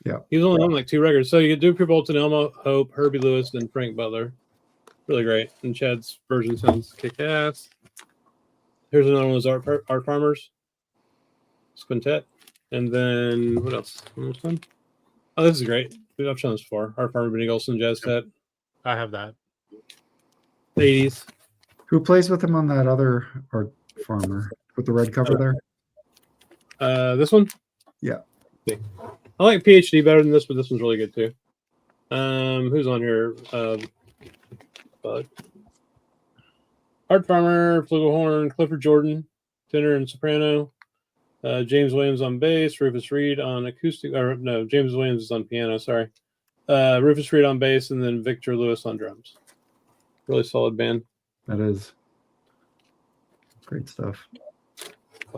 Yeah. He was only on like 2 records. So you get Dupree Bolton, Elmo Hope, Herbie Lewis, and Frank Butler. Really great. And Chad's version sounds kick ass. Here's another one of those Art Farmers. Quintet. And then what else? Almost done. Oh, this is great. I've shown this before. Art Farmer, Benny Golson, Jazz Set. I have that. 80s. Who plays with him on that other Art Farmer with the red cover there? This one? Yeah. I like PhD better than this, but this one's really good too. Who's on here? Art Farmer, Flugelhorn, Clifford Jordan, tenor and soprano. James Williams on bass, Rufus Reed on acoustic. Or no, James Williams is on piano. Sorry. Rufus Reed on bass, and then Victor Lewis on drums. Really solid band. That is great stuff.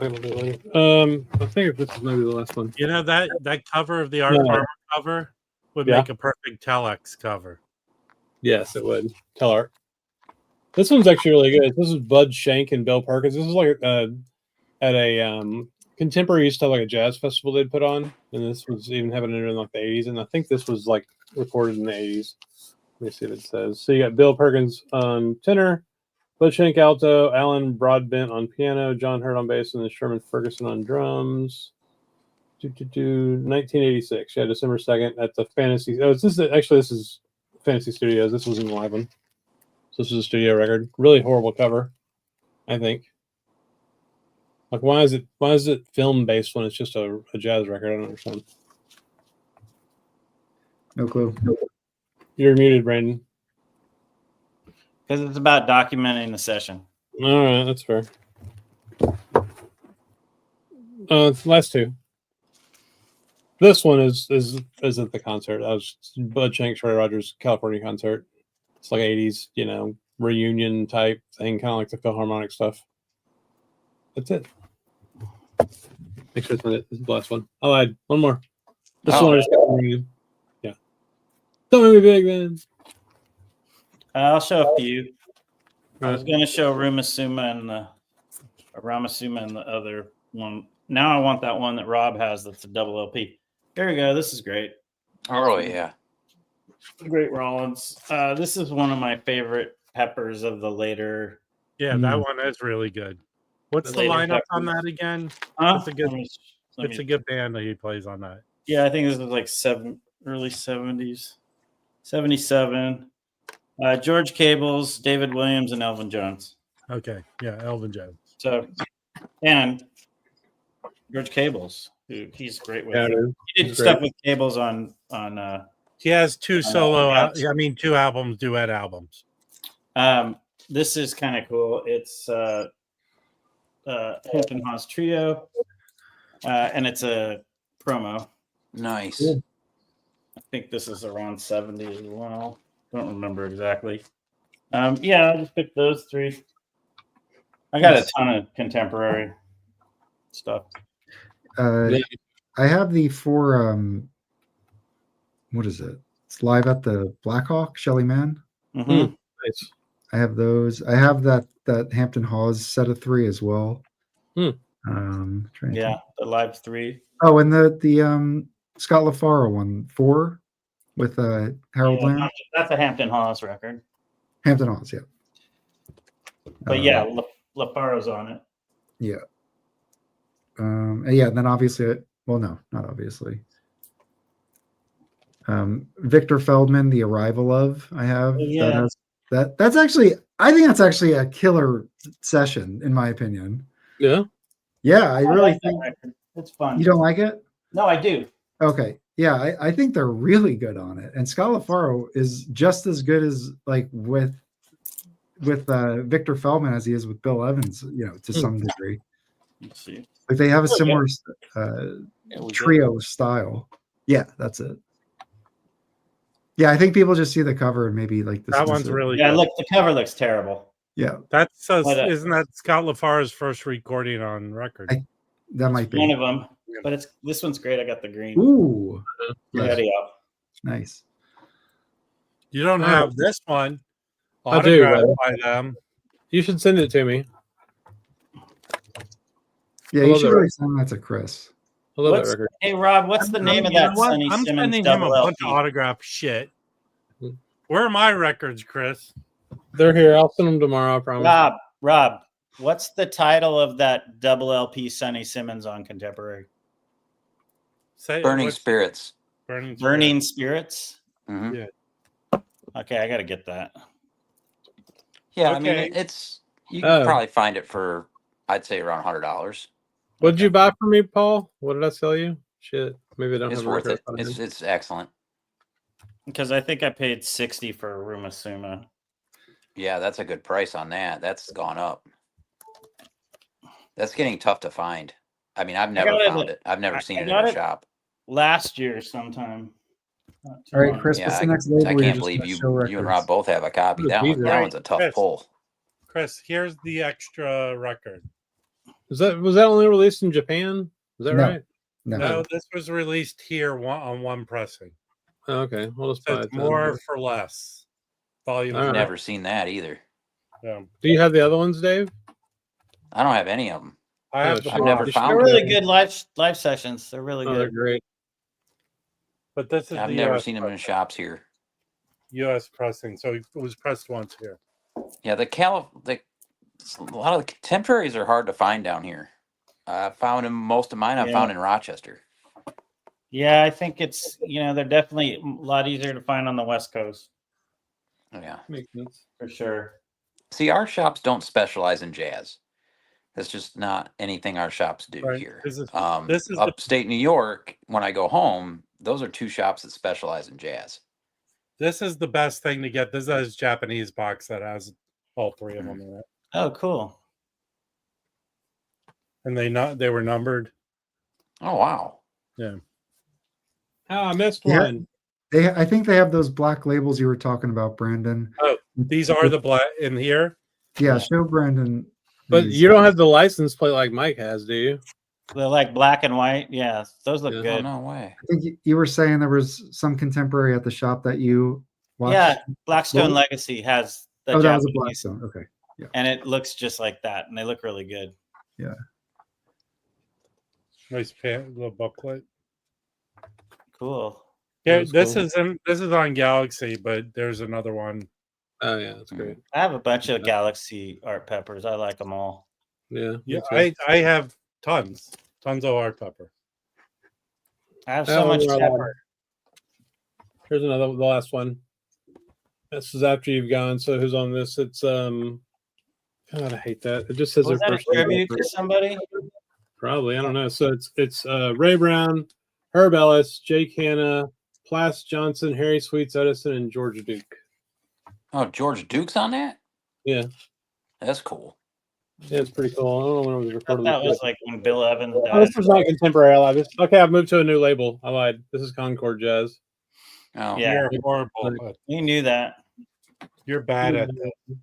I think this is maybe the last one. You know that cover of the Art Yeah. Farmer cover would Yeah. make a perfect telex cover. Yes, it would. Tell art. This one's actually really good. This is Bud Shank and Bill Perkins. This is like at a contemporary stuff, like a jazz festival they'd put on, and this was even having it in like the 80s. And I think this was like recorded in the 80s. Let me see what it says. So you got Bill Perkins on tenor, Bud Shank alto, Alan Broadbent on piano, John Hurt on bass, and then Sherman Ferguson on drums. 1986. Yeah, December 2nd at the Fantasy. Oh, this is Fantasy Studios. This wasn't the live one. So this is a studio record. Really horrible cover, I think. Like, why is it film based when it's just a jazz record? I don't understand. No clue. You're muted, Brandon. Because it's about documenting the session. All right, that's fair. Last 2. This one isn't the concert. That was Bud Shank, Shorty Rogers California concert. It's like 80s, reunion type thing, kind of like the philharmonic stuff. That's it. Make sure it's not it. This is the last one. I lied. One more. This one I just got from you. Yeah. Don't make me big, man. I'll show a few. I Right. was going to show Ramasuma and the other one. Now I want that one that Rob has that's a double LP. Here we go. This is great. Oh yeah. Great Rollins. This is one of my favorite peppers of the later. Yeah, that one is really good. What's the Later lineup on Peppers. that again? Huh? It's a good Let me- it's a good band that he plays on that. Yeah, I think this is like 7. early 70s. 77. George Cables, David Williams, and Elvin Jones. Okay, yeah, Elvin Jones. So, and George Cables, who he's great with. Yeah, dude. He did He's stuff great. with Cables on He has two solo, Cats. two albums, duet albums. This is kind of cool. It's Hampton Haas Trio, and it's a promo. Nice. Cool. I think this is around 70 as well. Don't remember exactly. Yeah, I just picked those three. I got a ton of contemporary stuff. I have the four. What is it? It's live at the Blackhawk, Shelly Man. Mm-hmm. Nice. I have those. I have that Hampton Hawes set of 3 as well. Yeah, The live 3. Oh, and the Scott LaFaro one 4 with Harold Lamb. That's a Hampton Haas record. Hampton Hawes, yeah. But yeah, LaFaro's on it. Yeah. And then obviously, well, no, not obviously. Victor Feldman, The Arrival of, I have. Yeah. That's actually, I think that's actually a killer session, in my opinion. Yeah. Yeah, I really like that think. record. It's fun. You don't like it? No, I do. Okay. Yeah, I think they're really good on it. And Scott LaFaro is just as good as like with Victor Feldman as he is with Bill Evans, to some degree. Let's see. Like they have a similar We trio style. Yeah, that's it. Yeah, I think people just see the cover and maybe like That one's really Yeah, good. look, the cover looks terrible. Yeah, That's But, isn't that Scott LaFaro's first recording on record? that might be One of them, but this one's great. I got the green. Ooh, yes. Ready up. Nice. You don't have this one I do, autographed but- by them. You should send it to me. Yeah, I you love should that really send that to Chris. I love that What's- record. Hey Rob, what's the name of You know that what? Sonny I'm Simmons sending him a double bunch of LP? autograph shit. Where are my records, Chris? They're here. I'll send them tomorrow. I promise. Rob, what's the title of that double LP Sonny Simmons on contemporary? Say, Burning what's- Spirits. Burning Spirits. Mhm. Yeah. Okay, I got to get that. Yeah, I Okay. mean, you can Oh. probably find it for, I'd say, around $100. What did you buy for me, Paul? What did I sell you? Shit. Maybe I don't It's have a worth record. it. It's excellent. Because I think I paid 60 for Rumasuma. Yeah, that's a good price on that. That's gone up. That's getting tough to find. I mean, I've never got it found at- it. I've never I seen it in got a it- shop. Last year sometime. Not too All right, long. Chris, Yeah, what's I, the next label? I you're can't just believe gonna you show and records? Rob both have a copy. What a That teaser. one's a tough Chris. pull. Chris, here's the extra record. Was that only released in Japan? Is that No. right? No. No, this was released here on one pressing. Oh, okay. We'll just So buy it's it then. more for less. Volume. All right. Never seen that either. Yeah. Do you have the other ones, Dave? I don't have any of them. I have Oh, the shit. I've never box, found They're them. really good live sessions. They're really Oh, they're good. great. but this is I've the never US, seen them in shops here. US pressing. So it was pressed once here. Yeah, a lot of the contemporaries are hard to find down here. I found them. Most of mine I Yeah. found in Rochester. Yeah, I think it's, they're definitely a lot easier to find on the West Coast Yeah. Makes sense. for sure. See, our shops don't specialize in jazz. That's just not anything our shops do Right. here. This is the- Upstate New York. When I go home, those are 2 shops that specialize in jazz. This is the best thing to get. This is a Japanese box that has all 3 of them in it. Oh, cool. And they were numbered. Oh wow! Oh, I missed Yeah. one. I think they have those black labels you were talking about, Brandon. Oh, these are the black in here. Yeah, show Brandon. But these. you don't have the license plate like Mike has, do you? They're like black and white. Yeah, those look Yeah. Oh good. no way! I think you were saying there was some contemporary at the shop that you watched. Yeah, Blackstone What? Legacy has the Oh, that was a Japanese, Blackstone. Okay. and it looks just like that, and they look really good. Nice little booklet. Cool. Yeah, That's this cool. is on Galaxy, but there's another one. Oh yeah, that's great. I have a bunch of Galaxy art peppers. I like them all. Yeah. Yeah, me too. I have tons of art pepper. I have so much Oh, pepper. Here's another, the last one. This is after you've gone. So who's on this? It's God, I hate that. It just says Was their that a first name. tribute to somebody? Probably, I don't know. So it's Ray Brown, Herb Ellis, Jake Hanna, Plas Johnson, Harry Sweets Edison, and George Duke. Oh, George Duke's on that? Yeah. That's cool. Yeah, it's pretty cool. I don't know when it was I thought recorded. that was like when Bill Evans Oh, died. this was not contemporary. I lied. Okay, I've moved to a new label. I lied. This is Concord Jazz. Oh, Yeah, You're horrible. But you knew that. you're bad at this.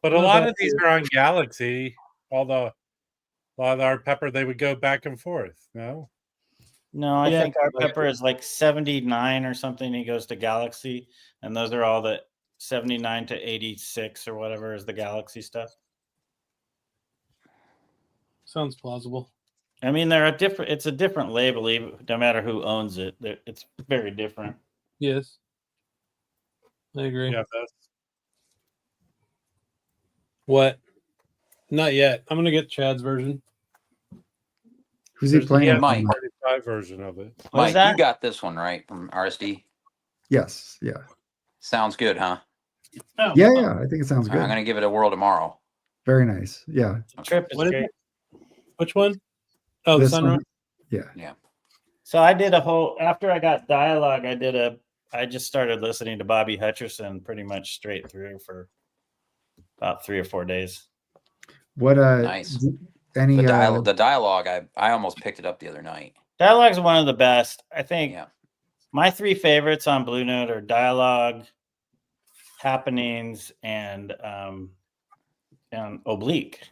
But a lot of these are on Galaxy. A lot of Art Pepper, they would go back and forth. No, No, I Yeah, think Art Pepper is like 79 or something. He goes to Galaxy, and those are all the 79 to 86 or whatever is the Galaxy stuff. Sounds plausible. I mean, they're a different. It's a different label, even no matter who owns it. It's very different. Yes. I agree. yeah, that's What? Not yet. I'm gonna get Chad's version. Who's he There's- playing? yeah, with? Mike. 35 version of it. What is Mike, that? you got this one right from RSD. Yes. Yeah. Sounds good, huh? Oh, Yeah. Yeah. I think it sounds I'm good. gonna give it a whirl tomorrow. Very nice. Yeah. Trip is What is great. it? Which one? Oh, the This Sunrise. one. Yeah. So I did a whole after I got Dialogue. I just started listening to Bobby Hutcherson pretty much straight through for about 3 or 4 days. What? Nice. Any? The dialogue, I almost picked it up the other night. Dialogue's one of the best. I think Yeah. my 3 favorites on Blue Note are Dialogue, Happenings, and Oblique.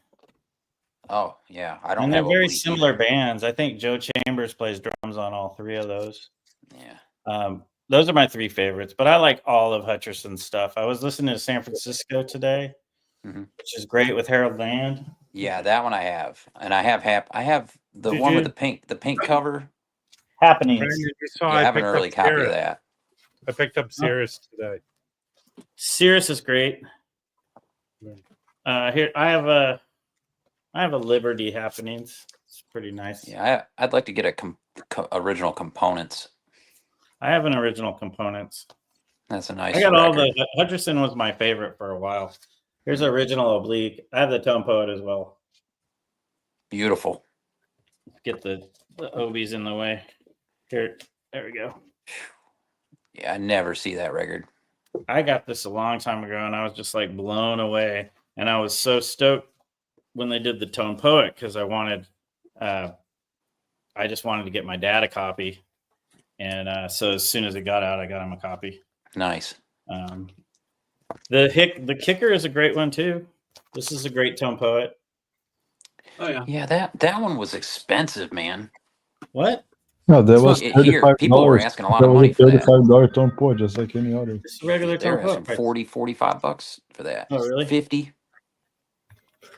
Oh yeah, I don't. And they're have very Oblique similar either. bands. I think Joe Chambers plays drums on all 3 of those. Yeah. Those are my 3 favorites, but I like all of Hutcherson's stuff. I was listening to San Francisco today, Mhm. which is great with Harold Land. Yeah, that one I have, and I have the Did one with you- the pink cover. Happenings. Brandon, you saw Yeah, I haven't picked really up copied Cirrus. that. I picked up Cirrus today. Cirrus is great. Here I have a Liberty Happenings. It's pretty nice. Yeah, I'd like to get a original components. I have an original Components. That's a nice. I got all record. the Hutcherson was my favorite for a while. Here's original Oblique. I have the Tone Poet as well. Beautiful. Get the Obies in the way. Here, there we go. Yeah, I never see that record. I got this a long time ago, and I was just like blown away. And I was so stoked when they did the Tone Poet because I just wanted to get my dad a copy. And so as soon as it got out, I got him a copy. Nice. The Kicker is a great one too. This is a great Tone Poet. Oh yeah. Yeah, that one was expensive, man. What? No, there So was here, $35. people were asking a lot There of was money a for that. $35 tone port, just like any other. It's a regular They're Tone Poet asking price. 40, $45 for that. Oh, really? 50.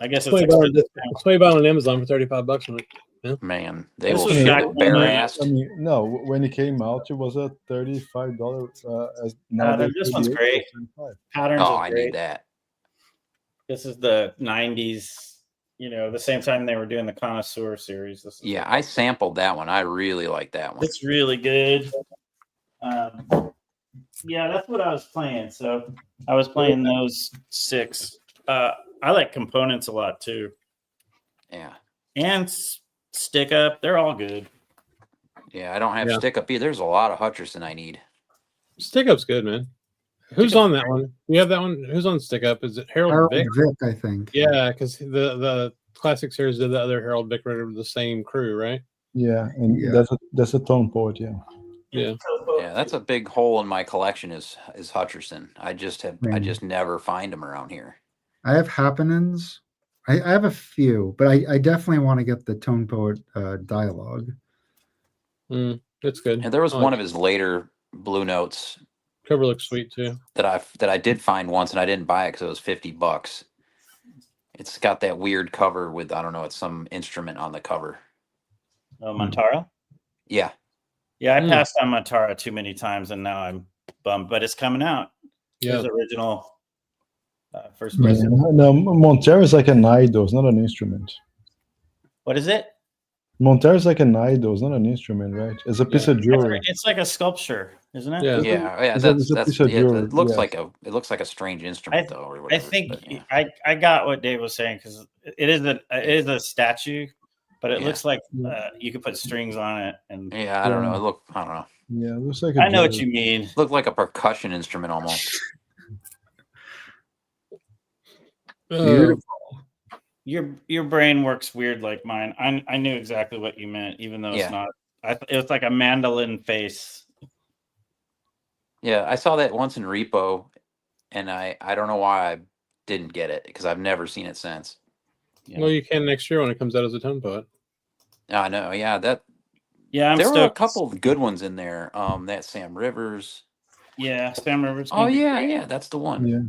I guess It's it's $20 expensive. it's $20 on Amazon for $35. I'm like, Man, they This will was ship back it when, bare I assed. I mean, no, when it came out, it was at $35. As now this one's great. Patterns Oh, is I great. need that. This is the 90s, the same time they were doing the Connoisseur series. This is Yeah, I sampled that one. I really like that one. It's really good. Yeah, that's what I was playing. So I was playing those 6. I like Components a lot too. Yeah. And Stick Up. They're all good. Yeah, I don't have Yeah. stick up either. There's a lot of Hutcherson I need. Stick Up's good, man. Who's on that one? You have that one? Who's on Stick Up? Is it Harold Harold Vick? Vick, I think. Yeah, because the classic series did the other Harold Vick record with the same crew, right? Yeah, and Yeah. that's a tone port, yeah. Yeah. Yeah, that's a big hole in my collection is Hutcherson. I just never find them around here. I have Happenings. I have a few, but I definitely want to get the Tone Poet dialogue. It's good. And there was I one like of his later Blue Notes cover looks sweet too. that I did find once, and I didn't buy it because it was $50. It's got that weird cover with, I don't know, it's some instrument on the cover. Oh, Montara? Yeah. Yeah, I passed on Montara too many times, and now I'm bummed. But it's coming out. Yeah. His original first Yeah, person. no, Montero is like an idol, it's not an instrument. What is it? Montero is like an idol, it's not an instrument, right? It's a piece of jewelry. It's like a sculpture. isn't it? Yeah. Yeah, It's a that's piece of yeah, jewelry, it looks yes. like a strange instrument though, or whatever. I think but, yeah. I got what Dave was saying because it is a statue, but it Yeah. looks like you could put strings on it, and Yeah, I don't know. I don't know. Yeah, it looks like a I know what jewelry. you mean. Looked like a percussion instrument almost. Beautiful. Your brain works weird like mine. I knew exactly what you meant, even though it's Yeah. not. It was like a mandolin face. Yeah, I saw that once in Repo, and I don't know why I didn't get it because I've never seen it since. Yeah. Well, you can next year when it comes out as a tone poet. I know. Yeah, Yeah, there were a couple of good ones in there. That Sam Rivers. Yeah, Sam Rivers. Oh yeah, that's the one. Yeah,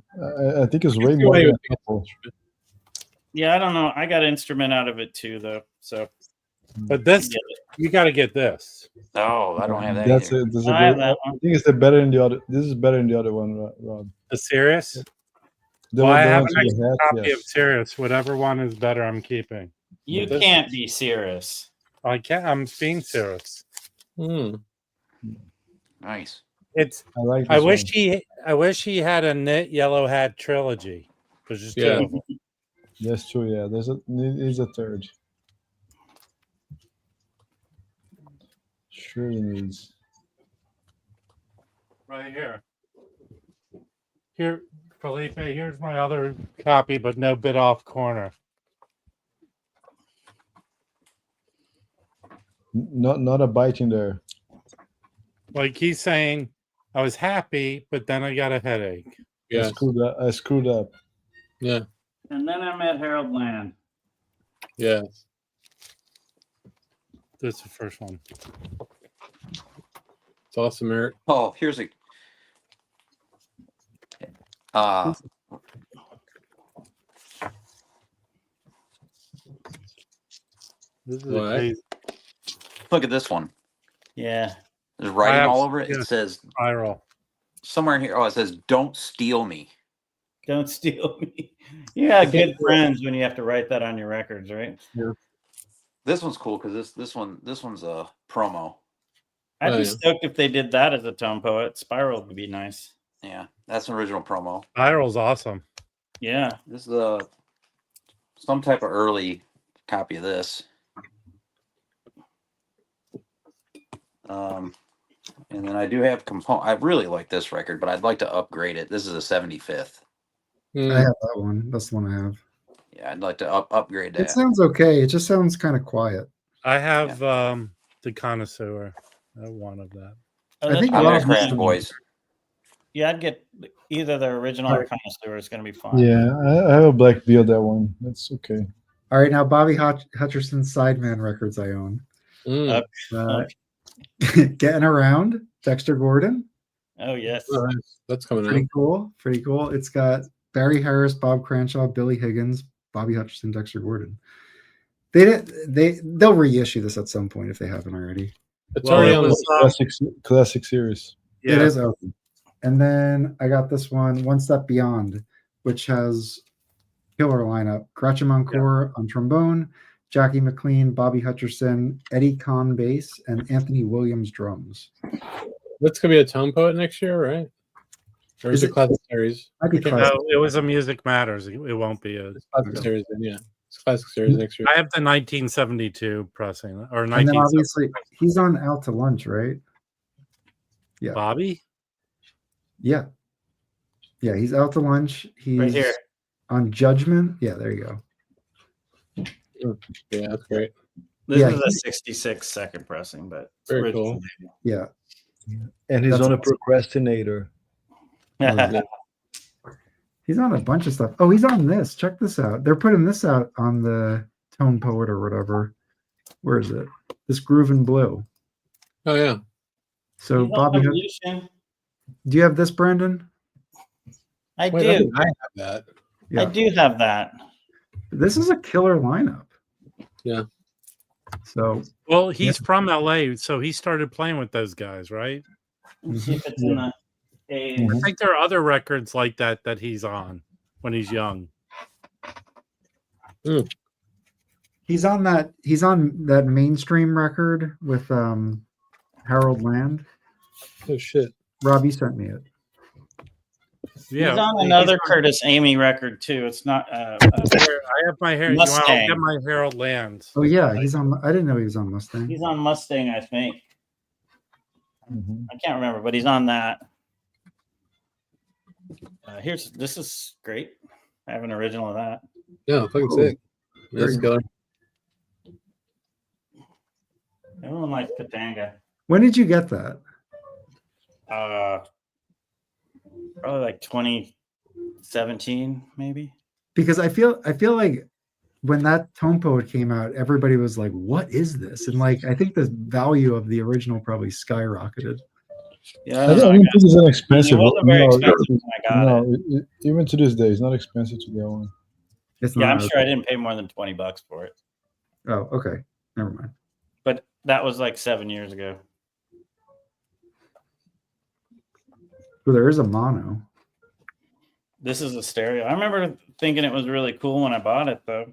I think it's I way see more why you than would a think couple. Yeah, I don't know. I got instrument out of it too, though. So But this, you got to get this. Oh, I don't have that That's either. it. That's I have that I one. think it's the better than the other. This is better than the other one, Rob. The Sirius. The, Well, I the have ones an we extra had, copy yes. of Sirius. Whatever one is better, I'm keeping. You This- can't be serious. I can't. I'm being serious. Hmm. Nice. It's. I like. I this wish one. I wish he had a knit yellow hat trilogy. There's just Yeah. two of them. That's true. Yeah, needs a third. Sure, he needs. Right here. Here, Felipe. Here's my other copy, but no bit off corner. Not a bite in there. Like he's saying, I was happy, but then I got a headache. Yeah. I screwed up. Yeah. And then I met Harold Land. Yeah. This is the first one. It's awesome, Eric. Oh, here's a. This is What? a Look at this one. Yeah. There's writing have- all over it. yeah. It says spiral. somewhere in here. Oh, it says "Don't steal me." Don't steal me. You got good friends when you have to write that on your records, right? This one's cool because this one's a promo. I'd Oh, be yeah. stoked if they did that as a tone poet. Spiral would be nice. Yeah, that's an original promo. Spiral's awesome. Yeah. This is some type of early copy of this. And then I do have I really like this record, but I'd like to upgrade it. This is a 75th. Hmm. I have that one. That's the one I have. Yeah, I'd like to upgrade It that. sounds okay. It just sounds kind of quiet. I have the connoisseur. I have one of that. I think I'm Rob gonna crash, has- boys. Yeah, I'd get either the original or connoisseur. It's going to be fun. Yeah, I have a black beard. That one. That's okay. All right, now Bobby Hutcherson's Sideman records I own. Hmm. Getting Around, Dexter Gordon. Oh, yes. Oh, that's coming out. Pretty cool. Pretty cool. It's got Barry Harris, Bob Cranshaw, Billy Higgins, Bobby Hutcherson, Dexter Gordon. They'll reissue this at some point if they haven't already. It's Well, already it on was, the Classic series. It is open. And then I got this one Step Beyond, which has killer lineup. Gretchen Encore on trombone, Jackie McLean, Bobby Hutcherson, Eddie Kahn bass, and Anthony Williams drums. That's gonna be a tone poet next year, right? Or is Is it it- classic series? Might be I can't classic. No, it was a Music Matters. It won't be a. It's classic series, then, yeah. It's classic series next year. I have the 1972 pressing or And then 19. obviously he's on Out to Lunch, right? Yeah. Bobby. Yeah. Yeah, he's Out to Lunch. He's Right here. on Judgment. Yeah, there you go. Yeah, that's great. This Yeah, is a 66 second pressing, but it's Very original. Yeah. And he's That's on a awesome. procrastinator. He's on a bunch of stuff. Oh, he's on this. Check this out. They're putting this out on the Tone Poet or whatever. Where is it? This Groove and Blue. Oh yeah. So, Bobby, Evolution. do you have this, Brandon? I Wait, do. I think I have that. Yeah. I do have that. This is a killer lineup. Yeah. So, Well, he's from LA, so he started playing with those guys, right? Let's see if it's in the A. Mhm. I think there are other records like that he's on when he's young. he's on that mainstream record with Harold Land. Oh shit. Rob, you sent me it. Yeah, He's on he's another on- Curtis Amy record too. It's not. Here, I have my hair. I'll Mustang. get my Harold Lands. Oh yeah, he's on. I didn't know he was on Mustang. He's on Mustang, I think. Mhm. I can't remember, but he's on that. This is great. I have an original of that. Yeah, fucking Cool. sick. That's Very killer. Everyone likes Katanga. When did you get that? Probably like 2017, maybe. Because I feel like when that Tone Poet came out, everybody was like, "What is this?" And like, I think the value of the original probably skyrocketed. Yeah, I don't think it's inexpensive. It wasn't very expensive when I got it. Even to this day, it's not expensive to get one. It's Yeah, not. I'm sure I didn't pay more than $20 for it. Oh, okay. Never mind. But that was like 7 years ago. Well, there is a mono. This is a stereo. I remember thinking it was really cool when I bought it, though.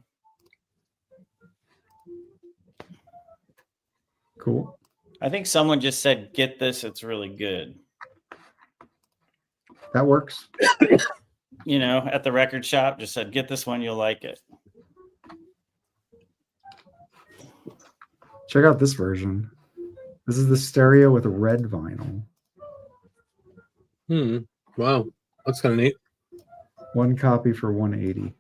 Cool. I think someone just said, "Get this; it's really good." That works. You know, at the record shop, just said, "Get this one; you'll like it." Check out this version. This is the stereo with a red vinyl. Wow. That's kind of neat. One copy for $180.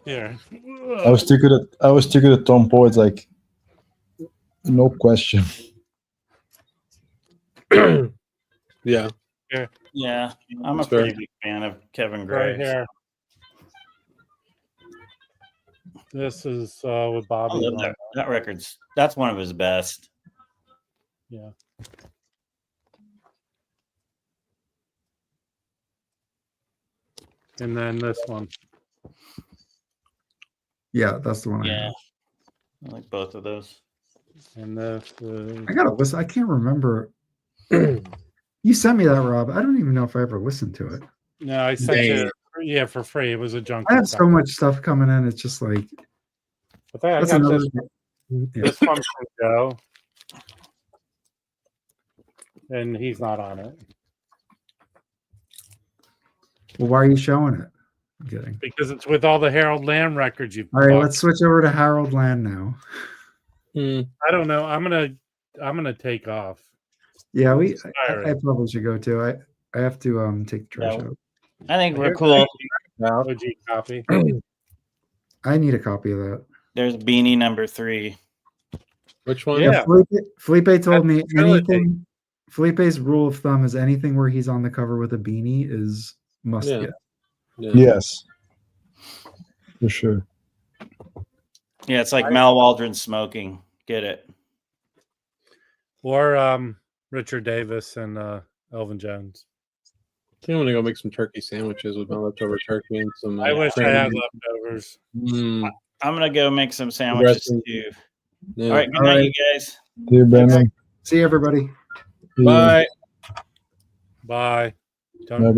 Here. I was sticking to Tom Poet's like no question. Yeah. Yeah, I'm That's a fair. pretty big fan of Kevin Gray. Right here. This is with I Bobby. love that. That that's one of his best. Yeah. And then this one. Yeah, that's the one. Yeah, I like both of those. And this is I gotta listen. I can't remember. You sent me that, Rob. I don't even know if I ever listened to it. no, I sent it for free. It was a junk. I have so much stuff coming in. It's just like But I that's got another. this one from Joe. And he's not on it. Well, why are you showing it? I'm kidding. Because it's with all the Harold Lamb records you've All right, bought. let's switch over to Harold Land now. I don't know. I'm gonna take off. Yeah, I Tiring. probably should go too. I have to take the trash Yeah. out. I think we're Here's cool. OG copy. I need a copy of that. There's Beanie number 3. Which one? Yeah. Felipe told me trilogy. anything. Felipe's rule of thumb is anything where he's on the cover with a beanie is must Yeah. get. Yeah. Yes, for sure. Yeah, it's like Mal Waldron smoking. Get it? Or Richard Davis and Elvin Jones. I think I'm gonna go make some turkey sandwiches with my leftover turkey and some. I wish I had leftovers. Mm, I'm gonna go make some sandwiches Dressing. too. yeah. All right, good All night, right. you guys. See you, Brandon. See you, everybody. Bye. Bye. Bye bye.